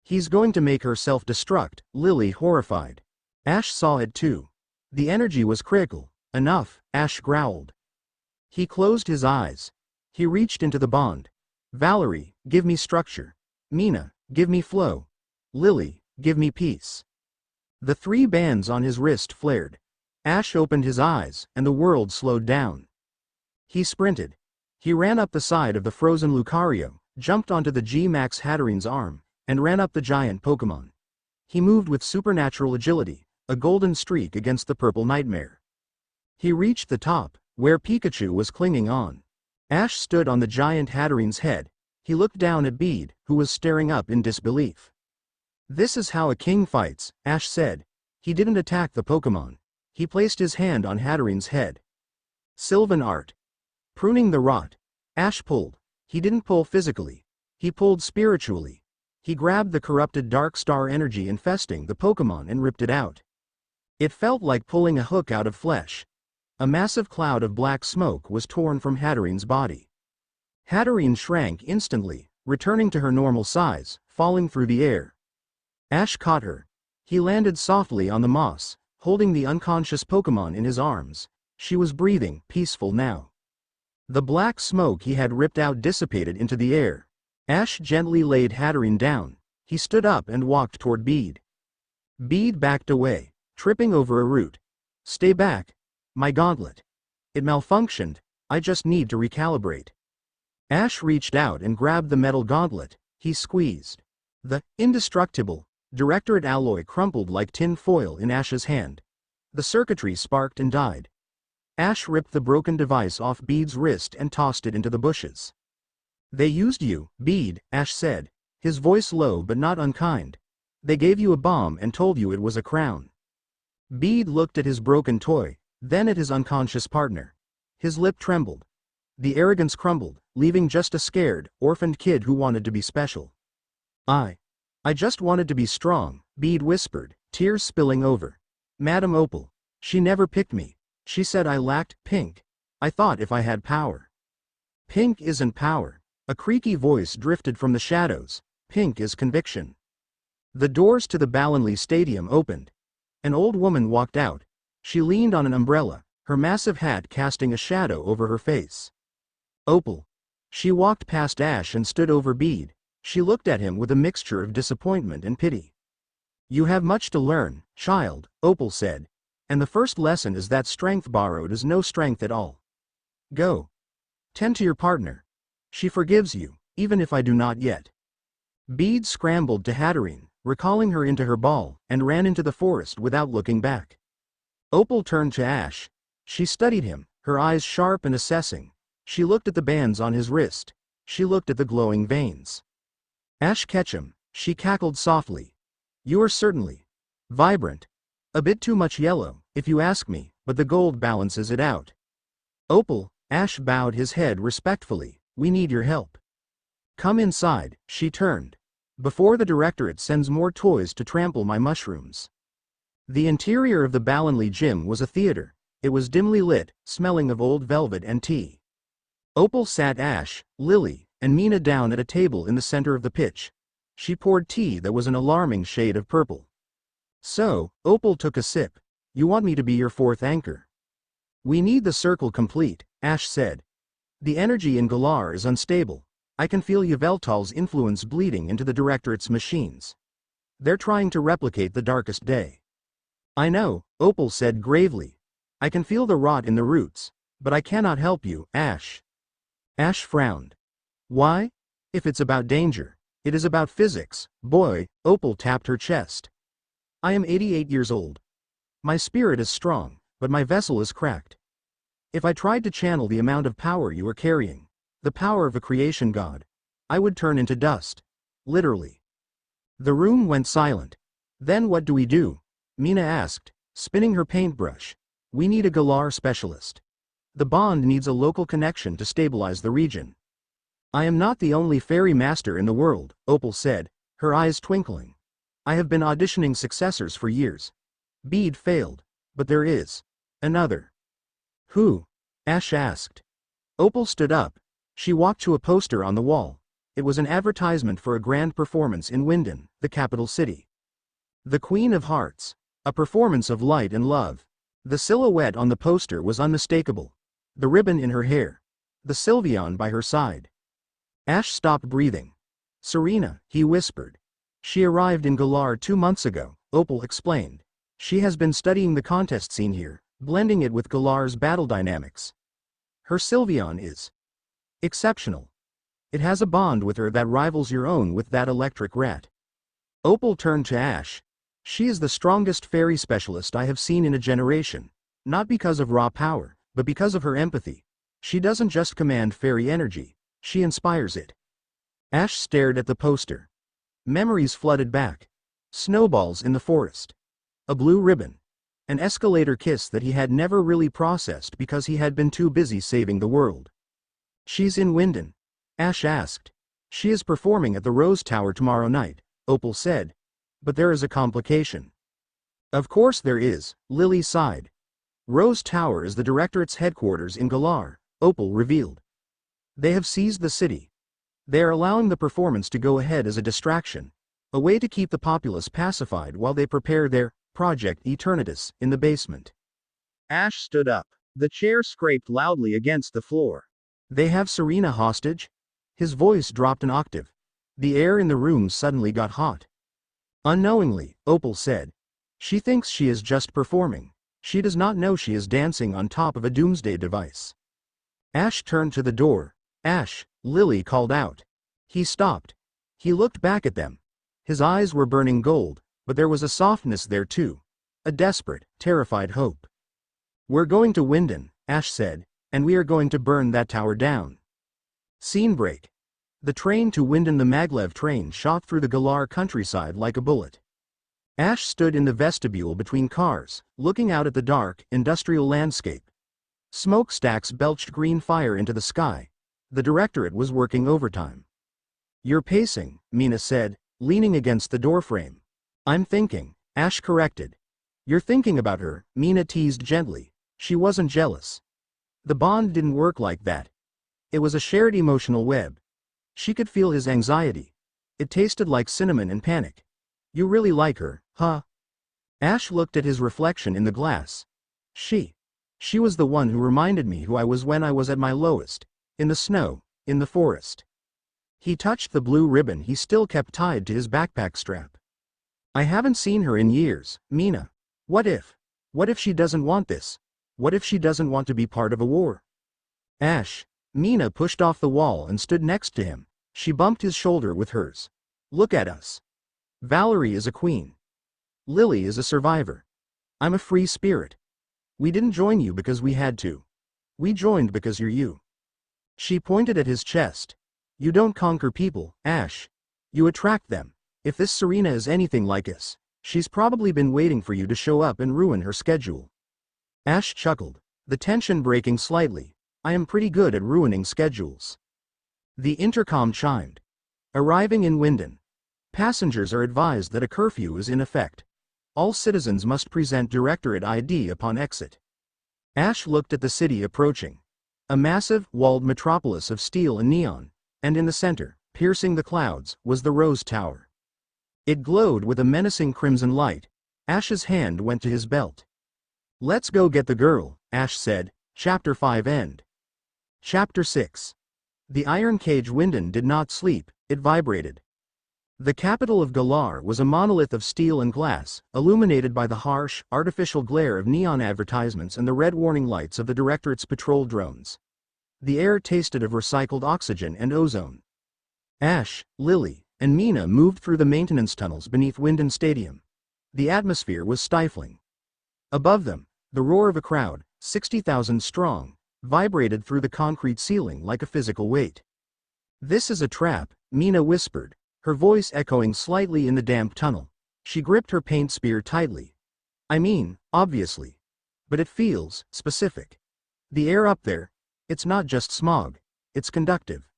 He's going to make her self-destruct, Lily horrified. Ash saw it too. The energy was critical. Enough, Ash growled. He closed his eyes. He reached into the bond. Valerie, give me structure. Mina, give me flow. Lily, give me peace. The 3 bands on his wrist flared. Ash opened his eyes, and the world slowed down. He sprinted. He ran up the side of the frozen Lucario, jumped onto the G-Max Hatterene's arm, and ran up the giant Pokémon. He moved with supernatural agility, a golden streak against the purple nightmare. He reached the top, where Pikachu was clinging on. Ash stood on the giant Hatterene's head. He looked down at Bede, who was staring up in disbelief. This is how a king fights, Ash said. He didn't attack the Pokémon. He placed his hand on Hatterene's head. Sylvan art. Pruning the rot. Ash pulled. He didn't pull physically. He pulled spiritually. He grabbed the corrupted dark star energy infesting the Pokémon and ripped it out. It felt like pulling a hook out of flesh. A massive cloud of black smoke was torn from Hatterene's body. Hatterene shrank instantly, returning to her normal size, falling through the air. Ash caught her. He landed softly on the moss, holding the unconscious Pokémon in his arms. She was breathing, peaceful now. The black smoke he had ripped out dissipated into the air. Ash gently laid Hatterene down. He stood up and walked toward Bede. Bede backed away, tripping over a root. Stay back. My gauntlet. It malfunctioned. I just need to recalibrate. Ash reached out and grabbed the metal gauntlet. He squeezed. The indestructible Directorate alloy crumpled like tin foil in Ash's hand. The circuitry sparked and died. Ash ripped the broken device off Bede's wrist and tossed it into the bushes. They used you, Bede, Ash said, his voice low but not unkind. They gave you a bomb and told you it was a crown. Bede looked at his broken toy, then at his unconscious partner. His lip trembled. The arrogance crumbled, leaving just a scared, orphaned kid who wanted to be special. I just wanted to be strong, Bede whispered, tears spilling over. Madame Opal. She never picked me. She said I lacked pink. I thought if I had power. Pink isn't power. A creaky voice drifted from the shadows. Pink is conviction. The doors to the Ballinley Stadium opened. An old woman walked out. She leaned on an umbrella, her massive hat casting a shadow over her face. Opal. She walked past Ash and stood over Bede. She looked at him with a mixture of disappointment and pity. You have much to learn, child, Opal said. And the first lesson is that strength borrowed is no strength at all. Go. Tend to your partner. She forgives you, even if I do not yet. Bede scrambled to Hatterene, recalling her into her ball, and ran into the forest without looking back. Opal turned to Ash. She studied him, her eyes sharp and assessing. She looked at the bands on his wrist. She looked at the glowing veins. Ash Ketchum, she cackled softly. You are certainly vibrant. A bit too much yellow, if you ask me, but the gold balances it out. Opal, Ash bowed his head respectfully. We need your help. Come inside, she turned. Before the Directorate sends more toys to trample my mushrooms. The interior of the Ballinley gym was a theater. It was dimly lit, smelling of old velvet and tea. Opal sat Ash, Lily, and Mina down at a table in the center of the pitch. She poured tea that was an alarming shade of purple. So, Opal took a sip. You want me to be your fourth anchor? We need the circle complete, Ash said. The energy in Galar is unstable. I can feel Yveltal's influence bleeding into the Directorate's machines. They're trying to replicate the darkest day. I know, Opal said gravely. I can feel the rot in the roots, but I cannot help you, Ash. Ash frowned. Why? If it's about danger, it is about physics, boy, Opal tapped her chest. I am 88 years old. My spirit is strong, but my vessel is cracked. If I tried to channel the amount of power you are carrying, the power of a creation god, I would turn into dust. Literally. The room went silent. Then what do we do? Mina asked, spinning her paintbrush. We need a Galar specialist. The bond needs a local connection to stabilize the region. I am not the only fairy master in the world, Opal said, her eyes twinkling. I have been auditioning successors for years. Bede failed, but there is another. Who? Ash asked. Opal stood up. She walked to a poster on the wall. It was an advertisement for a grand performance in Winden, the capital city. The Queen of Hearts. A performance of light and love. The silhouette on the poster was unmistakable. The ribbon in her hair. The Sylveon by her side. Ash stopped breathing. Serena, he whispered. She arrived in Galar 2 months ago, Opal explained. She has been studying the contest scene here, blending it with Galar's battle dynamics. Her Sylveon is exceptional. It has a bond with her that rivals your own with that electric rat. Opal turned to Ash. She is the strongest fairy specialist I have seen in a generation, not because of raw power, but because of her empathy. She doesn't just command fairy energy, she inspires it. Ash stared at the poster. Memories flooded back. Snowballs in the forest. A blue ribbon. An escalator kiss that he had never really processed because he had been too busy saving the world. She's in Winden? Ash asked. She is performing at the Rose Tower tomorrow night, Opal said. But there is a complication. Of course there is, Lily sighed. Rose Tower is the Directorate's headquarters in Galar, Opal revealed. They have seized the city. They are allowing the performance to go ahead as a distraction, a way to keep the populace pacified while they prepare their Project Eternatus in the basement. Ash stood up. The chair scraped loudly against the floor. They have Serena hostage? His voice dropped an octave. The air in the room suddenly got hot. Unknowingly, Opal said. She thinks she is just performing. She does not know she is dancing on top of a doomsday device. Ash turned to the door. Ash, Lily called out. He stopped. He looked back at them. His eyes were burning gold, but there was a softness there too. A desperate, terrified hope. We're going to Winden, Ash said, and we are going to burn that tower down. Scene break. The train to Winden. The maglev train shot through the Galar countryside like a bullet. Ash stood in the vestibule between cars, looking out at the dark, industrial landscape. Smokestacks belched green fire into the sky. The Directorate was working overtime. You're pacing, Mina said, leaning against the doorframe. I'm thinking, Ash corrected. You're thinking about her, Mina teased gently. She wasn't jealous. The bond didn't work like that. It was a shared emotional web. She could feel his anxiety. It tasted like cinnamon and panic. You really like her, huh? Ash looked at his reflection in the glass. She was the one who reminded me who I was when I was at my lowest. In the snow, in the forest. He touched the blue ribbon he still kept tied to his backpack strap. I haven't seen her in years, Mina. What if she doesn't want this? What if she doesn't want to be part of a war? Ash. Mina pushed off the wall and stood next to him. She bumped his shoulder with hers. Look at us. Valerie is a queen. Lily is a survivor. I'm a free spirit. We didn't join you because we had to. We joined because you're you. She pointed at his chest. You don't conquer people, Ash. You attract them. If this Serena is anything like us, she's probably been waiting for you to show up and ruin her schedule. Ash chuckled, the tension breaking slightly. I am pretty good at ruining schedules. The intercom chimed. Arriving in Winden. Passengers are advised that a curfew is in effect. All citizens must present Directorate ID upon exit. Ash looked at the city approaching. A massive, walled metropolis of steel and neon, and in the center, piercing the clouds, was the Rose Tower. It glowed with a menacing crimson light. Ash's hand went to his belt. Let's go get the girl, Ash said. Chapter 5 end. Chapter 6. The iron cage Winden did not sleep, it vibrated. The capital of Galar was a monolith of steel and glass, illuminated by the harsh, artificial glare of neon advertisements and the red warning lights of the Directorate's patrol drones. The air tasted of recycled oxygen and ozone. Ash, Lily, and Mina moved through the maintenance tunnels beneath Winden Stadium. The atmosphere was stifling. Above them, the roar of a crowd, 60,000 strong, vibrated through the concrete ceiling like a physical weight. This is a trap, Mina whispered, her voice echoing slightly in the damp tunnel. She gripped her paint spear tightly. I mean, obviously. But it feels specific. The air up there, it's not just smog, it's conductive.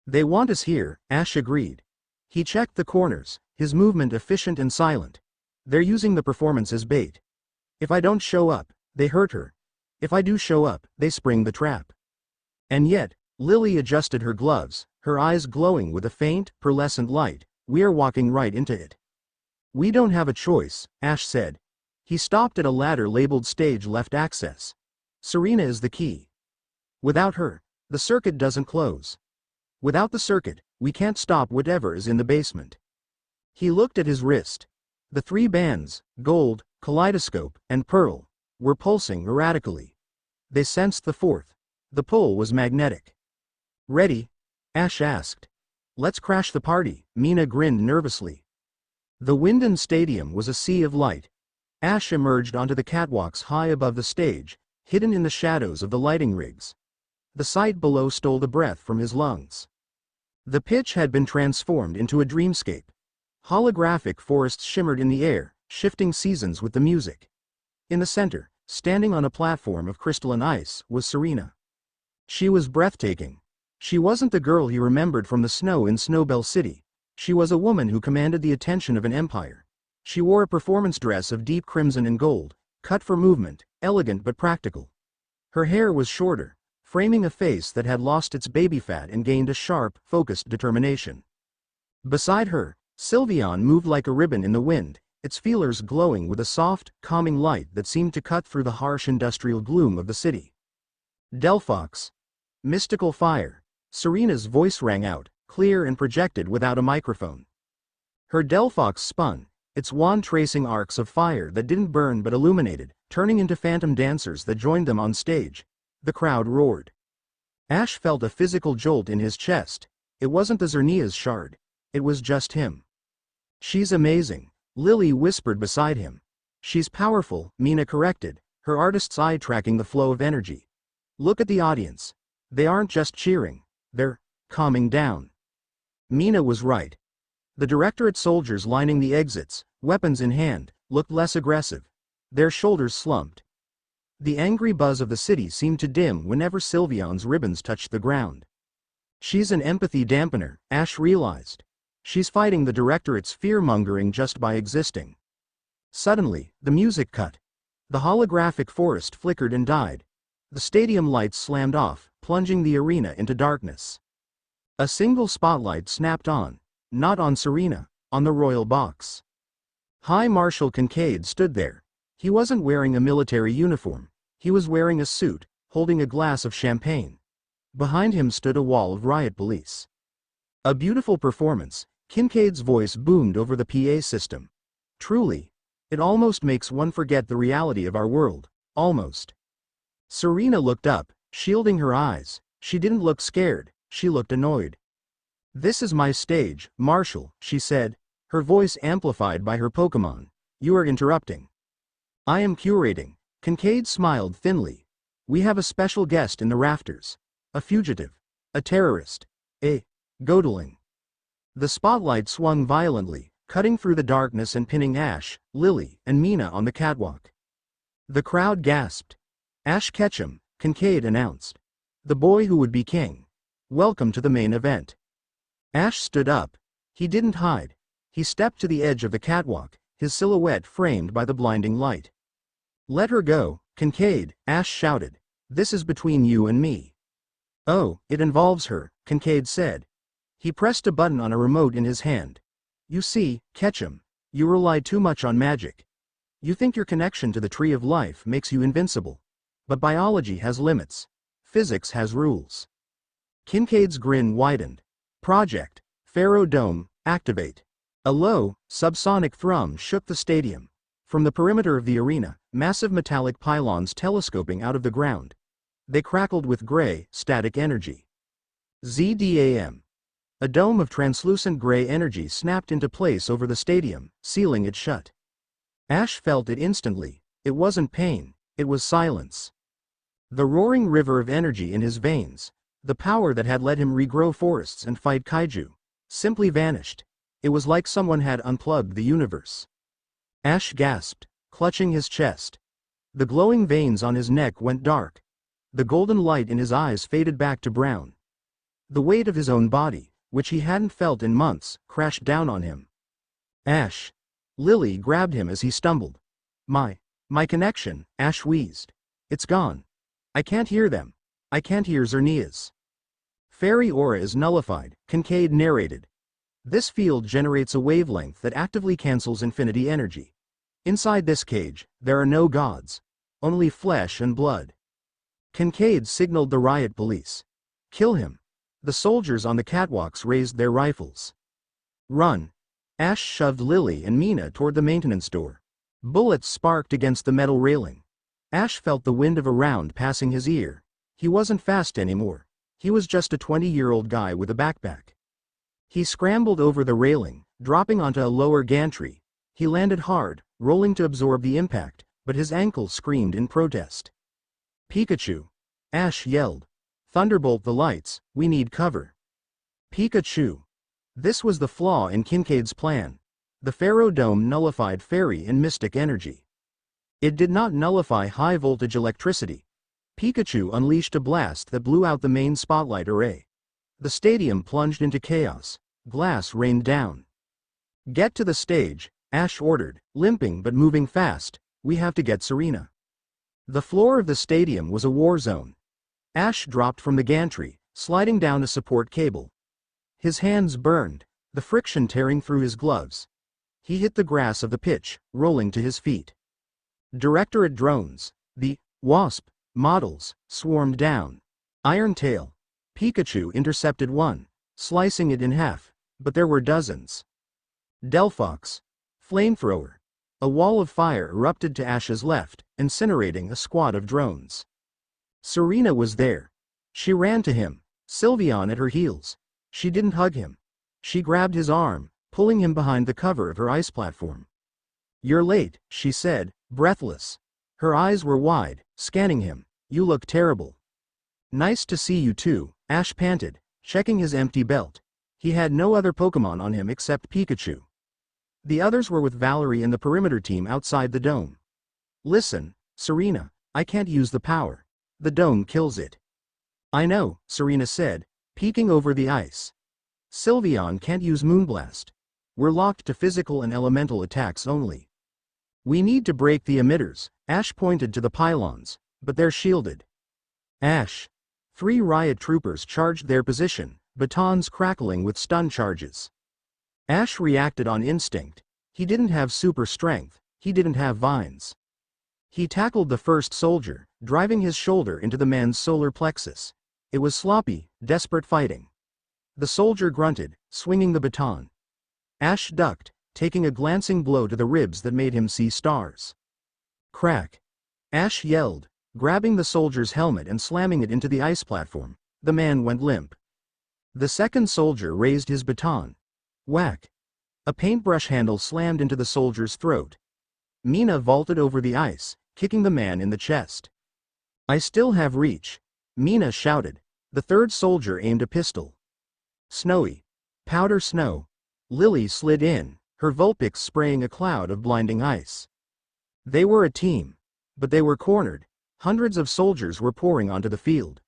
They want us here, Ash agreed. He checked the corners, his movement efficient and silent. They're using the performance as bait. If I don't show up, they hurt her. If I do show up, they spring the trap. And yet, Lily adjusted her gloves, her eyes glowing with a faint, pearlescent light. We are walking right into it. We don't have a choice, Ash said. He stopped at a ladder labeled Stage Left Access. Serena is the key. Without her, the circuit doesn't close. Without the circuit, we can't stop whatever is in the basement. He looked at his wrist. The 3 bands, gold, kaleidoscope, and pearl, were pulsing erratically. They sensed the 4th. The pull was magnetic. Ready? Ash asked. Let's crash the party, Mina grinned nervously. The Winden Stadium was a sea of light. Ash emerged onto the catwalks high above the stage, hidden in the shadows of the lighting rigs. The sight below stole the breath from his lungs. The pitch had been transformed into a dreamscape. Holographic forests shimmered in the air, shifting seasons with the music. In the center, standing on a platform of crystalline ice, was Serena. She was breathtaking. She wasn't the girl he remembered from the snow in Snowbell City. She was a woman who commanded the attention of an empire. She wore a performance dress of deep crimson and gold, cut for movement, elegant but practical. Her hair was shorter, framing a face that had lost its baby fat and gained a sharp, focused determination. Beside her, Sylveon moved like a ribbon in the wind, its feelers glowing with a soft, calming light that seemed to cut through the harsh industrial gloom of the city. Delphox. Mystical fire. Serena's voice rang out, clear and projected without a microphone. Her Delphox spun, its wand tracing arcs of fire that didn't burn but illuminated, turning into phantom dancers that joined them on stage. The crowd roared. Ash felt a physical jolt in his chest. It wasn't the Xerneas shard. It was just him. She's amazing, Lily whispered beside him. She's powerful, Mina corrected, her artist's eye tracking the flow of energy. Look at the audience. They aren't just cheering. They're calming down. Mina was right. The Directorate soldiers lining the exits, weapons in hand, looked less aggressive. Their shoulders slumped. The angry buzz of the city seemed to dim whenever Sylveon's ribbons touched the ground. She's an empathy dampener, Ash realized. She's fighting the Directorate's fear-mongering just by existing. Suddenly, the music cut. The holographic forest flickered and died. The stadium lights slammed off, plunging the arena into darkness. A single spotlight snapped on, not on Serena, on the royal box. High Marshal Kincaid stood there. He wasn't wearing a military uniform. He was wearing a suit, holding a glass of champagne. Behind him stood a wall of riot police. A beautiful performance, Kincaid's voice boomed over the PA system. Truly, it almost makes one forget the reality of our world, almost. Serena looked up, shielding her eyes. She didn't look scared, she looked annoyed. This is my stage, Marshal, she said, her voice amplified by her Pokémon. You are interrupting. I am curating. Kincaid smiled thinly. We have a special guest in the rafters. A fugitive. A terrorist. A Godeling. The spotlight swung violently, cutting through the darkness and pinning Ash, Lily, and Mina on the catwalk. The crowd gasped. Ash Ketchum, Kincaid announced. The boy who would be king. Welcome to the main event. Ash stood up. He didn't hide. He stepped to the edge of the catwalk, his silhouette framed by the blinding light. Let her go, Kincaid, Ash shouted. This is between you and me. Oh, it involves her, Kincaid said. He pressed a button on a remote in his hand. You see, Ketchum, you rely too much on magic. You think your connection to the Tree of Life makes you invincible. But biology has limits. Physics has rules. Kincaid's grin widened. Project Pharaoh Dome, activate. A low, subsonic thrum shook the stadium. From the perimeter of the arena, massive metallic pylons telescoping out of the ground. They crackled with gray, static energy. ZDAM. A dome of translucent gray energy snapped into place over the stadium, sealing it shut. Ash felt it instantly. It wasn't pain, it was silence. The roaring river of energy in his veins, the power that had let him regrow forests and fight kaiju, simply vanished. It was like someone had unplugged the universe. Ash gasped, clutching his chest. The glowing veins on his neck went dark. The golden light in his eyes faded back to brown. The weight of his own body, which he hadn't felt in months, crashed down on him. Ash. Lily grabbed him as he stumbled. My connection, Ash wheezed. It's gone. I can't hear them. I can't hear Xerneas. Fairy aura is nullified, Kincaid narrated. This field generates a wavelength that actively cancels infinity energy. Inside this cage, there are no gods. Only flesh and blood. Kincaid signaled the riot police. Kill him. The soldiers on the catwalks raised their rifles. Run. Ash shoved Lily and Mina toward the maintenance door. Bullets sparked against the metal railing. Ash felt the wind of a round passing his ear. He wasn't fast anymore. He was just a 20-year-old guy with a backpack. He scrambled over the railing, dropping onto a lower gantry. He landed hard, rolling to absorb the impact, but his ankle screamed in protest. Pikachu! Ash yelled. Thunderbolt the lights, we need cover. Pikachu! This was the flaw in Kincaid's plan. The Pharaoh Dome nullified fairy and mystic energy. It did not nullify high-voltage electricity. Pikachu unleashed a blast that blew out the main spotlight array. The stadium plunged into chaos. Glass rained down. Get to the stage, Ash ordered, limping but moving fast. We have to get Serena. The floor of the stadium was a war zone. Ash dropped from the gantry, sliding down a support cable. His hands burned, the friction tearing through his gloves. He hit the grass of the pitch, rolling to his feet. Directorate drones, the Wasp models, swarmed down. Iron Tail. Pikachu intercepted one, slicing it in half, but there were dozens. Delphox. Flamethrower. A wall of fire erupted to Ash's left, incinerating a squad of drones. Serena was there. She ran to him, Sylveon at her heels. She didn't hug him. She grabbed his arm, pulling him behind the cover of her ice platform. You're late, she said, breathless. Her eyes were wide, scanning him. You look terrible. Nice to see you too, Ash panted, checking his empty belt. He had no other Pokemon on him except Pikachu. The others were with Valerie and the perimeter team outside the dome. Listen, Serena, I can't use the power. The dome kills it. I know, Serena said, peeking over the ice. Sylveon can't use Moonblast. We're locked to physical and elemental attacks only. We need to break the emitters, Ash pointed to the pylons, but they're shielded. Ash. 3 riot troopers charged their position, batons crackling with stun charges. Ash reacted on instinct. He didn't have super strength, he didn't have vines. He tackled the first soldier, driving his shoulder into the man's solar plexus. It was sloppy, desperate fighting. The soldier grunted, swinging the baton. Ash ducked, taking a glancing blow to the ribs that made him see stars. Crack. Ash yelled, grabbing the soldier's helmet and slamming it into the ice platform. The man went limp. The second soldier raised his baton. Whack. A paintbrush handle slammed into the soldier's throat. Mina vaulted over the ice, kicking the man in the chest. I still have reach, Mina shouted. The third soldier aimed a pistol. Snowy. Powder snow. Lily slid in, her Vulpix spraying a cloud of blinding ice. They were a team. But they were cornered. Hundreds of soldiers were pouring onto the field.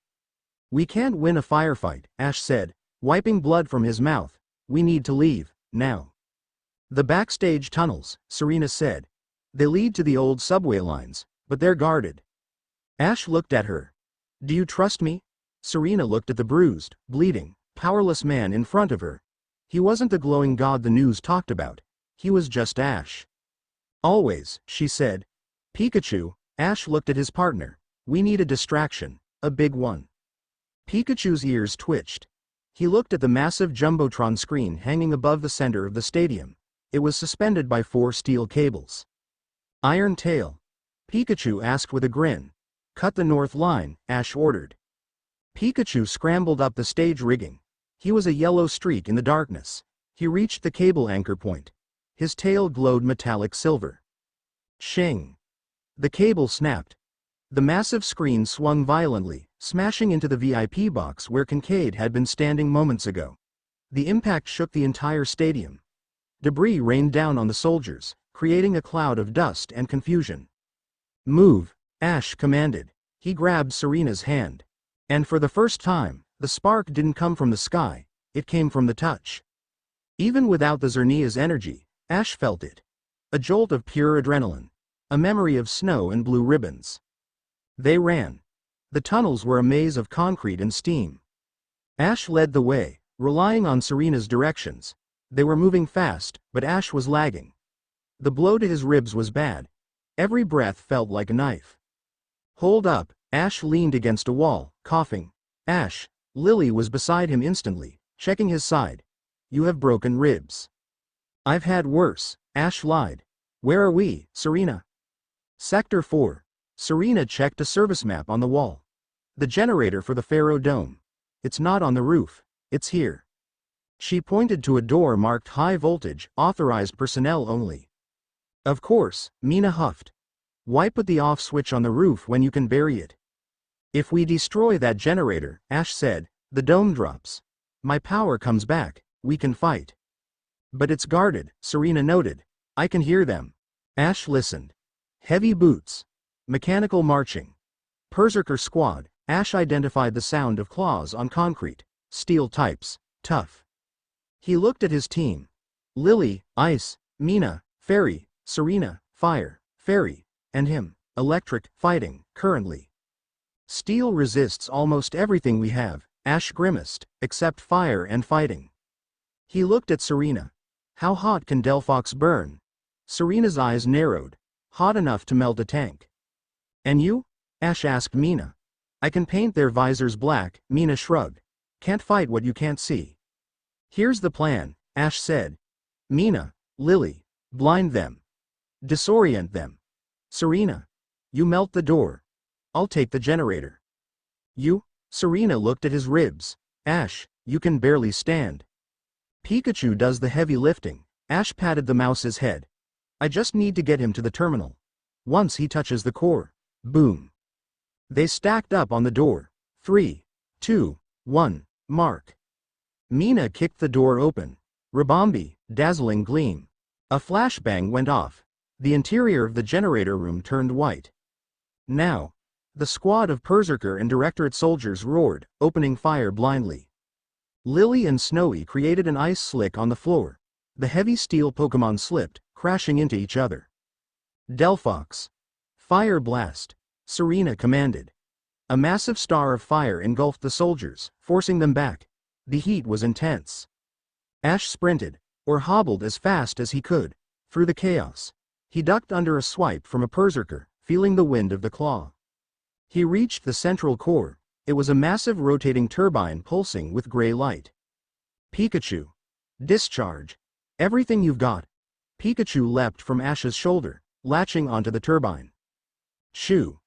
We can't win a firefight, Ash said, wiping blood from his mouth. We need to leave, now. The backstage tunnels, Serena said. They lead to the old subway lines, but they're guarded. Ash looked at her. Do you trust me? Serena looked at the bruised, bleeding, powerless man in front of her. He wasn't the glowing god the news talked about. He was just Ash. Always, she said. Pikachu, Ash looked at his partner. We need a distraction, a big one. Pikachu's ears twitched. He looked at the massive jumbotron screen hanging above the center of the stadium. It was suspended by 4 steel cables. Iron Tail. Pikachu asked with a grin. Cut the north line, Ash ordered. Pikachu scrambled up the stage rigging. He was a yellow streak in the darkness. He reached the cable anchor point. His tail glowed metallic silver. Shing. The cable snapped. The massive screen swung violently, smashing into the VIP box where Kincaid had been standing moments ago. The impact shook the entire stadium. Debris rained down on the soldiers, creating a cloud of dust and confusion. Move, Ash commanded. He grabbed Serena's hand. And for the first time, the spark didn't come from the sky, it came from the touch. Even without the Xerneas energy, Ash felt it. A jolt of pure adrenaline. A memory of snow and blue ribbons. They ran. The tunnels were a maze of concrete and steam. Ash led the way, relying on Xerneas' directions. They were moving fast, but Ash was lagging. The blow to his ribs was bad. Every breath felt like a knife. Hold up, Ash leaned against a wall, coughing. Ash, Lily was beside him instantly, checking his side. You have broken ribs. I've had worse, Ash lied. Where are we, Xerneas? Sector 4. Xerneas checked a service map on the wall. The generator for the Pharaoh Dome. It's not on the roof, it's here. She pointed to a door marked high voltage, authorized personnel only. Of course, Mina huffed. Why put the off switch on the roof when you can bury it? If we destroy that generator, Ash said, the dome drops. My power comes back, we can fight. But it's guarded, Xerneas noted. I can hear them. Ash listened. Heavy boots. Mechanical marching. Berserker squad. Ash identified the sound of claws on concrete. Steel types. Tough. He looked at his team. Lily, ice, Mina, fairy, Xerneas, fire, fairy, and him, electric, fighting, currently. Steel resists almost everything we have, Ash grimaced, except fire and fighting. He looked at Xerneas. How hot can Delphox burn? Xerneas' eyes narrowed. Hot enough to melt a tank. And you? Ash asked Mina. I can paint their visors black, Mina shrugged. Can't fight what you can't see. Here's the plan, Ash said. Mina, Lily, blind them. Disorient them. Xerneas. You melt the door. I'll take the generator. You? Xerneas looked at his ribs. Ash, you can barely stand. Pikachu does the heavy lifting. Ash patted the mouse's head. I just need to get him to the terminal. Once he touches the core. Boom. They stacked up on the door. 3, 2, 1, mark. Mina kicked the door open. Rabombi, dazzling gleam. A flashbang went off. The interior of the generator room turned white. Now. The squad of Berserker and Directorate soldiers roared, opening fire blindly. Lily and Snowy created an ice slick on the floor. The heavy steel Pokémon slipped, crashing into each other. Delphox. Fire blast. Xerneas commanded. A massive star of fire engulfed the soldiers, forcing them back. The heat was intense. Ash sprinted, or hobbled as fast as he could, through the chaos. He ducked under a swipe from a Berserker, feeling the wind of the claw. He reached the central core. It was a massive rotating turbine pulsing with gray light. Pikachu. Discharge. Everything you've got. Pikachu leapt from Ash's shoulder, latching onto the turbine. Shoo.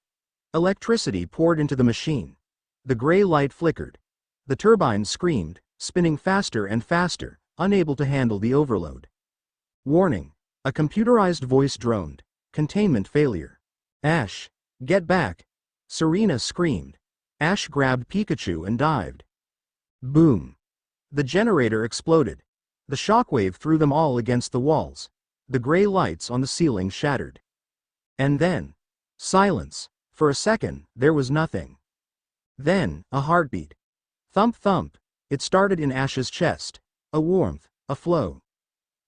Electricity poured into the machine. The gray light flickered. The turbine screamed, spinning faster and faster, unable to handle the overload. Warning. A computerized voice droned. Containment failure. Ash. Get back. Xerneas screamed. Ash grabbed Pikachu and dived. Boom. The generator exploded. The shockwave threw them all against the walls. The gray lights on the ceiling shattered. And then, silence. For a second, there was nothing. Then, a heartbeat. Thump thump. It started in Ash's chest. A warmth, a flow.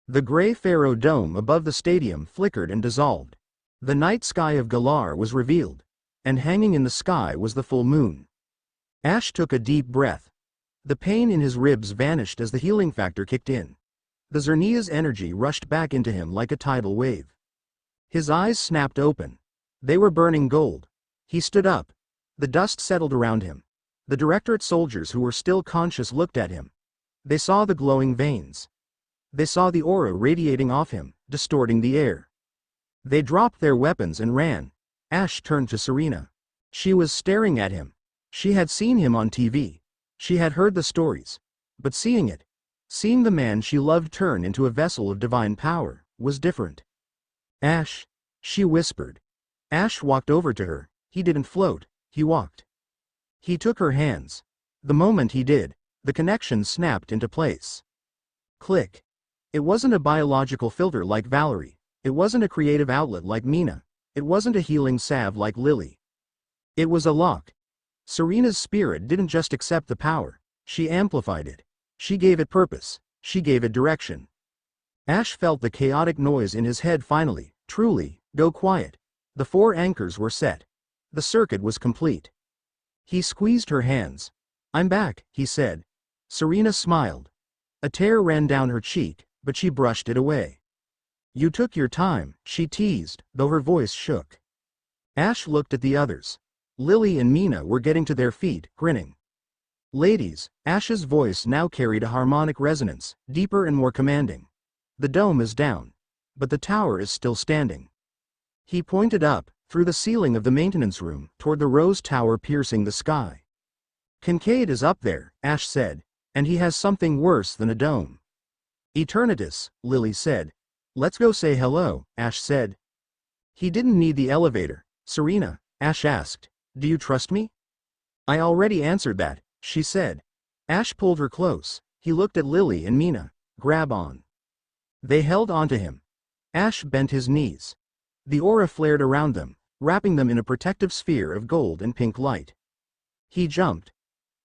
The gray Pharaoh Dome above the stadium flickered and dissolved. The night sky of Galar was revealed. And hanging in the sky was the full moon. Ash took a deep breath. The pain in his ribs vanished as the healing factor kicked in. The Xerneas energy rushed back into him like a tidal wave. His eyes snapped open. They were burning gold. He stood up. The dust settled around him. The Directorate soldiers who were still conscious looked at him. They saw the glowing veins. They saw the aura radiating off him, distorting the air. They dropped their weapons and ran. Ash turned to Xerneas. She was staring at him. She had seen him on TV. She had heard the stories. But seeing the man she loved turn into a vessel of divine power, was different. Ash, she whispered. Ash walked over to her. He didn't float, he walked. He took her hands. The moment he did, the connection snapped into place. Click. It wasn't a biological filter like Valerie. It wasn't a creative outlet like Mina. It wasn't a healing salve like Lily. It was a lock. Xerneas' spirit didn't just accept the power, she amplified it. She gave it purpose, she gave it direction. Ash felt the chaotic noise in his head finally, truly, go quiet. The 4 anchors were set. The circuit was complete. He squeezed her hands. "I'm back," he said. Xerneas smiled. A tear ran down her cheek, but she brushed it away. "You took your time," she teased, though her voice shook. Ash looked at the others. Lily and Mina were getting to their feet, grinning. "Ladies," Ash's voice now carried a harmonic resonance, deeper and more commanding. "The dome is down. But the tower is still standing." He pointed up, through the ceiling of the maintenance room, toward the rose tower piercing the sky. "Kincaid is up there," Ash said, "and he has something worse than a dome." "Eternatus," Lily said. "Let's go say hello," Ash said. "He didn't need the elevator." "Xerneas," Ash asked, "do you trust me?" "I already answered that," she said. Ash pulled her close. He looked at Lily and Mina. "Grab on." They held onto him. Ash bent his knees. The aura flared around them, wrapping them in a protective sphere of gold and pink light. He jumped.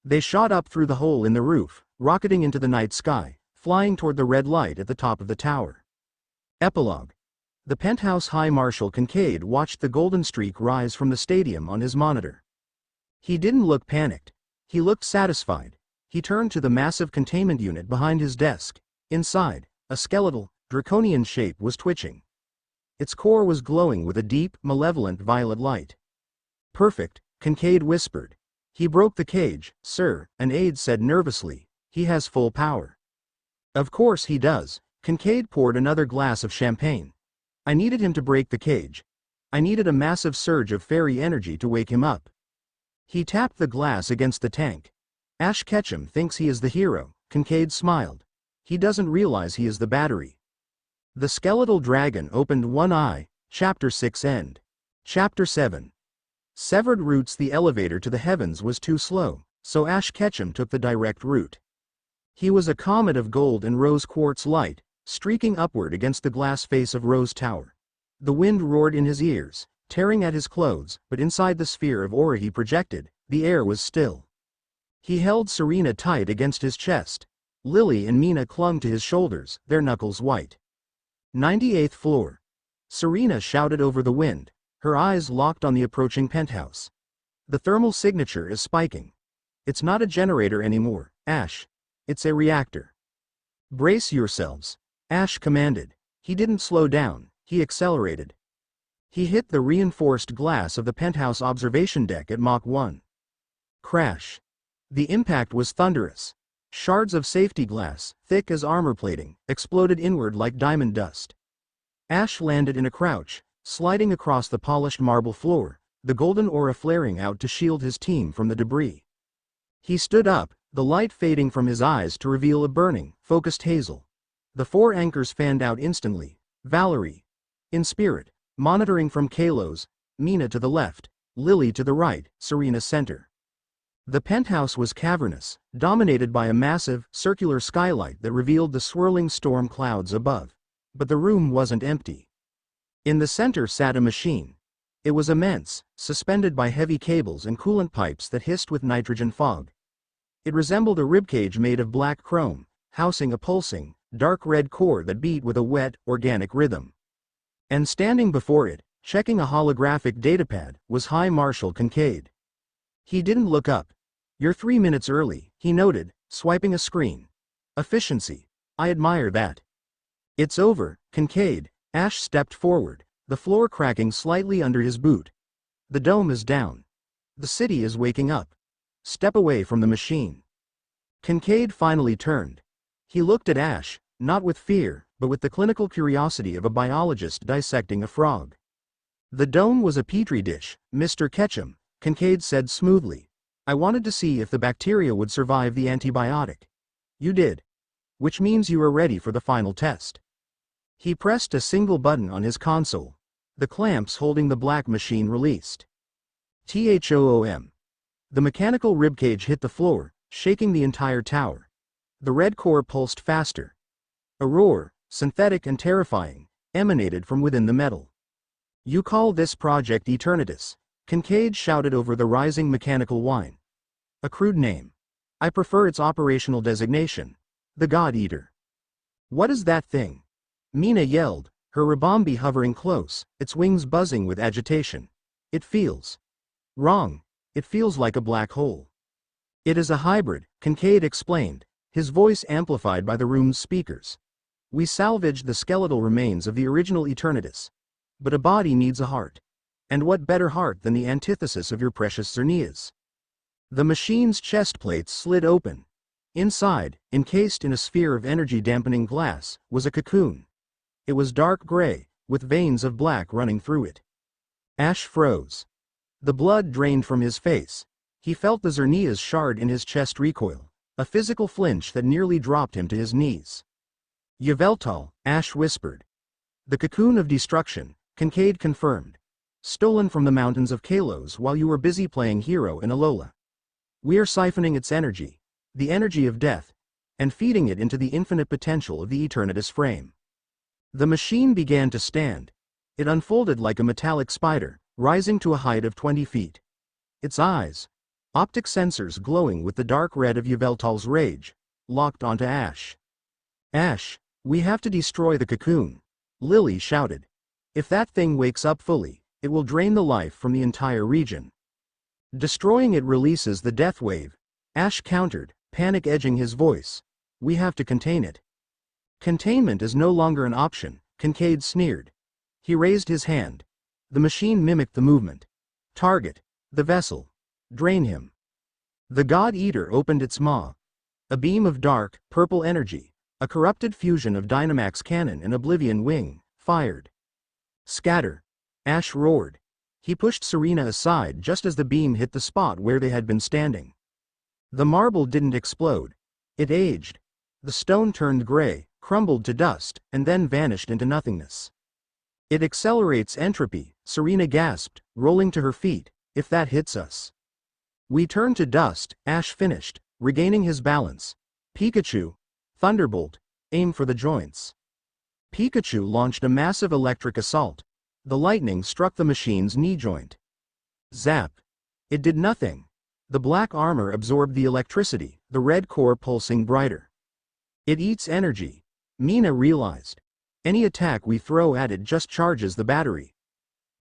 They shot up through the hole in the roof, rocketing into the night sky, flying toward the red light at the top of the tower. Epilogue. The penthouse High Marshal Kincaid watched the golden streak rise from the stadium on his monitor. He didn't look panicked. He looked satisfied. He turned to the massive containment unit behind his desk. Inside, a skeletal, draconian shape was twitching. Its core was glowing with a deep, malevolent violet light. "Perfect," Kincaid whispered. "He broke the cage, sir," an aide said nervously. "He has full power." "Of course he does." Kincaid poured another glass of champagne. "I needed him to break the cage. I needed a massive surge of fairy energy to wake him up." He tapped the glass against the tank. "Ash Ketchum thinks he is the hero," Kincaid smiled. "He doesn't realize he is the battery." The skeletal dragon opened one eye. Chapter 6 End. Chapter 7. Severed roots. The elevator to the heavens was too slow, so Ash Ketchum took the direct route. He was a comet of gold and rose quartz light, streaking upward against the glass face of Rose Tower. The wind roared in his ears, tearing at his clothes, but inside the sphere of aura he projected, the air was still. He held Xerneas tight against his chest. Lily and Mina clung to his shoulders, their knuckles white. 98th floor. Xerneas shouted over the wind, her eyes locked on the approaching penthouse. "The thermal signature is spiking. It's not a generator anymore, Ash. It's a reactor." "Brace yourselves," Ash commanded. He didn't slow down, he accelerated. He hit the reinforced glass of the penthouse observation deck at Mach 1. Crash. The impact was thunderous. Shards of safety glass, thick as armor plating, exploded inward like diamond dust. Ash landed in a crouch, sliding across the polished marble floor, the golden aura flaring out to shield his team from the debris. He stood up, the light fading from his eyes to reveal a burning, focused hazel. The four anchors fanned out instantly. Valerie, in spirit, monitoring from Kalos, Mina to the left, Lily to the right, Xerneas center. The penthouse was cavernous, dominated by a massive, circular skylight that revealed the swirling storm clouds above. But the room wasn't empty. In the center sat a machine. It was immense, suspended by heavy cables and coolant pipes that hissed with nitrogen fog. It resembled a ribcage made of black chrome, housing a pulsing, dark red core that beat with a wet, organic rhythm. And standing before it, checking a holographic datapad, was High Marshal Kincaid. He didn't look up. "You're 3 minutes early," he noted, swiping a screen. "Efficiency. I admire that." "It's over, Kincaid." Ash stepped forward, the floor cracking slightly under his boot. "The dome is down. The city is waking up. Step away from the machine." Kincaid finally turned. He looked at Ash, not with fear, but with the clinical curiosity of a biologist dissecting a frog. "The dome was a petri dish, Mr. Ketchum," Kincaid said smoothly. "I wanted to see if the bacteria would survive the antibiotic. You did. Which means you are ready for the final test." He pressed a single button on his console. The clamps holding the black machine released. THOOM. The mechanical ribcage hit the floor, shaking the entire tower. The red core pulsed faster. A roar, synthetic and terrifying, emanated from within the metal. "You call this project Eternatus?" Kincaid shouted over the rising mechanical whine. "A crude name. I prefer its operational designation. The God Eater." "What is that thing?" Mina yelled, her Rabambi hovering close, its wings buzzing with agitation. "It feels Wrong. It feels like a black hole. It is a hybrid, Kincaid explained, his voice amplified by the room's speakers. We salvaged the skeletal remains of the original Eternatus. But a body needs a heart. And what better heart than the antithesis of your precious Xerneas? The machine's chest plates slid open. Inside, encased in a sphere of energy-dampening glass, was a cocoon. It was dark gray, with veins of black running through it. Ash froze. The blood drained from his face. He felt the Xerneas shard in his chest recoil, a physical flinch that nearly dropped him to his knees. Yveltal, Ash whispered. The cocoon of destruction, Kincaid confirmed. Stolen from the mountains of Kalos while you were busy playing hero in Alola. We are siphoning its energy, the energy of death, and feeding it into the infinite potential of the Eternatus frame. The machine began to stand. It unfolded like a metallic spider, rising to a height of 20 feet. Its eyes, optic sensors glowing with the dark red of Yveltal's rage, locked onto Ash. Ash, we have to destroy the cocoon, Lily shouted. If that thing wakes up fully, it will drain the life from the entire region. Destroying it releases the death wave, Ash countered, panic edging his voice. We have to contain it. Containment is no longer an option, Kincaid sneered. He raised his hand. The machine mimicked the movement. Target the vessel. Drain him. The God Eater opened its maw. A beam of dark, purple energy, a corrupted fusion of Dynamax cannon and Oblivion wing, fired. Scatter. Ash roared. He pushed Serena aside just as the beam hit the spot where they had been standing. The marble didn't explode. It aged. The stone turned gray, crumbled to dust, and then vanished into nothingness. It accelerates entropy, Serena gasped, rolling to her feet. If that hits us. We turn to dust, Ash finished, regaining his balance. Pikachu. Thunderbolt. Aim for the joints. Pikachu launched a massive electric assault. The lightning struck the machine's knee joint. Zap. It did nothing. The black armor absorbed the electricity, the red core pulsing brighter. It eats energy. Mina realized. Any attack we throw at it just charges the battery.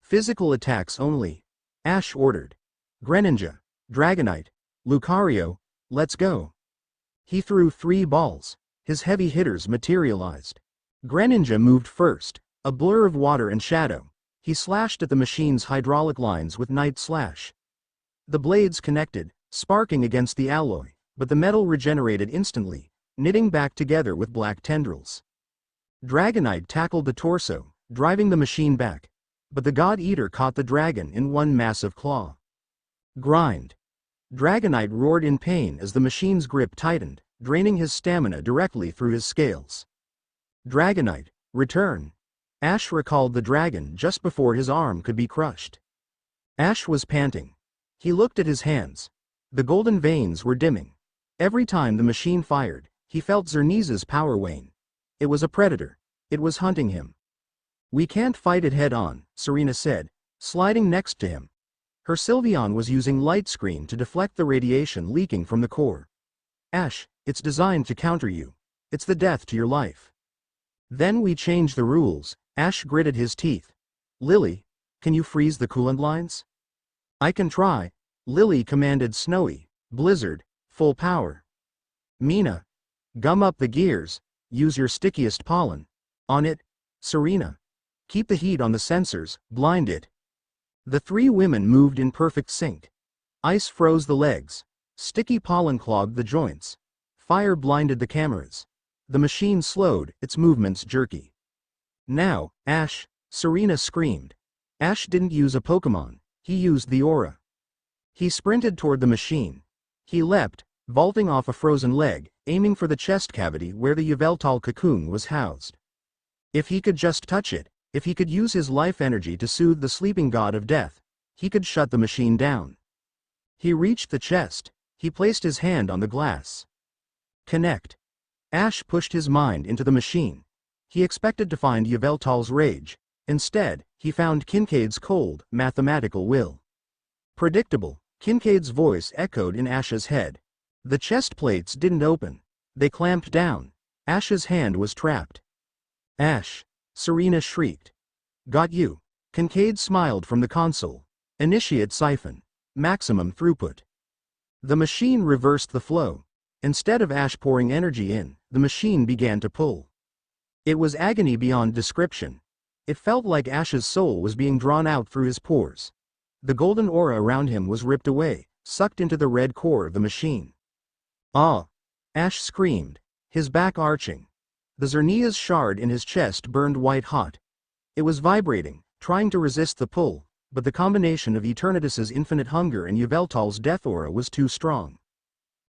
Physical attacks only. Ash ordered. Greninja, Dragonite, Lucario, let's go. He threw 3 balls. His heavy hitters materialized. Greninja moved first, a blur of water and shadow. He slashed at the machine's hydraulic lines with Night Slash. The blades connected, sparking against the alloy, but the metal regenerated instantly, knitting back together with black tendrils. Dragonite tackled the torso, driving the machine back, but the God Eater caught the dragon in one massive claw. Grind. Dragonite roared in pain as the machine's grip tightened, draining his stamina directly through his scales. Dragonite, return. Ash recalled the dragon just before his arm could be crushed. Ash was panting. He looked at his hands. The golden veins were dimming. Every time the machine fired, he felt Xerneas' power wane. It was a predator. It was hunting him. We can't fight it head-on, Serena said, sliding next to him. Her Sylveon was using light screen to deflect the radiation leaking from the core. Ash, it's designed to counter you. It's the death to your life. Then we change the rules, Ash gritted his teeth. Lily, can you freeze the coolant lines? I can try, Lily commanded. Snowy, Blizzard, full power. Mina, gum up the gears, use your stickiest pollen. On it, Serena. Keep the heat on the sensors, blind it. The 3 women moved in perfect sync. Ice froze the legs. Sticky pollen clogged the joints. Fire blinded the cameras. The machine slowed, its movements jerky. Now, Ash, Serena screamed. Ash didn't use a Pokemon, he used the aura. He sprinted toward the machine. He leapt, vaulting off a frozen leg, aiming for the chest cavity where the Yveltal cocoon was housed. If he could just touch it, if he could use his life energy to soothe the sleeping god of death, he could shut the machine down. He reached the chest. He placed his hand on the glass. Connect. Ash pushed his mind into the machine. He expected to find Yveltal's rage. Instead, he found Kincaid's cold, mathematical will. Predictable, Kincaid's voice echoed in Ash's head. The chest plates didn't open. They clamped down. Ash's hand was trapped. Ash, Serena shrieked. Got you. Kincaid smiled from the console. Initiate siphon. maximum throughput. The machine reversed the flow. Instead of Ash pouring energy in, the machine began to pull. It was agony beyond description. It felt like Ash's soul was being drawn out through his pores. The golden aura around him was ripped away, sucked into the red core of the machine. Ah! Ash screamed, his back arching. The Xerneas shard in his chest burned white hot. It was vibrating, trying to resist the pull, but the combination of Eternatus's infinite hunger and Yveltal's death aura was too strong.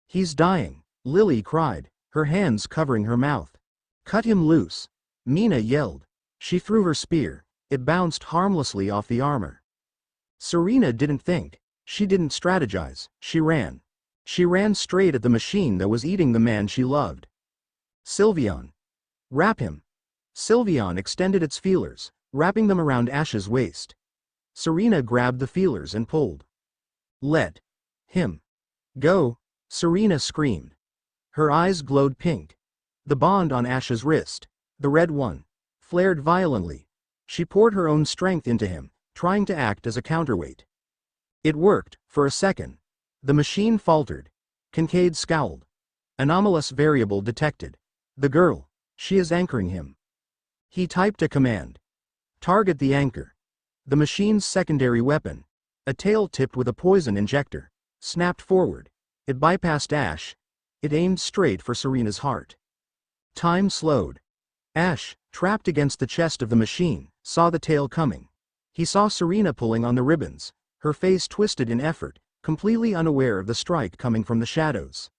He's dying, Lily cried, her hands covering her mouth. Cut him loose, Mina yelled. She threw her spear. It bounced harmlessly off the armor. Serena didn't think. She didn't strategize. She ran. She ran straight at the machine that was eating the man she loved. Sylveon. Wrap him. Sylveon extended its feelers, wrapping them around Ash's waist. Serena grabbed the feelers and pulled. Let him go, Serena screamed. Her eyes glowed pink. The bond on Ash's wrist, the red one, flared violently. She poured her own strength into him, trying to act as a counterweight. It worked, for a second. The machine faltered. Kincaid scowled. Anomalous variable detected. The girl, she is anchoring him. He typed a command. Target the anchor. The machine's secondary weapon, a tail tipped with a poison injector, snapped forward. It bypassed Ash. It aimed straight for Serena's heart. Time slowed. Ash, trapped against the chest of the machine, saw the tail coming. He saw Serena pulling on the ribbons, her face twisted in effort, completely unaware of the strike coming from the shadows.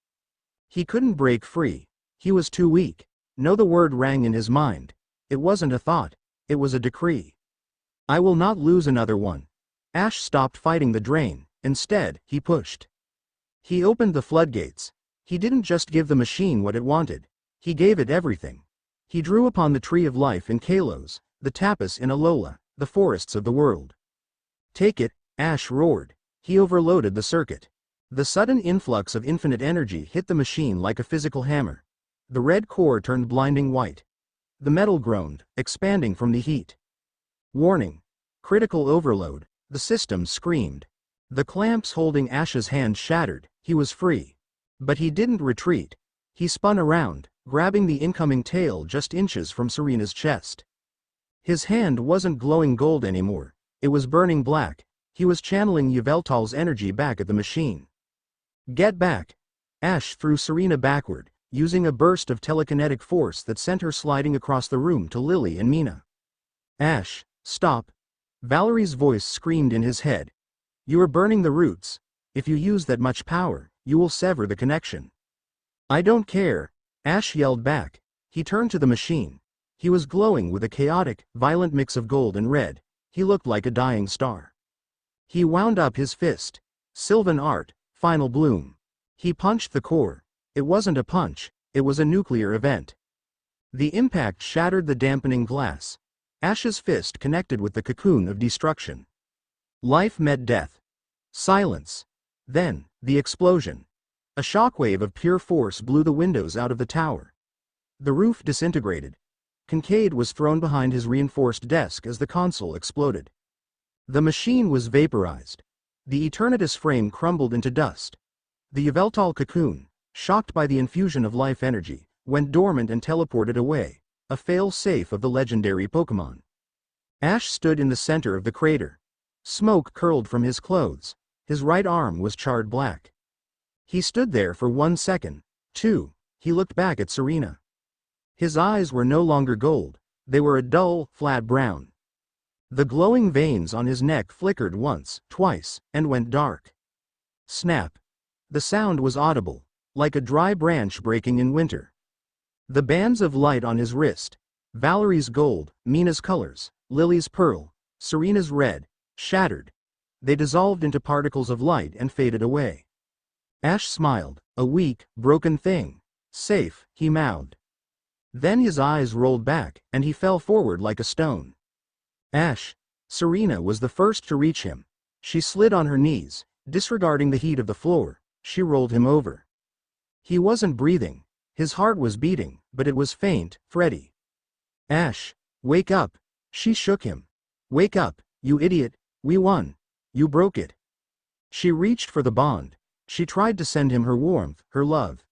He couldn't break free. He was too weak. No, the word rang in his mind. It wasn't a thought. It was a decree. I will not lose another one. Ash stopped fighting the drain. Instead, he pushed. He opened the floodgates. He didn't just give the machine what it wanted. He gave it everything. He drew upon the tree of life in Kalos, the Tapas in Alola, the forests of the world. Take it, Ash roared. He overloaded the circuit. The sudden influx of infinite energy hit the machine like a physical hammer. The red core turned blinding white. The metal groaned, expanding from the heat. Warning. Critical overload, the system screamed. The clamps holding Ash's hand shattered. He was free. But he didn't retreat. He spun around, grabbing the incoming tail just inches from Serena's chest. His hand wasn't glowing gold anymore. It was burning black. He was channeling Yveltal's energy back at the machine. Get back. Ash threw Serena backward, using a burst of telekinetic force that sent her sliding across the room to Lily and Mina. Ash, stop. Valerie's voice screamed in his head. You are burning the roots. If you use that much power, you will sever the connection. I don't care. Ash yelled back. He turned to the machine. He was glowing with a chaotic, violent mix of gold and red. He looked like a dying star. He wound up his fist. Sylvan art, final bloom. He punched the core. It wasn't a punch, it was a nuclear event. The impact shattered the dampening glass. Ash's fist connected with the cocoon of destruction. Life met death. Silence. Then, the explosion. A shockwave of pure force blew the windows out of the tower. The roof disintegrated. Kincaid was thrown behind his reinforced desk as the console exploded. The machine was vaporized. The Eternatus frame crumbled into dust. The Yveltal cocoon, shocked by the infusion of life energy, went dormant and teleported away, a fail-safe of the legendary Pokémon. Ash stood in the center of the crater. Smoke curled from his clothes. His right arm was charred black. He stood there for 1 second, 2, he looked back at Serena. His eyes were no longer gold, they were a dull, flat brown. The glowing veins on his neck flickered once, twice, and went dark. Snap. The sound was audible, like a dry branch breaking in winter. The bands of light on his wrist, Valerie's gold, Mina's colors, Lily's pearl, Serena's red, shattered. They dissolved into particles of light and faded away. Ash smiled, a weak, broken thing. Safe, he mouthed. Then his eyes rolled back, and he fell forward like a stone. Ash. Serena was the first to reach him. She slid on her knees, disregarding the heat of the floor. She rolled him over. He wasn't breathing. His heart was beating, but it was faint, Freddy. Ash, wake up. She shook him. Wake up, you idiot. We won. You broke it. She reached for the bond. She tried to send him her warmth, her love.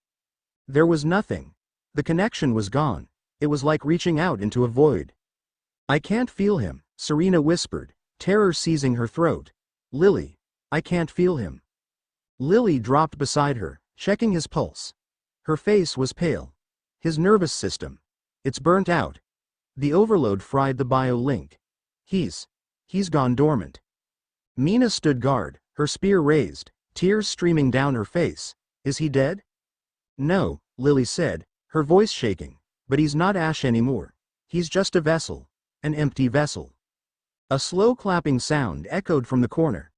There was nothing. The connection was gone. It was like reaching out into a void. I can't feel him, Xerneas whispered, terror seizing her throat. Lily, I can't feel him. Lily dropped beside her, checking his pulse. Her face was pale. His nervous system. It's burnt out. The overload fried the bio-link. He's gone dormant. Mina stood guard, her spear raised, tears streaming down her face. Is he dead? No, Lily said, her voice shaking. But he's not Ash anymore. He's just a vessel. An empty vessel. A slow clapping sound echoed from the corner.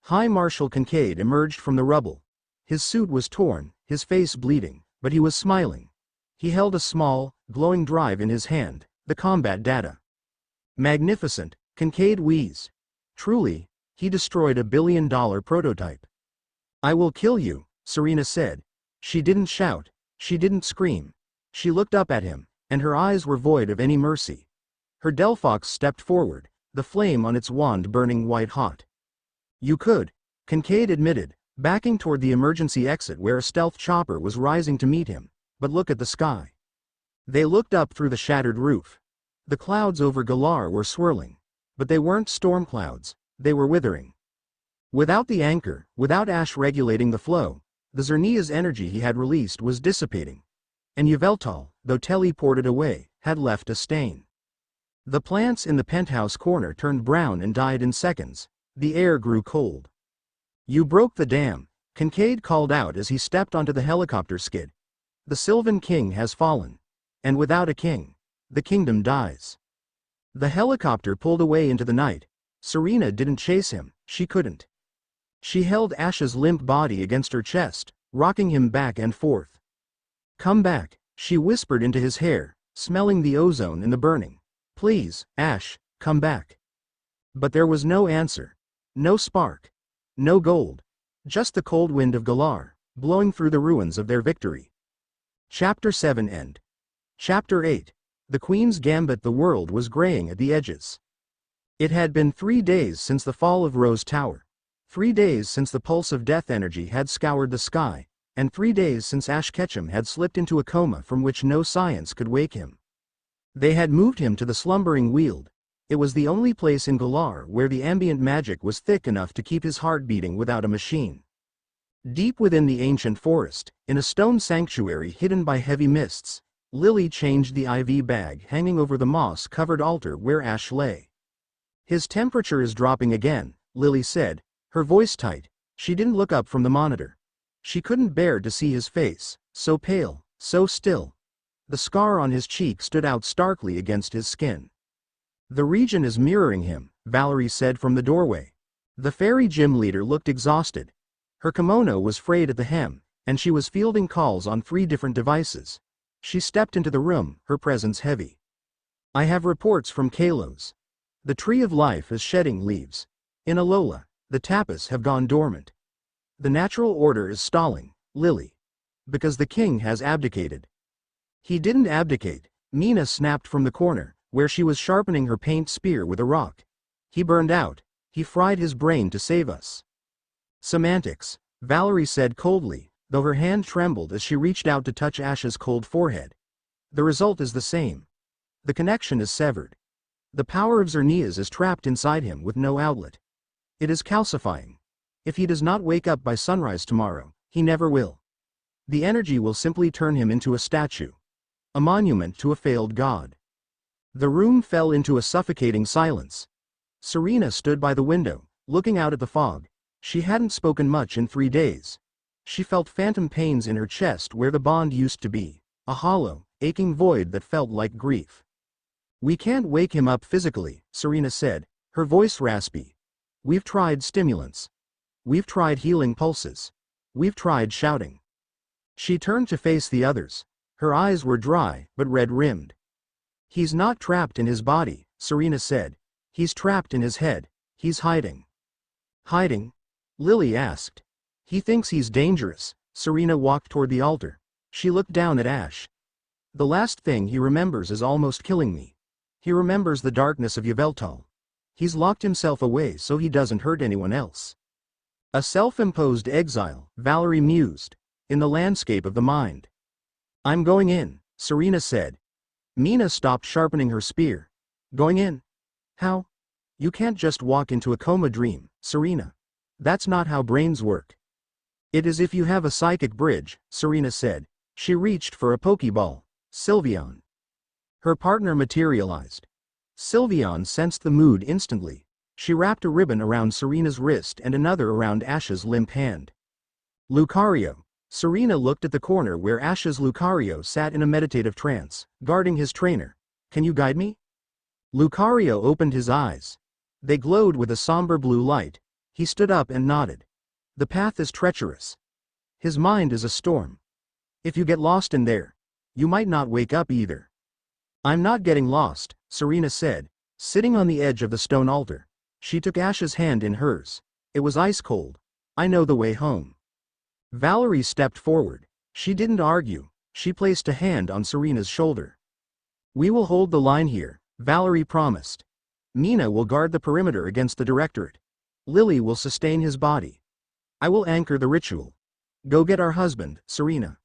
High Marshal Kincaid emerged from the rubble. His suit was torn, his face bleeding, but he was smiling. He held a small, glowing drive in his hand, the combat data. Magnificent, Kincaid wheezed. Truly, he destroyed $1 billion prototype. I will kill you, Xerneas said. She didn't shout, she didn't scream. She looked up at him, and her eyes were void of any mercy. Her Delphox stepped forward, the flame on its wand burning white-hot. You could, Kincaid admitted, backing toward the emergency exit where a stealth chopper was rising to meet him, but look at the sky. They looked up through the shattered roof. The clouds over Galar were swirling. But they weren't storm clouds, they were withering. Without the anchor, without Ash regulating the flow, the Xerneas energy he had released was dissipating. And Yveltal, though teleported away, had left a stain. The plants in the penthouse corner turned brown and died in seconds. The air grew cold. You broke the dam, Kincaid called out as he stepped onto the helicopter skid. The Sylvan King has fallen. And without a king, the kingdom dies. The helicopter pulled away into the night. Xerneas didn't chase him, she couldn't. She held Ash's limp body against her chest, rocking him back and forth. Come back, she whispered into his hair, smelling the ozone in the burning. Please, Ash, come back. But there was no answer. No spark. No gold. Just the cold wind of Galar, blowing through the ruins of their victory. Chapter 7 End. Chapter 8. The Queen's Gambit. The world was graying at the edges. It had been 3 days since the fall of Rose Tower. 3 days since the pulse of death energy had scoured the sky, and 3 days since Ash Ketchum had slipped into a coma from which no science could wake him. They had moved him to the slumbering Weald. It was the only place in Galar where the ambient magic was thick enough to keep his heart beating without a machine. Deep within the ancient forest, in a stone sanctuary hidden by heavy mists, Lily changed the IV bag hanging over the moss-covered altar where Ash lay. His temperature is dropping again, Lily said, her voice tight. She didn't look up from the monitor. She couldn't bear to see his face, so pale, so still. The scar on his cheek stood out starkly against his skin. The region is mirroring him, Valerie said from the doorway. The fairy gym leader looked exhausted. Her kimono was frayed at the hem, and she was fielding calls on 3 different devices. She stepped into the room, her presence heavy. I have reports from Kalos. The Tree of Life is shedding leaves. In Alola, the Tapas have gone dormant. The natural order is stalling, Lily. Because the king has abdicated. He didn't abdicate, Mina snapped from the corner, where she was sharpening her paint spear with a rock. He burned out. He fried his brain to save us. Semantics, Valerie said coldly, though her hand trembled as she reached out to touch Ash's cold forehead. The result is the same. The connection is severed. The power of Xerneas is trapped inside him with no outlet. It is calcifying. If he does not wake up by sunrise tomorrow, he never will. The energy will simply turn him into a statue. A monument to a failed god. The room fell into a suffocating silence. Xerneas stood by the window, looking out at the fog. She hadn't spoken much in 3 days. She felt phantom pains in her chest where the bond used to be, a hollow, aching void that felt like grief. We can't wake him up physically, Xerneas said, her voice raspy. We've tried stimulants. We've tried healing pulses. We've tried shouting. She turned to face the others. Her eyes were dry, but red-rimmed. He's not trapped in his body, Xerneas said. He's trapped in his head. He's hiding. Hiding? Lily asked. He thinks he's dangerous. Xerneas walked toward the altar. She looked down at Ash. The last thing he remembers is almost killing me. He remembers the darkness of Yveltal. He's locked himself away so he doesn't hurt anyone else. A self-imposed exile, Valerie mused, in the landscape of the mind. I'm going in, Serena said. Mina stopped sharpening her spear. Going in? How? You can't just walk into a coma dream, Serena. That's not how brains work. It is if you have a psychic bridge, Serena said. She reached for a pokeball. Sylveon. Her partner materialized. Sylveon sensed the mood instantly. She wrapped a ribbon around Serena's wrist and another around Ash's limp hand. Lucario. Serena looked at the corner where Ash's Lucario sat in a meditative trance, guarding his trainer. Can you guide me? Lucario opened his eyes. They glowed with a somber blue light. He stood up and nodded. The path is treacherous. His mind is a storm. If you get lost in there, you might not wake up either. I'm not getting lost, Serena said, sitting on the edge of the stone altar. She took Ash's hand in hers. It was ice cold. I know the way home. Valerie stepped forward. She didn't argue. She placed a hand on Serena's shoulder. We will hold the line here, Valerie promised. Mina will guard the perimeter against the Directorate. Lily will sustain his body. I will anchor the ritual. Go get our husband, Serena.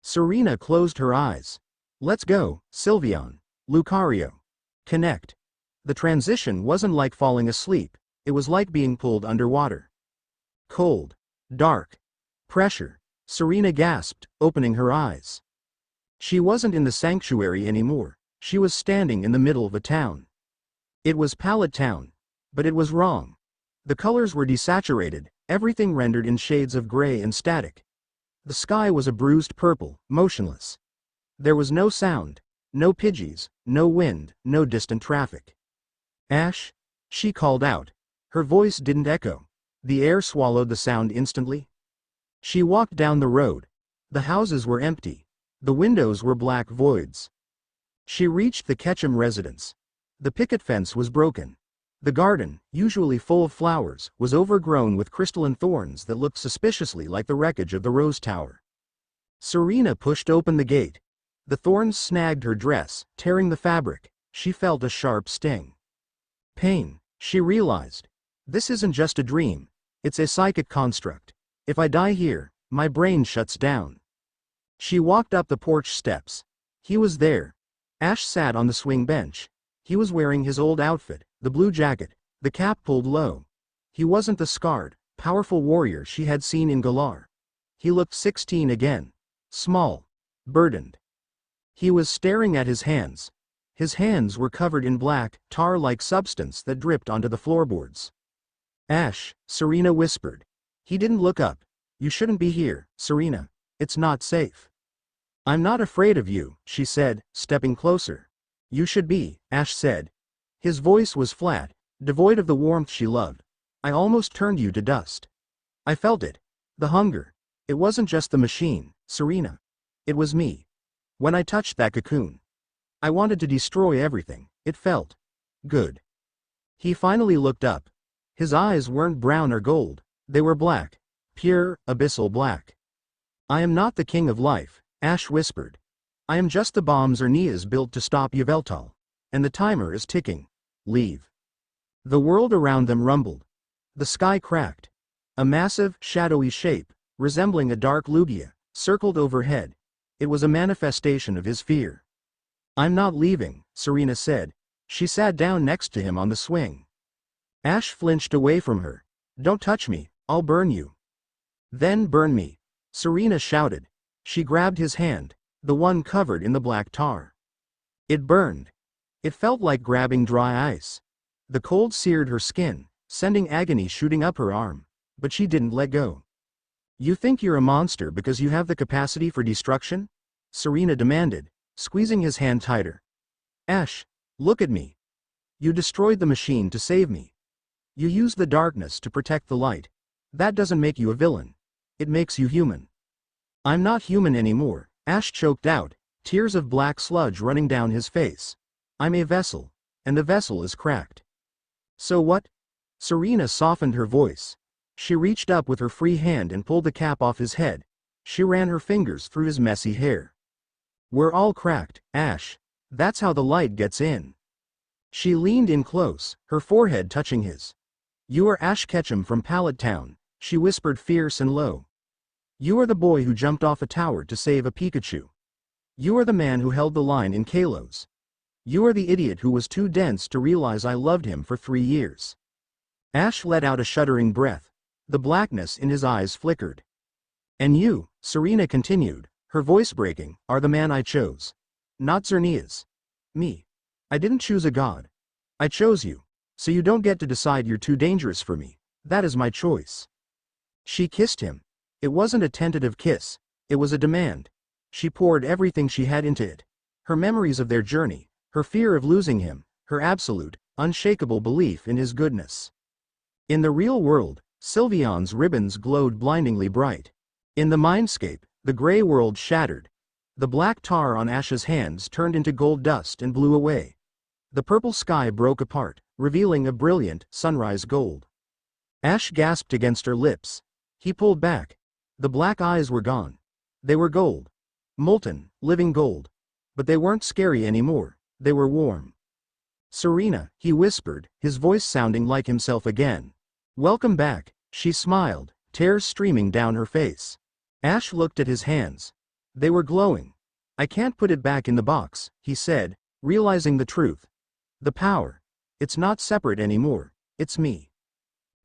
Serena closed her eyes. Let's go, Sylveon. Lucario. Connect. The transition wasn't like falling asleep, it was like being pulled underwater. Cold. Dark. Pressure. Serena gasped, opening her eyes. She wasn't in the sanctuary anymore, she was standing in the middle of a town. It was Pallet Town. But it was wrong. The colors were desaturated, everything rendered in shades of gray and static. The sky was a bruised purple, motionless. There was no sound, no Pidgeys, no wind, no distant traffic. Ash? She called out. Her voice didn't echo. The air swallowed the sound instantly. She walked down the road. The houses were empty. The windows were black voids. She reached the Ketchum residence. The picket fence was broken. The garden, usually full of flowers, was overgrown with crystalline thorns that looked suspiciously like the wreckage of the Rose Tower. Serena pushed open the gate. The thorns snagged her dress, tearing the fabric. She felt a sharp sting. Pain, she realized. This isn't just a dream. It's a psychic construct. If I die here, my brain shuts down. She walked up the porch steps. He was there. Ash sat on the swing bench. He was wearing his old outfit, the blue jacket, the cap pulled low. He wasn't the scarred, powerful warrior she had seen in Galar. He looked 16 again. Small. Burdened. He was staring at his hands. His hands were covered in black, tar-like substance that dripped onto the floorboards. Ash, Serena whispered. He didn't look up. You shouldn't be here, Serena. It's not safe. I'm not afraid of you, she said, stepping closer. You should be, Ash said. His voice was flat, devoid of the warmth she loved. I almost turned you to dust. I felt it. The hunger. It wasn't just the machine, Serena. It was me. When I touched that cocoon. I wanted to destroy everything. It felt good. He finally looked up. His eyes weren't brown or gold. They were black. Pure, abyssal black. I am not the king of life, Ash whispered. I am just the bomb Xerneas built to stop Yveltal. And the timer is ticking. Leave. The world around them rumbled. The sky cracked. A massive, shadowy shape, resembling a dark Lugia, circled overhead. It was a manifestation of his fear. I'm not leaving, Serena said. She sat down next to him on the swing. Ash flinched away from her. Don't touch me, I'll burn you. Then burn me, Serena shouted. She grabbed his hand, the one covered in the black tar. It burned. It felt like grabbing dry ice. The cold seared her skin, sending agony shooting up her arm, but she didn't let go. You think you're a monster because you have the capacity for destruction? Serena demanded, squeezing his hand tighter. Ash, look at me. You destroyed the machine to save me. You used the darkness to protect the light. That doesn't make you a villain. It makes you human. I'm not human anymore, Ash choked out, tears of black sludge running down his face. I'm a vessel, and the vessel is cracked. So what? Serena softened her voice. She reached up with her free hand and pulled the cap off his head. She ran her fingers through his messy hair. We're all cracked, Ash. That's how the light gets in. She leaned in close, her forehead touching his. You are Ash Ketchum from Pallet Town, she whispered fierce and low. You are the boy who jumped off a tower to save a Pikachu. You are the man who held the line in Kalos. You are the idiot who was too dense to realize I loved him for 3 years. Ash let out a shuddering breath. The blackness in his eyes flickered. And you, Serena continued, her voice breaking, are the man I chose. Not Xerneas. Me. I didn't choose a god. I chose you. So you don't get to decide you're too dangerous for me. That is my choice. She kissed him. It wasn't a tentative kiss. It was a demand. She poured everything she had into it. Her memories of their journey, her fear of losing him, her absolute, unshakable belief in his goodness. In the real world, Sylveon's ribbons glowed blindingly bright. In the mindscape, the gray world shattered. The black tar on Ash's hands turned into gold dust and blew away. The purple sky broke apart, revealing a brilliant, sunrise gold. Ash gasped against her lips. He pulled back. The black eyes were gone. They were gold. Molten, living gold. But they weren't scary anymore, they were warm. Serena, he whispered, his voice sounding like himself again. Welcome back, she smiled, tears streaming down her face. Ash looked at his hands. They were glowing. I can't put it back in the box, he said, realizing the truth. The power. It's not separate anymore, it's me.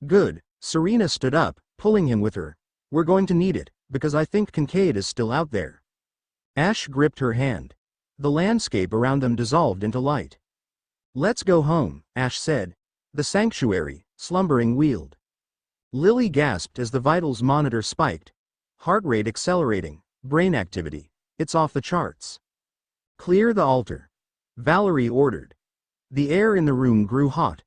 Good, Serena stood up, pulling him with her. We're going to need it, because I think Kincaid is still out there. Ash gripped her hand. The landscape around them dissolved into light. Let's go home, Ash said. The sanctuary, slumbering, wheeled. Lily gasped as the vitals monitor spiked. Heart rate accelerating, brain activity. It's off the charts. Clear the altar. Valerie ordered. The air in the room grew hot.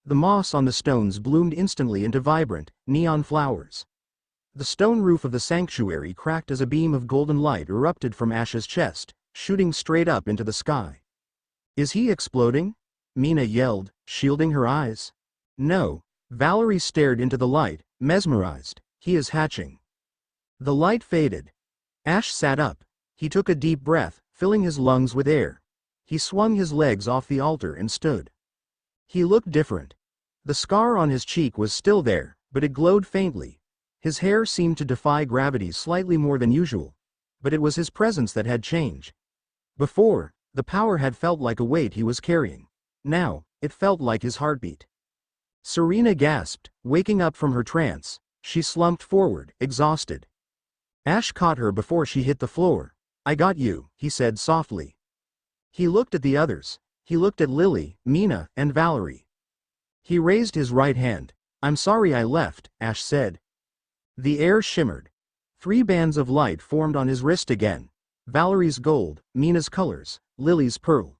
The moss on the stones bloomed instantly into vibrant, neon flowers. The stone roof of the sanctuary cracked as a beam of golden light erupted from Ash's chest, shooting straight up into the sky. Is he exploding? Mina yelled, shielding her eyes. No. Valerie stared into the light, mesmerized. He is hatching. The light faded. Ash sat up. He took a deep breath, filling his lungs with air. He swung his legs off the altar and stood. He looked different. The scar on his cheek was still there, but it glowed faintly. His hair seemed to defy gravity slightly more than usual. But it was his presence that had changed. Before, the power had felt like a weight he was carrying. Now, it felt like his heartbeat. Serena gasped, waking up from her trance. She slumped forward, exhausted. Ash caught her before she hit the floor. I got you, he said softly. He looked at the others. He looked at Lily, Mina, and Valerie. He raised his right hand. I'm sorry I left, Ash said. The air shimmered. 3 bands of light formed on his wrist again. Valerie's gold, Mina's colors, Lily's pearl.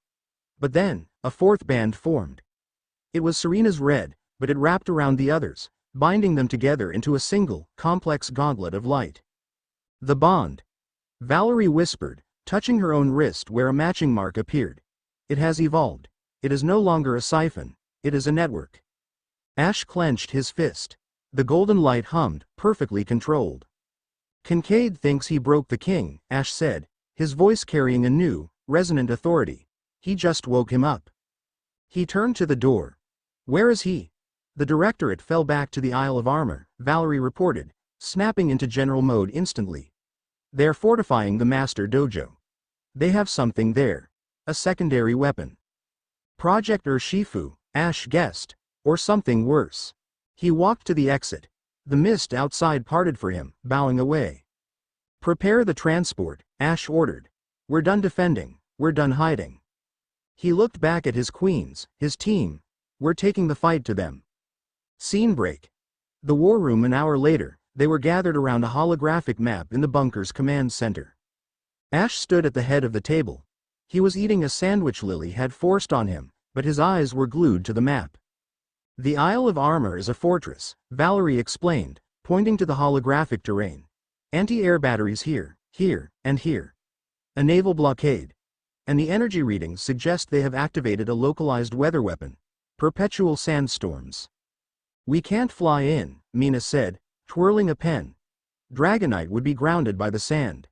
But then, a 4th band formed. It was Serena's red, but it wrapped around the others, binding them together into a single, complex gauntlet of light. The bond. Valerie whispered, touching her own wrist where a matching mark appeared. It has evolved. It is no longer a siphon. It is a network. Ash clenched his fist. The golden light hummed, perfectly controlled. Kincaid thinks he broke the king, Ash said, his voice carrying a new, resonant authority. He just woke him up. He turned to the door. Where is he? The directorate fell back to the Isle of Armor, Valerie reported, snapping into general mode instantly. They're fortifying the Master Dojo. They have something there. A secondary weapon. Project Urshifu, Ash guessed, or something worse. He walked to the exit. The mist outside parted for him, bowing away. Prepare the transport, Ash ordered. We're done defending, we're done hiding. He looked back at his queens, his team. We're taking the fight to them. Scene break. The war room an hour later, they were gathered around a holographic map in the bunker's command center. Ash stood at the head of the table. He was eating a sandwich Lily had forced on him, but his eyes were glued to the map. The Isle of Armor is a fortress, Valerie explained, pointing to the holographic terrain. Anti-air batteries here, here, and here. A naval blockade. And the energy readings suggest they have activated a localized weather weapon. Perpetual sandstorms. We can't fly in, Mina said, twirling a pen. Dragonite would be grounded by the sand.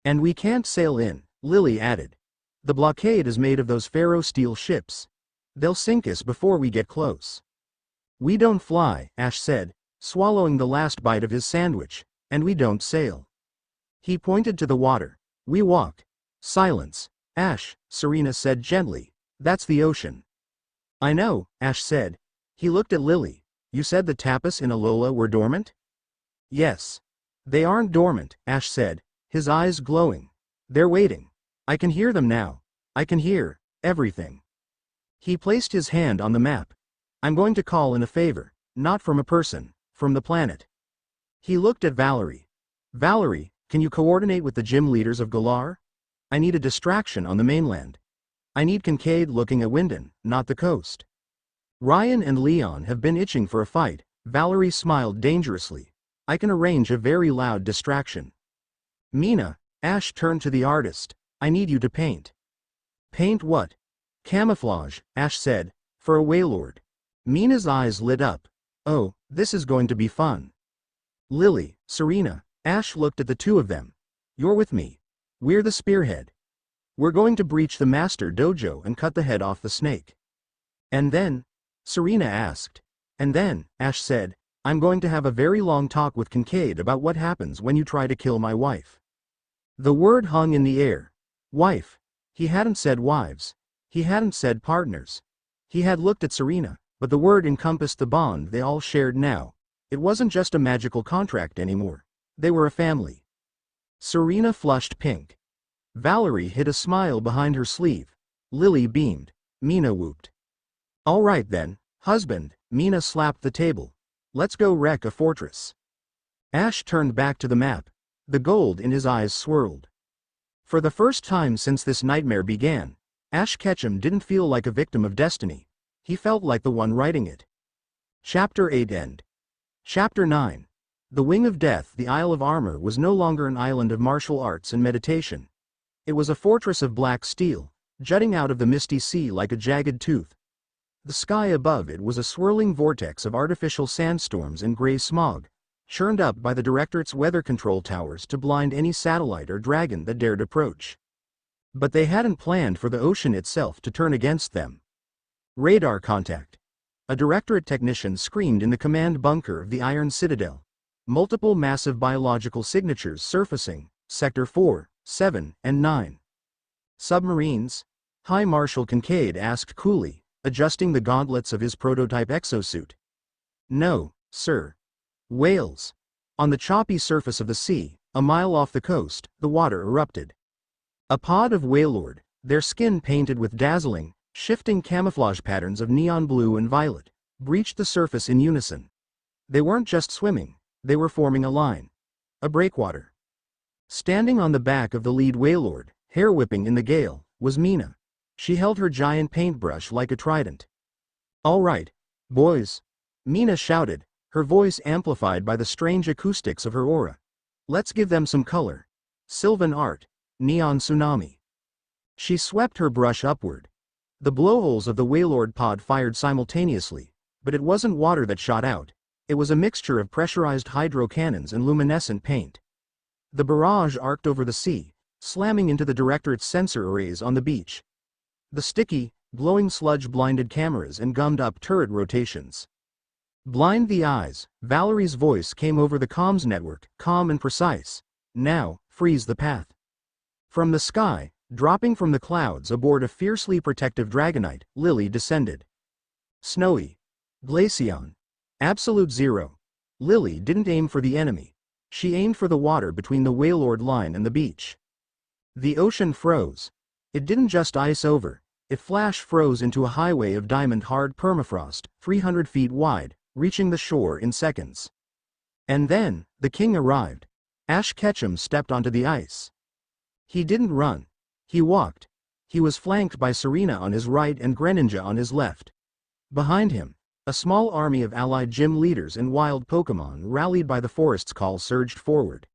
And we can't sail in, Lily added. The blockade is made of those ferro steel ships. They'll sink us before we get close. We don't fly, Ash said. swallowing the last bite of his sandwich, and we don't sail. He pointed to the water. We walk. Silence. Ash, Xerneas said gently, that's the ocean. I know, Ash said. He looked at Lily. You said the tapas in Alola were dormant? Yes. They aren't dormant, Ash said, his eyes glowing. They're waiting. I can hear them now. I can hear everything. He placed his hand on the map. I'm going to call in a favor, not from a person, from the planet. He looked at Valerie. Valerie, can you coordinate with the gym leaders of Galar? I need a distraction on the mainland. I need Kincaid looking at Wyndon, not the coast. Ryan and Leon have been itching for a fight. Valerie smiled dangerously. I can arrange a very loud distraction. Mina, Ash turned to the artist. I need you to paint. Paint what? Camouflage, Ash said, for a Wailord. Mina's eyes lit up. Oh, this is going to be fun. Lily, Serena, Ash looked at the two of them. You're with me. We're the spearhead. We're going to breach the master dojo and cut the head off the snake. And then? Serena asked. And then, Ash said, I'm going to have a very long talk with Kincaid about what happens when you try to kill my wife. The word hung in the air. Wife. He hadn't said wives. He hadn't said partners. He had looked at Serena, but the word encompassed the bond they all shared now. It wasn't just a magical contract anymore. They were a family. Serena flushed pink. Valerie hid a smile behind her sleeve. Lily beamed. Mina whooped. All right then, husband, Mina slapped the table. Let's go wreck a fortress. Ash turned back to the map. The gold in his eyes swirled. For the first time since this nightmare began, Ash Ketchum didn't feel like a victim of destiny. He felt like the one writing it. Chapter 8 End. Chapter 9. The Wing of Death. The Isle of Armor was no longer an island of martial arts and meditation. It was a fortress of black steel, jutting out of the misty sea like a jagged tooth. The sky above it was a swirling vortex of artificial sandstorms and gray smog, churned up by the Directorate's weather control towers to blind any satellite or dragon that dared approach. But they hadn't planned for the ocean itself to turn against them. Radar contact. A Directorate technician screamed in the command bunker of the Iron Citadel. Multiple massive biological signatures surfacing, Sector 4, 7, and 9. Submarines? High Marshal Kincaid asked coolly, adjusting the gauntlets of his prototype exosuit. No, sir. Whales. On the choppy surface of the sea, a mile off the coast, the water erupted. A pod of Wailord, their skin painted with dazzling, shifting camouflage patterns of neon blue and violet, breached the surface in unison. They weren't just swimming, they were forming a line. A breakwater. Standing on the back of the lead Wailord, hair whipping in the gale, was Mina. She held her giant paintbrush like a trident. All right, boys. Mina shouted, her voice amplified by the strange acoustics of her aura. Let's give them some color. Sylvan art. Neon tsunami. She swept her brush upward. The blowholes of the Wailord pod fired simultaneously, but it wasn't water that shot out. It was a mixture of pressurized hydro cannons and luminescent paint. The barrage arced over the sea, slamming into the Directorate's sensor arrays on the beach. The sticky, glowing sludge blinded cameras and gummed up turret rotations. Blind the eyes, Valerie's voice came over the comms network, calm and precise. Now, freeze the path. From the sky, dropping from the clouds aboard a fiercely protective Dragonite, Lily descended. Snowy. Glaceon. Absolute zero. Lily didn't aim for the enemy. She aimed for the water between the Wailord line and the beach. The ocean froze. It didn't just ice over, it flash froze into a highway of diamond-hard permafrost, 300 feet wide, reaching the shore in seconds. And then, the king arrived. Ash Ketchum stepped onto the ice. He didn't run. He walked. He was flanked by Serena on his right and Greninja on his left. Behind him, a small army of allied gym leaders and wild Pokémon rallied by the forest's call surged forward.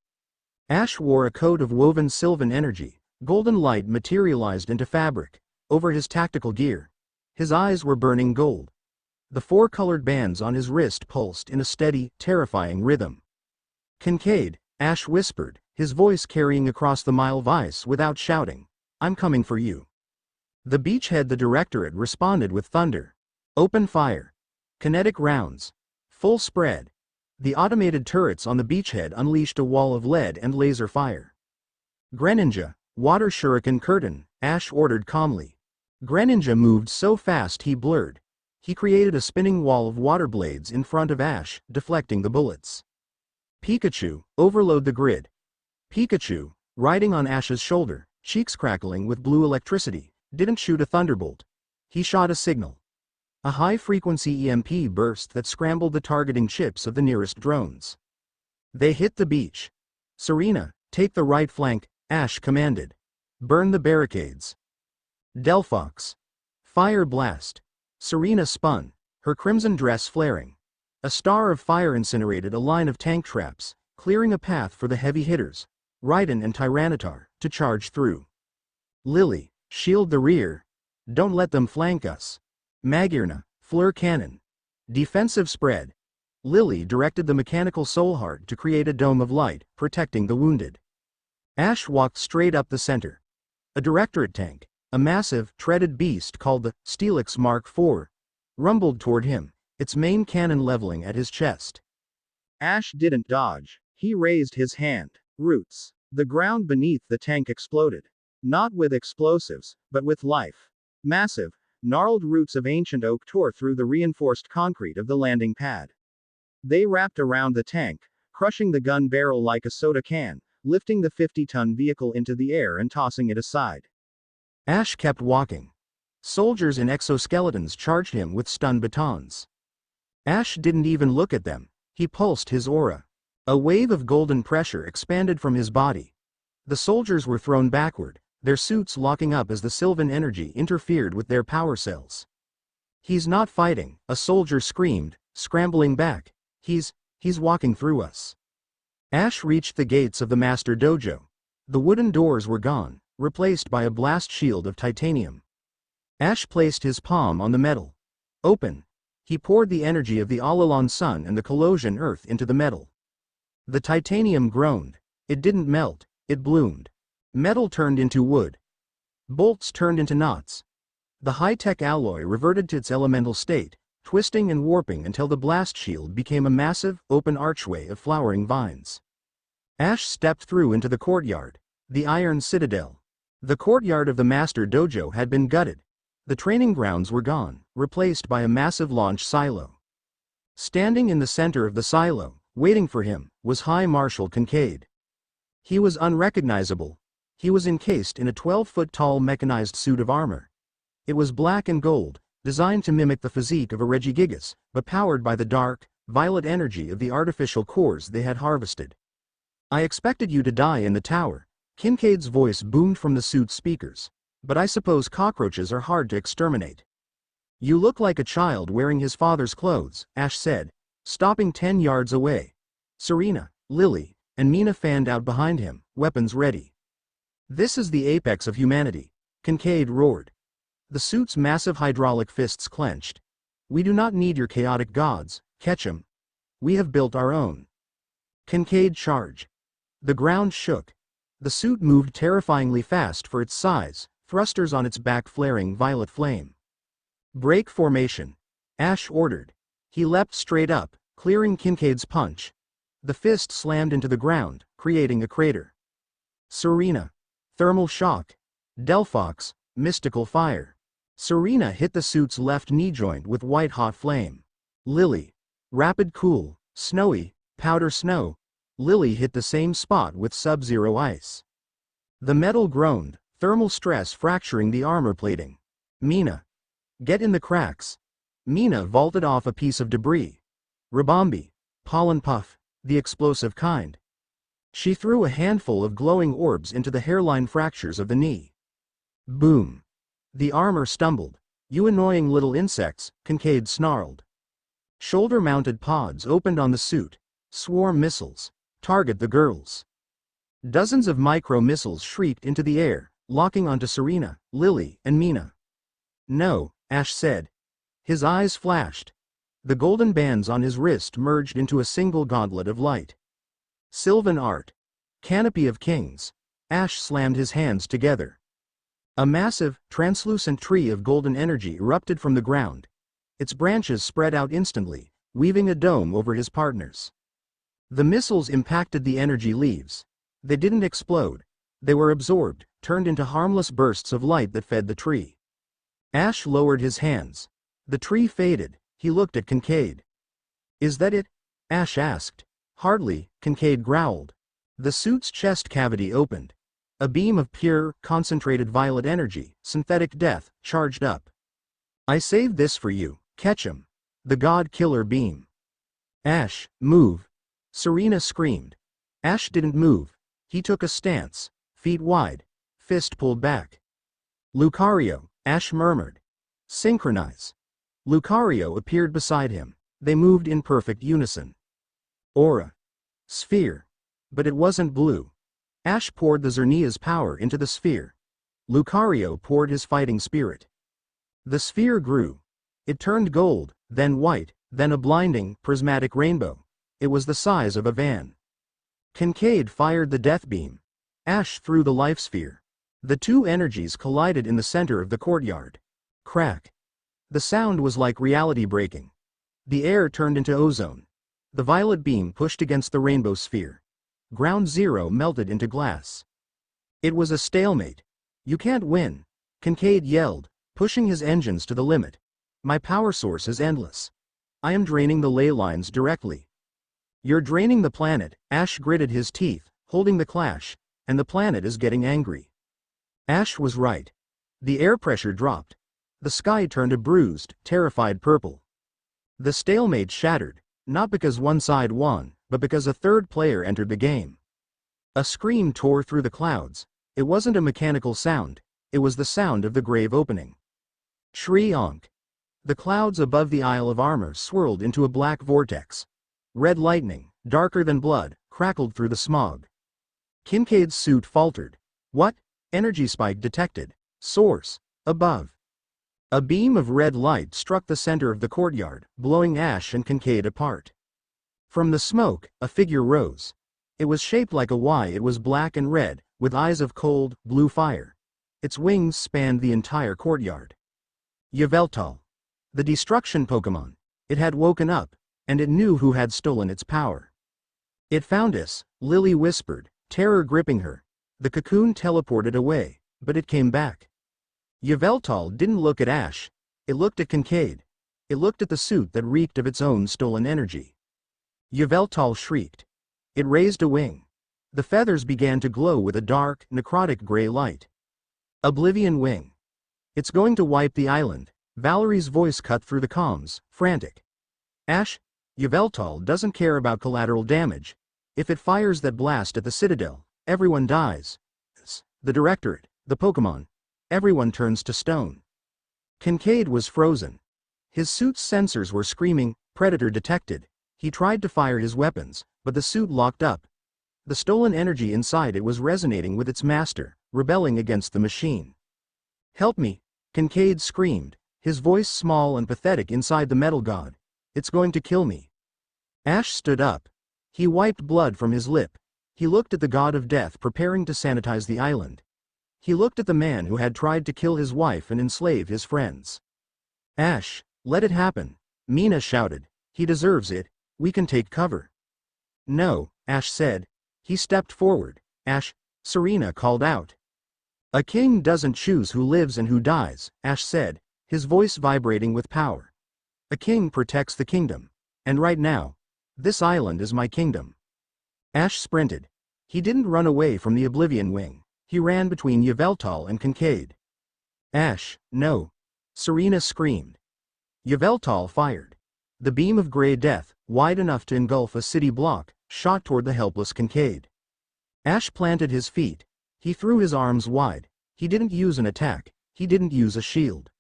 Ash wore a coat of woven sylvan energy. Golden light materialized into fabric, over his tactical gear. His eyes were burning gold. The four-colored bands on his wrist pulsed in a steady, terrifying rhythm. Kincaid, Ash whispered, his voice carrying across the mile of ice without shouting. I'm coming for you. The beachhead the Directorate responded with thunder. Open fire. Kinetic rounds. Full spread. The automated turrets on the beachhead unleashed a wall of lead and laser fire. Greninja, water shuriken curtain, Ash ordered calmly. Greninja moved so fast he blurred. He created a spinning wall of water blades in front of Ash, deflecting the bullets. Pikachu, overload the grid. Pikachu, riding on Ash's shoulder, cheeks crackling with blue electricity, didn't shoot a thunderbolt. He shot a signal. A high-frequency EMP burst that scrambled the targeting chips of the nearest drones. They hit the beach. Serena, take the right flank, Ash commanded. Burn the barricades. Delphox. Fire blast. Serena spun, her crimson dress flaring. A star of fire incinerated a line of tank traps, clearing a path for the heavy hitters, Raiden and Tyranitar, to charge through. Lily, shield the rear. Don't let them flank us. Magirna, Fleur Cannon. Defensive spread. Lily directed the mechanical soul heart to create a dome of light, protecting the wounded. Ash walked straight up the center. A directorate tank, a massive, treaded beast called the Steelix Mark IV, rumbled toward him, its main cannon leveling at his chest. Ash didn't dodge. He raised his hand. Roots. The ground beneath the tank exploded. Not with explosives, but with life. Massive, gnarled roots of ancient oak tore through the reinforced concrete of the landing pad. They wrapped around the tank, crushing the gun barrel like a soda can, lifting the 50-ton vehicle into the air and tossing it aside. Ash kept walking. Soldiers in exoskeletons charged him with stun batons. Ash didn't even look at them. He pulsed his aura. A wave of golden pressure expanded from his body. The soldiers were thrown backward, their suits locking up as the Sylvan energy interfered with their power cells. He's not fighting, a soldier screamed, scrambling back. He's walking through us. Ash reached the gates of the Master Dojo. The wooden doors were gone, replaced by a blast shield of titanium. Ash placed his palm on the metal. Open. He poured the energy of the Alalan sun and the Colossian earth into the metal. The titanium groaned. It didn't melt, it bloomed. Metal turned into wood. Bolts turned into knots. The high-tech alloy reverted to its elemental state, twisting and warping until the blast shield became a massive, open archway of flowering vines. Ash stepped through into the courtyard, the Iron Citadel. The courtyard of the Master Dojo had been gutted. The training grounds were gone, replaced by a massive launch silo. Standing in the center of the silo, waiting for him, was High Marshal Kincaid. He was unrecognizable. He was encased in a 12-foot-tall mechanized suit of armor. It was black and gold, designed to mimic the physique of a Regigigas, but powered by the dark, violet energy of the artificial cores they had harvested. "I expected you to die in the tower," Kincaid's voice boomed from the suit's speakers. "But I suppose cockroaches are hard to exterminate." "You look like a child wearing his father's clothes," Ash said, stopping 10 yards away. Serena, Lily, and Mina fanned out behind him, weapons ready. "This is the apex of humanity," Kincaid roared. The suit's massive hydraulic fists clenched. "We do not need your chaotic gods, Ketchum. We have built our own." Kincaid charged. The ground shook. The suit moved terrifyingly fast for its size, thrusters on its back flaring violet flame. "Break formation," Ash ordered. He leapt straight up, clearing Kincaid's punch. The fist slammed into the ground, creating a crater. Serena. Thermal shock. Delphox. Mystical fire. Serena hit the suit's left knee joint with white-hot flame. Lily. Rapid cool. Snowy. Powder snow. Lily hit the same spot with sub-zero ice. The metal groaned, thermal stress fracturing the armor plating. Mina. Get in the cracks. Mina vaulted off a piece of debris. Rabombi. Pollen puff. The explosive kind. She threw a handful of glowing orbs into the hairline fractures of the knee. Boom. The armor stumbled. "You annoying little insects," Kincaid snarled. Shoulder-mounted pods opened on the suit. Swarm missiles. Target the girls. Dozens of micro-missiles shrieked into the air, locking onto Serena, Lily, and Mina. "No," Ash said. His eyes flashed. The golden bands on his wrist merged into a single gauntlet of light. Sylvan art. Canopy of Kings. Ash slammed his hands together. A massive, translucent tree of golden energy erupted from the ground. Its branches spread out instantly, weaving a dome over his partners. The missiles impacted the energy leaves. They didn't explode. They were absorbed, turned into harmless bursts of light that fed the tree. Ash lowered his hands. The tree faded. He looked at Kincaid. "Is that it?" Ash asked. "Hardly," Kincaid growled. The suit's chest cavity opened. A beam of pure, concentrated violet energy, synthetic death, charged up. "I saved this for you. Catch him." The God Killer beam. "Ash, move." Xerneas screamed. Ash didn't move. He took a stance, feet wide, fist pulled back. "Lucario," Ash murmured. "Synchronize." Lucario appeared beside him. They moved in perfect unison. Aura. Sphere. But it wasn't blue. Ash poured the Xerneas power into the sphere. Lucario poured his fighting spirit. The sphere grew. It turned gold, then white, then a blinding, prismatic rainbow. It was the size of a van. Kincaid fired the death beam. Ash threw the life sphere. The two energies collided in the center of the courtyard. Crack. The sound was like reality breaking. The air turned into ozone. The violet beam pushed against the rainbow sphere. Ground Zero melted into glass. It was a stalemate. "You can't win," Kincaid yelled, pushing his engines to the limit. "My power source is endless. I am draining the ley lines directly." "You're draining the planet," Ash gritted his teeth, holding the clash, "and the planet is getting angry." Ash was right. The air pressure dropped. The sky turned a bruised, terrified purple. The stalemate shattered, not because one side won, but because a third player entered the game. A scream tore through the clouds. It wasn't a mechanical sound. It was the sound of the grave opening. Shri-onk. The clouds above the Isle of Armor swirled into a black vortex. Red lightning, darker than blood, crackled through the smog. Kincaid's suit faltered. "What?" Energy spike detected. "Source. Above." A beam of red light struck the center of the courtyard, blowing Ash and Kincaid apart. From the smoke, a figure rose. It was shaped like a Y. It was black and red, with eyes of cold, blue fire. Its wings spanned the entire courtyard. Yveltal. The destruction Pokémon. It had woken up, and it knew who had stolen its power. "It found us," Lily whispered, terror gripping her. The cocoon teleported away, but it came back. Yveltal didn't look at Ash. It looked at Kincaid. It looked at the suit that reeked of its own stolen energy. Yveltal shrieked. It raised a wing. The feathers began to glow with a dark, necrotic gray light. Oblivion wing. "It's going to wipe the island." Valerie's voice cut through the comms, frantic. "Ash, Yveltal doesn't care about collateral damage. If it fires that blast at the Citadel, everyone dies. The Directorate, the Pokémon. Everyone turns to stone." Kincaid was frozen. His suit's sensors were screaming, "Predator detected." He tried to fire his weapons, but the suit locked up. The stolen energy inside it was resonating with its master, rebelling against the machine. "Help me," Kincaid screamed, his voice small and pathetic inside the metal god. "It's going to kill me." Ash stood up. He wiped blood from his lip. He looked at the god of death preparing to sanitize the island. He looked at the man who had tried to kill his wife and enslave his friends. "Ash, let it happen," Mina shouted. "He deserves it. We can take cover." "No," Ash said. He stepped forward. "Ash," Serena called out. "A king doesn't choose who lives and who dies," Ash said, his voice vibrating with power. "A king protects the kingdom. And right now, this island is my kingdom." Ash sprinted. He didn't run away from the Oblivion Wing. He ran between Yveltal and Kincaid. "Ash, no!" Serena screamed. Yveltal fired. The beam of gray death, wide enough to engulf a city block, shot toward the helpless Kincaid. Ash planted his feet. He threw his arms wide. He didn't use an attack. He didn't use a shield.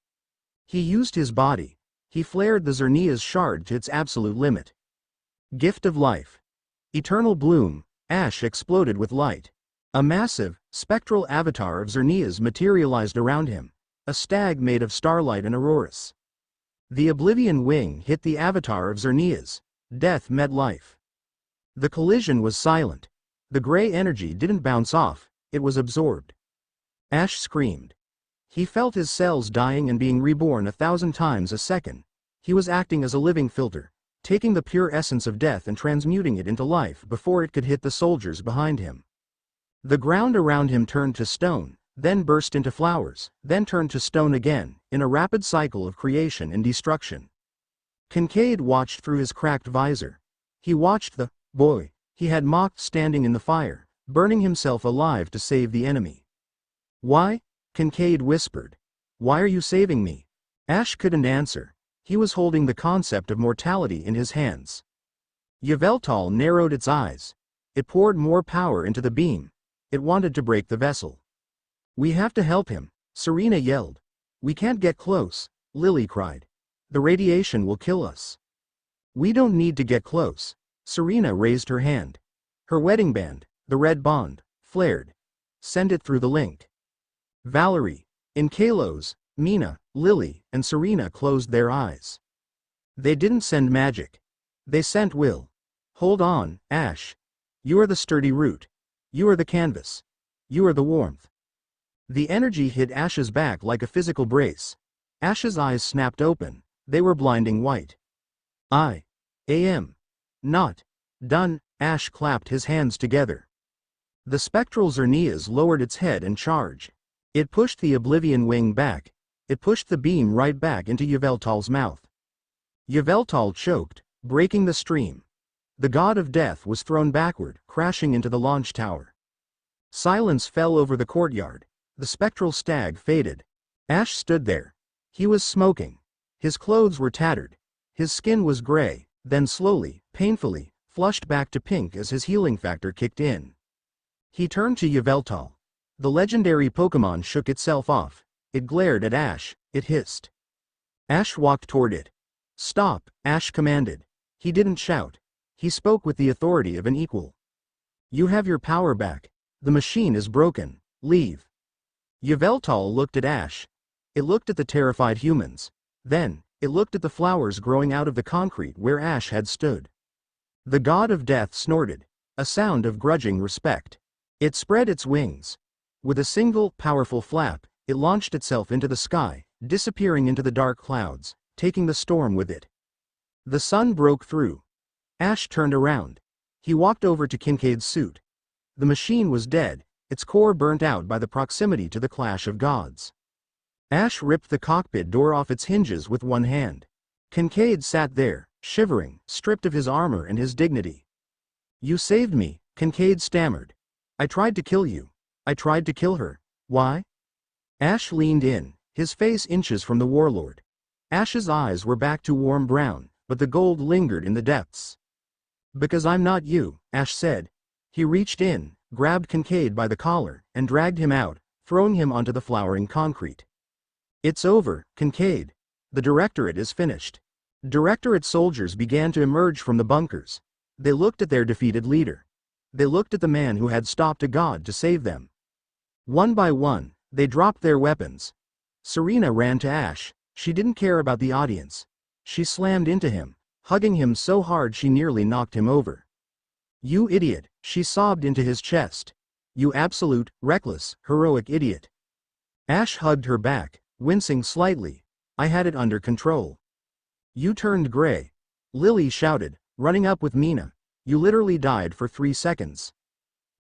He used his body. He flared the Xerneas shard to its absolute limit. Gift of life. Eternal bloom. Ash exploded with light. A massive, spectral avatar of Xerneas materialized around him, a stag made of starlight and auroras. The Oblivion Wing hit the avatar of Xerneas. Death met life. The collision was silent. The gray energy didn't bounce off, it was absorbed. Ash screamed. He felt his cells dying and being reborn 1,000 times a second. He was acting as a living filter, taking the pure essence of death and transmuting it into life before it could hit the soldiers behind him. The ground around him turned to stone, then burst into flowers, then turned to stone again, in a rapid cycle of creation and destruction. Kincaid watched through his cracked visor. He watched the boy he had mocked standing in the fire, burning himself alive to save the enemy. "Why?" Kincaid whispered. "Why are you saving me?" Ash couldn't answer. He was holding the concept of mortality in his hands. Yveltal narrowed its eyes. It poured more power into the beam. It wanted to break the vessel. "We have to help him," Serena yelled. "We can't get close," Lily cried. "The radiation will kill us." "We don't need to get close." Serena raised her hand. Her wedding band, the red bond, flared. "Send it through the link." Valerie, in Kalos, Mina, Lily, and Serena closed their eyes. They didn't send magic. They sent will. "Hold on, Ash. You are the sturdy root. You are the canvas. You are the warmth." The energy hit Ash's back like a physical brace. Ash's eyes snapped open. They were blinding white. "I am not done." Ash clapped his hands together. The spectral Xerneas lowered its head and charged. It pushed the Oblivion wing back. It pushed the beam right back into Yveltal's mouth. Yveltal choked, breaking the stream. The god of death was thrown backward, crashing into the launch tower. Silence fell over the courtyard. The spectral stag faded. Ash stood there. He was smoking. His clothes were tattered. His skin was gray, then slowly, painfully, flushed back to pink as his healing factor kicked in. He turned to Yveltal. The legendary Pokémon shook itself off. It glared at Ash. It hissed. Ash walked toward it. "Stop," Ash commanded. He didn't shout. He spoke with the authority of an equal. "You have your power back. The machine is broken. Leave." Yveltal looked at Ash. It looked at the terrified humans. Then, it looked at the flowers growing out of the concrete where Ash had stood. The god of death snorted, a sound of grudging respect. It spread its wings. With a single, powerful flap, it launched itself into the sky, disappearing into the dark clouds, taking the storm with it. The sun broke through. Ash turned around. He walked over to Kincaid's suit. The machine was dead, its core burnt out by the proximity to the clash of gods. Ash ripped the cockpit door off its hinges with one hand. Kincaid sat there, shivering, stripped of his armor and his dignity. "You saved me," Kincaid stammered. "I tried to kill you. I tried to kill her. Why?" Ash leaned in, his face inches from the warlord. Ash's eyes were back to warm brown, but the gold lingered in the depths. "Because I'm not you," Ash said. He reached in, grabbed Kincaid by the collar, and dragged him out, throwing him onto the flowering concrete. "It's over, Kincaid. The Directorate is finished." Directorate soldiers began to emerge from the bunkers. They looked at their defeated leader. They looked at the man who had stopped a god to save them. One by one, they dropped their weapons. Serena ran to Ash. She didn't care about the audience. She slammed into him, hugging him so hard she nearly knocked him over. "You idiot," she sobbed into his chest. "You absolute, reckless, heroic idiot." Ash hugged her back, wincing slightly. "I had it under control." "You turned gray," Lily shouted, running up with Mina. "You literally died for 3 seconds."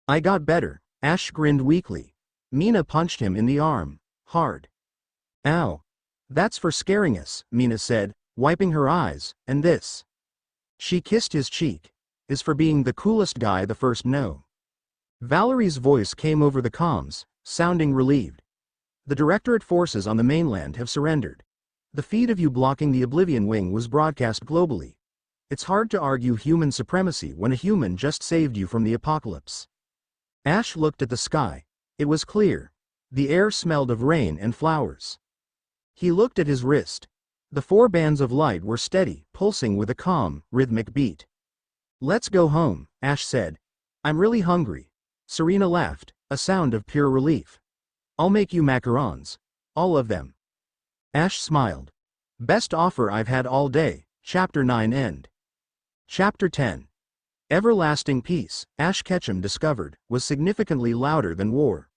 "I got better," Ash grinned weakly. Mina punched him in the arm, hard. "Ow. That's for scaring us," Mina said, wiping her eyes, "and this." She kissed his cheek. "Is for being the coolest guy the first no." Valerie's voice came over the comms, sounding relieved. "The Directorate forces on the mainland have surrendered. The feed of you blocking the Oblivion wing was broadcast globally. It's hard to argue human supremacy when a human just saved you from the apocalypse." Ash looked at the sky. It was clear. The air smelled of rain and flowers. He looked at his wrist. The 4 bands of light were steady, pulsing with a calm, rhythmic beat. "Let's go home," Ash said. "I'm really hungry." Serena laughed, a sound of pure relief. "I'll make you macarons. All of them." Ash smiled. "Best offer I've had all day." Chapter 9 end. Chapter 10. Everlasting peace, Ash Ketchum discovered, was significantly louder than war.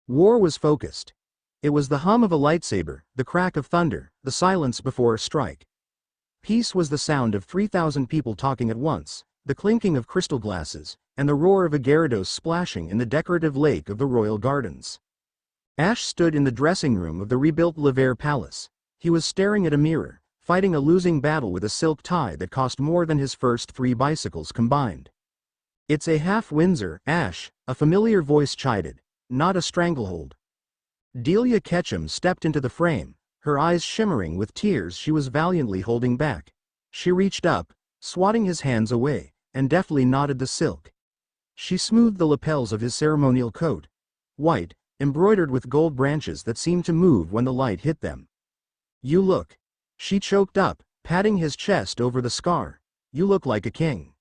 War was focused. It was the hum of a lightsaber, the crack of thunder, the silence before a strike. Peace was the sound of 3,000 people talking at once, the clinking of crystal glasses, and the roar of a Gyarados splashing in the decorative lake of the royal gardens. Ash stood in the dressing room of the rebuilt Lever Palace. He was staring at a mirror, fighting a losing battle with a silk tie that cost more than his first 3 bicycles combined. "It's a half Windsor, Ash," a familiar voice chided, "not a stranglehold." Delia Ketchum stepped into the frame, her eyes shimmering with tears she was valiantly holding back. She reached up, swatting his hands away, and deftly knotted the silk. She smoothed the lapels of his ceremonial coat, white, embroidered with gold branches that seemed to move when the light hit them. "You look," she choked up, patting his chest over the scar, "you look like a king."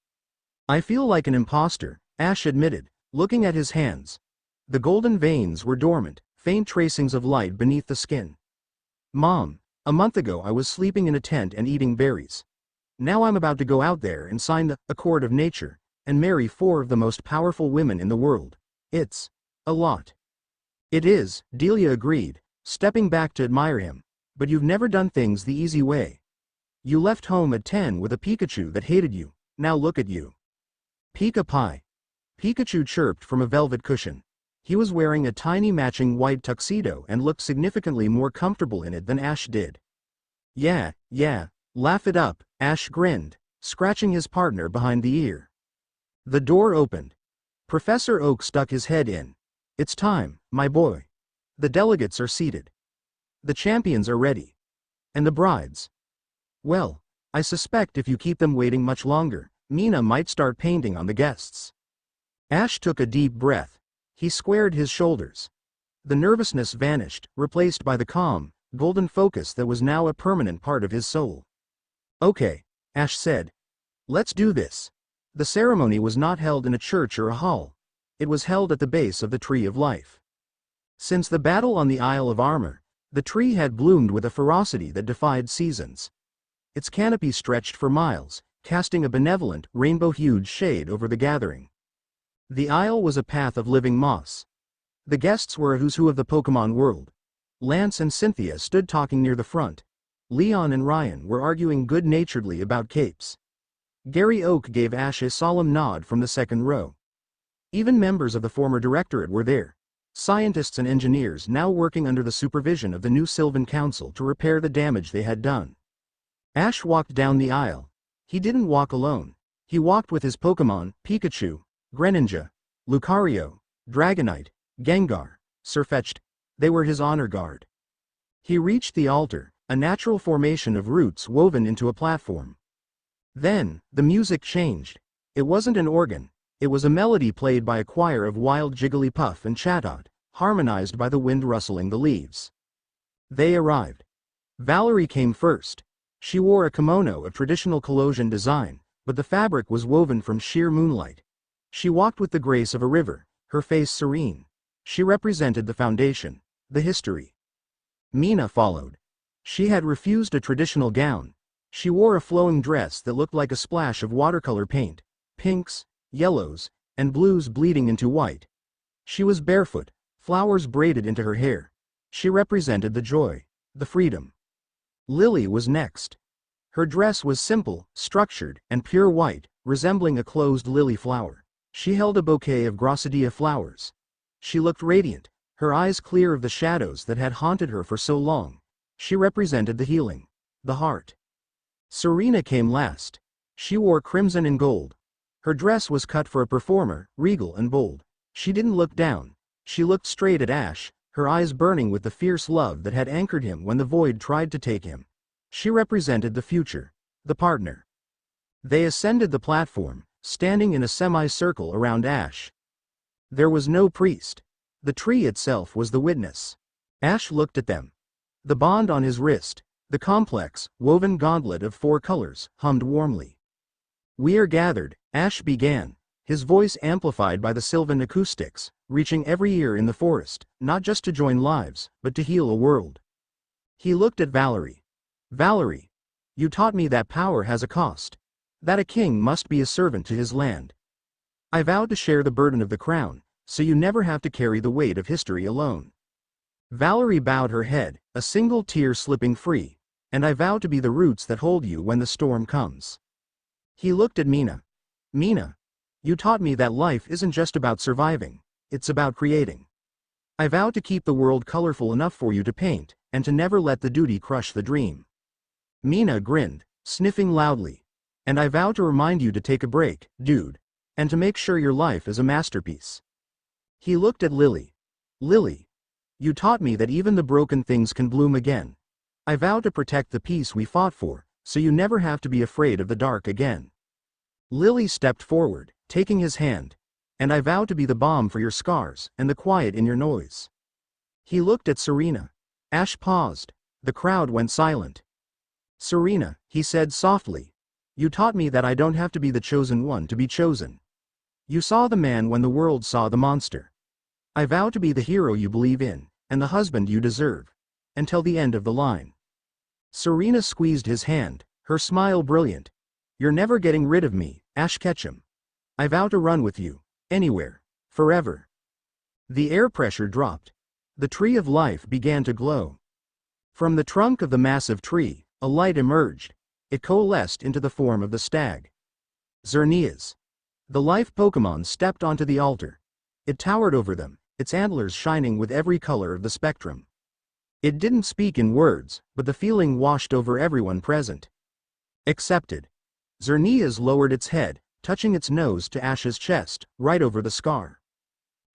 "I feel like an imposter," Ash admitted, looking at his hands. The golden veins were dormant, faint tracings of light beneath the skin. "Mom, a month ago I was sleeping in a tent and eating berries. Now I'm about to go out there and sign the Accord of Nature, and marry 4 of the most powerful women in the world. It's a lot." "It is," Delia agreed, stepping back to admire him, "but you've never done things the easy way. You left home at 10 with a Pikachu that hated you, now look at you." "Pika Pie." Pikachu chirped from a velvet cushion. He was wearing a tiny matching white tuxedo and looked significantly more comfortable in it than Ash did. Yeah, laugh it up," Ash grinned, scratching his partner behind the ear. The door opened. Professor Oak stuck his head in. "It's time, my boy. The delegates are seated. The champions are ready. And the brides. Well, I suspect if you keep them waiting much longer, Mina might start painting on the guests." Ash took a deep breath. He squared his shoulders. The nervousness vanished, replaced by the calm, golden focus that was now a permanent part of his soul. "Okay," Ash said. "Let's do this." The ceremony was not held in a church or a hall. It was held at the base of the Tree of Life. Since the battle on the Isle of Armor, the tree had bloomed with a ferocity that defied seasons. Its canopy stretched for miles, casting a benevolent, rainbow-hued shade over the gathering. The aisle was a path of living moss. The guests were a who's who of the Pokemon world. Lance and Cynthia stood talking near the front. Leon and Ryan were arguing good-naturedly about capes. Gary Oak gave Ash a solemn nod from the second row. Even members of the former directorate were there. Scientists and engineers now working under the supervision of the new Sylvan Council to repair the damage they had done. Ash walked down the aisle. He didn't walk alone. He walked with his Pokemon, Pikachu, Greninja, Lucario, Dragonite, Gengar, Sirfetch'd. They were his honor guard. He reached the altar, a natural formation of roots woven into a platform. Then, the music changed. It wasn't an organ. It was a melody played by a choir of wild Jigglypuff and Chatot, harmonized by the wind rustling the leaves. They arrived. Valerie came first. She wore a kimono of traditional Colossian design, but the fabric was woven from sheer moonlight. She walked with the grace of a river, her face serene. She represented the foundation, the history. Mina followed. She had refused a traditional gown. She wore a flowing dress that looked like a splash of watercolor paint, pinks, yellows, and blues bleeding into white. She was barefoot, flowers braided into her hair. She represented the joy, the freedom. Lily was next. Her dress was simple, structured, and pure white, resembling a closed lily flower. She held a bouquet of grossedia flowers. She looked radiant, her eyes clear of the shadows that had haunted her for so long. She represented the healing, the heart. Serena came last. She wore crimson and gold. Her dress was cut for a performer, regal and bold. She didn't look down. She looked straight at Ash, her eyes burning with the fierce love that had anchored him when the void tried to take him. She represented the future, the partner. They ascended the platform, standing in a semicircle around Ash. There was no priest. The tree itself was the witness. Ash looked at them. The bond on his wrist, the complex, woven gauntlet of 4 colors, hummed warmly. "We are gathered," Ash began, his voice amplified by the Sylvan acoustics, reaching every ear in the forest, not just to join lives, but to heal a world. He looked at Valerie. "Valerie, you taught me that power has a cost. That a king must be a servant to his land. I vowed to share the burden of the crown, so you never have to carry the weight of history alone." Valerie bowed her head, a single tear slipping free. and I vow to be the roots that hold you when the storm comes. He looked at Mina. Mina, you taught me that life isn't just about surviving, it's about creating. I vow to keep the world colorful enough for you to paint, and to never let the duty crush the dream. Mina grinned, sniffing loudly. And I vow to remind you to take a break, dude, and to make sure your life is a masterpiece. He looked at Lily. Lily, you taught me that even the broken things can bloom again. I vow to protect the peace we fought for, so you never have to be afraid of the dark again. Lily stepped forward, taking his hand. And I vow to be the balm for your scars, and the quiet in your noise. He looked at Serena. Ash paused. The crowd went silent. Serena, he said softly. You taught me that I don't have to be the chosen one to be chosen. You saw the man when the world saw the monster. I vow to be the hero you believe in, and the husband you deserve. Until the end of the line. Serena squeezed his hand, her smile brilliant. You're never getting rid of me, Ash Ketchum. I vow to run with you, anywhere, forever. The air pressure dropped. The tree of life began to glow. From the trunk of the massive tree, a light emerged. It coalesced into the form of the stag. Xerneas. The life Pokémon stepped onto the altar. It towered over them, its antlers shining with every color of the spectrum. It didn't speak in words, but the feeling washed over everyone present. Accepted. Xerneas lowered its head, touching its nose to Ash's chest, right over the scar.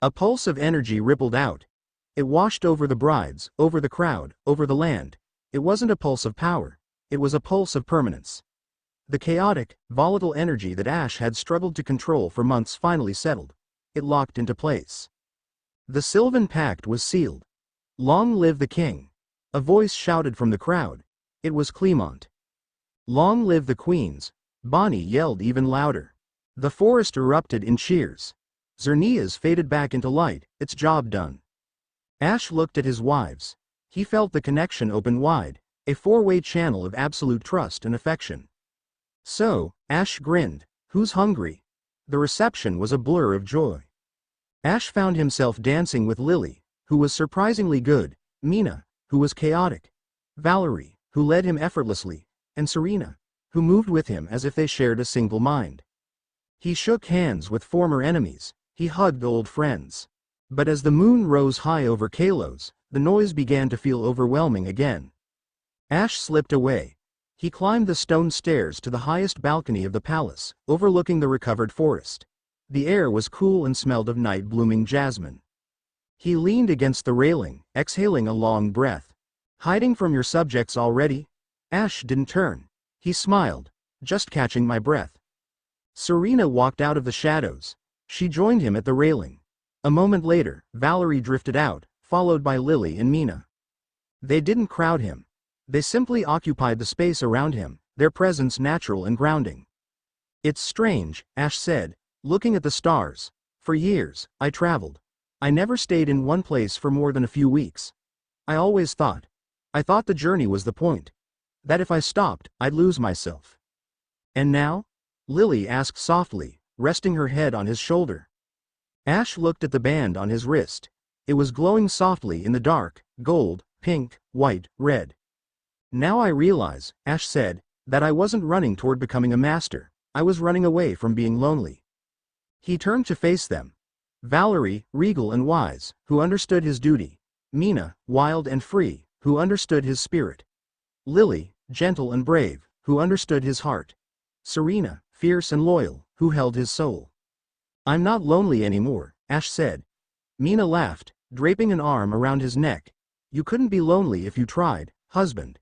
A pulse of energy rippled out. It washed over the brides, over the crowd, over the land. It wasn't a pulse of power. It was a pulse of permanence. The chaotic, volatile energy that Ash had struggled to control for months finally settled. It locked into place. The Sylvan Pact was sealed. Long live the king! A voice shouted from the crowd. It was Clement. Long live the queens! Bonnie yelled even louder. The forest erupted in cheers. Xerneas faded back into light, its job done. Ash looked at his wives. He felt the connection open wide, a four-way channel of absolute trust and affection. So, Ash grinned. Who's hungry? The reception was a blur of joy. Ash found himself dancing with Lily, who was surprisingly good, Mina, who was chaotic, Valerie, who led him effortlessly, and Serena, who moved with him as if they shared a single mind. He shook hands with former enemies, he hugged old friends. But as the moon rose high over Kalos, the noise began to feel overwhelming again. Ash slipped away. He climbed the stone stairs to the highest balcony of the palace, overlooking the recovered forest. The air was cool and smelled of night-blooming jasmine. He leaned against the railing, exhaling a long breath. Hiding from your subjects already? Ash didn't turn. He smiled, just catching my breath. Serena walked out of the shadows. She joined him at the railing. A moment later, Valerie drifted out, followed by Lily and Mina. They didn't crowd him. They simply occupied the space around him, their presence natural and grounding. It's strange, Ash said, looking at the stars. For years, I traveled. I never stayed in one place for more than a few weeks. I thought the journey was the point. That if I stopped, I'd lose myself. And now? Lily asked softly, resting her head on his shoulder. Ash looked at the band on his wrist. It was glowing softly in the dark, gold, pink, white, red. Now I realize, Ash said, that I wasn't running toward becoming a master, I was running away from being lonely. He turned to face them. Valerie, regal and wise, who understood his duty. Mina, wild and free, who understood his spirit. Lily, gentle and brave, who understood his heart. Serena, fierce and loyal, who held his soul. I'm not lonely anymore, Ash said. Mina laughed, draping an arm around his neck. You couldn't be lonely if you tried, husband.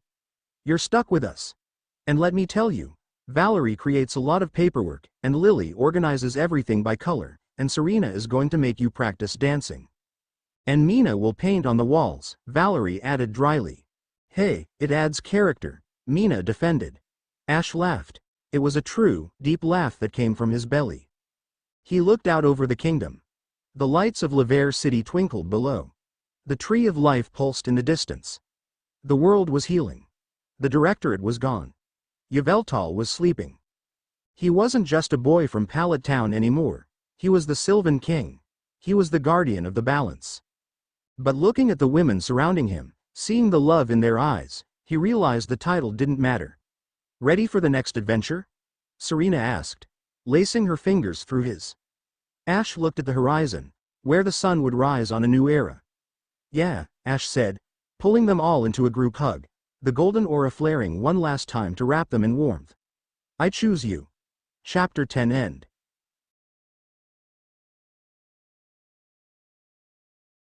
You're stuck with us. And let me tell you, Valerie creates a lot of paperwork, and Lily organizes everything by color, and Serena is going to make you practice dancing. And Mina will paint on the walls, Valerie added dryly. Hey, it adds character, Mina defended. Ash laughed. It was a true, deep laugh that came from his belly. He looked out over the kingdom. The lights of Laver City twinkled below. The tree of life pulsed in the distance. The world was healing. The directorate was gone. Yveltal was sleeping. He wasn't just a boy from Pallet Town anymore. He was the Sylvan King. He was the guardian of the balance. But looking at the women surrounding him, seeing the love in their eyes, He realized the title didn't matter. Ready for the next adventure? Serena asked, lacing her fingers through his. Ash looked at the horizon, where the sun would rise on a new era. Yeah, Ash said, pulling them all into a group hug, the golden aura flaring one last time to wrap them in warmth. I choose you. Chapter 10 End.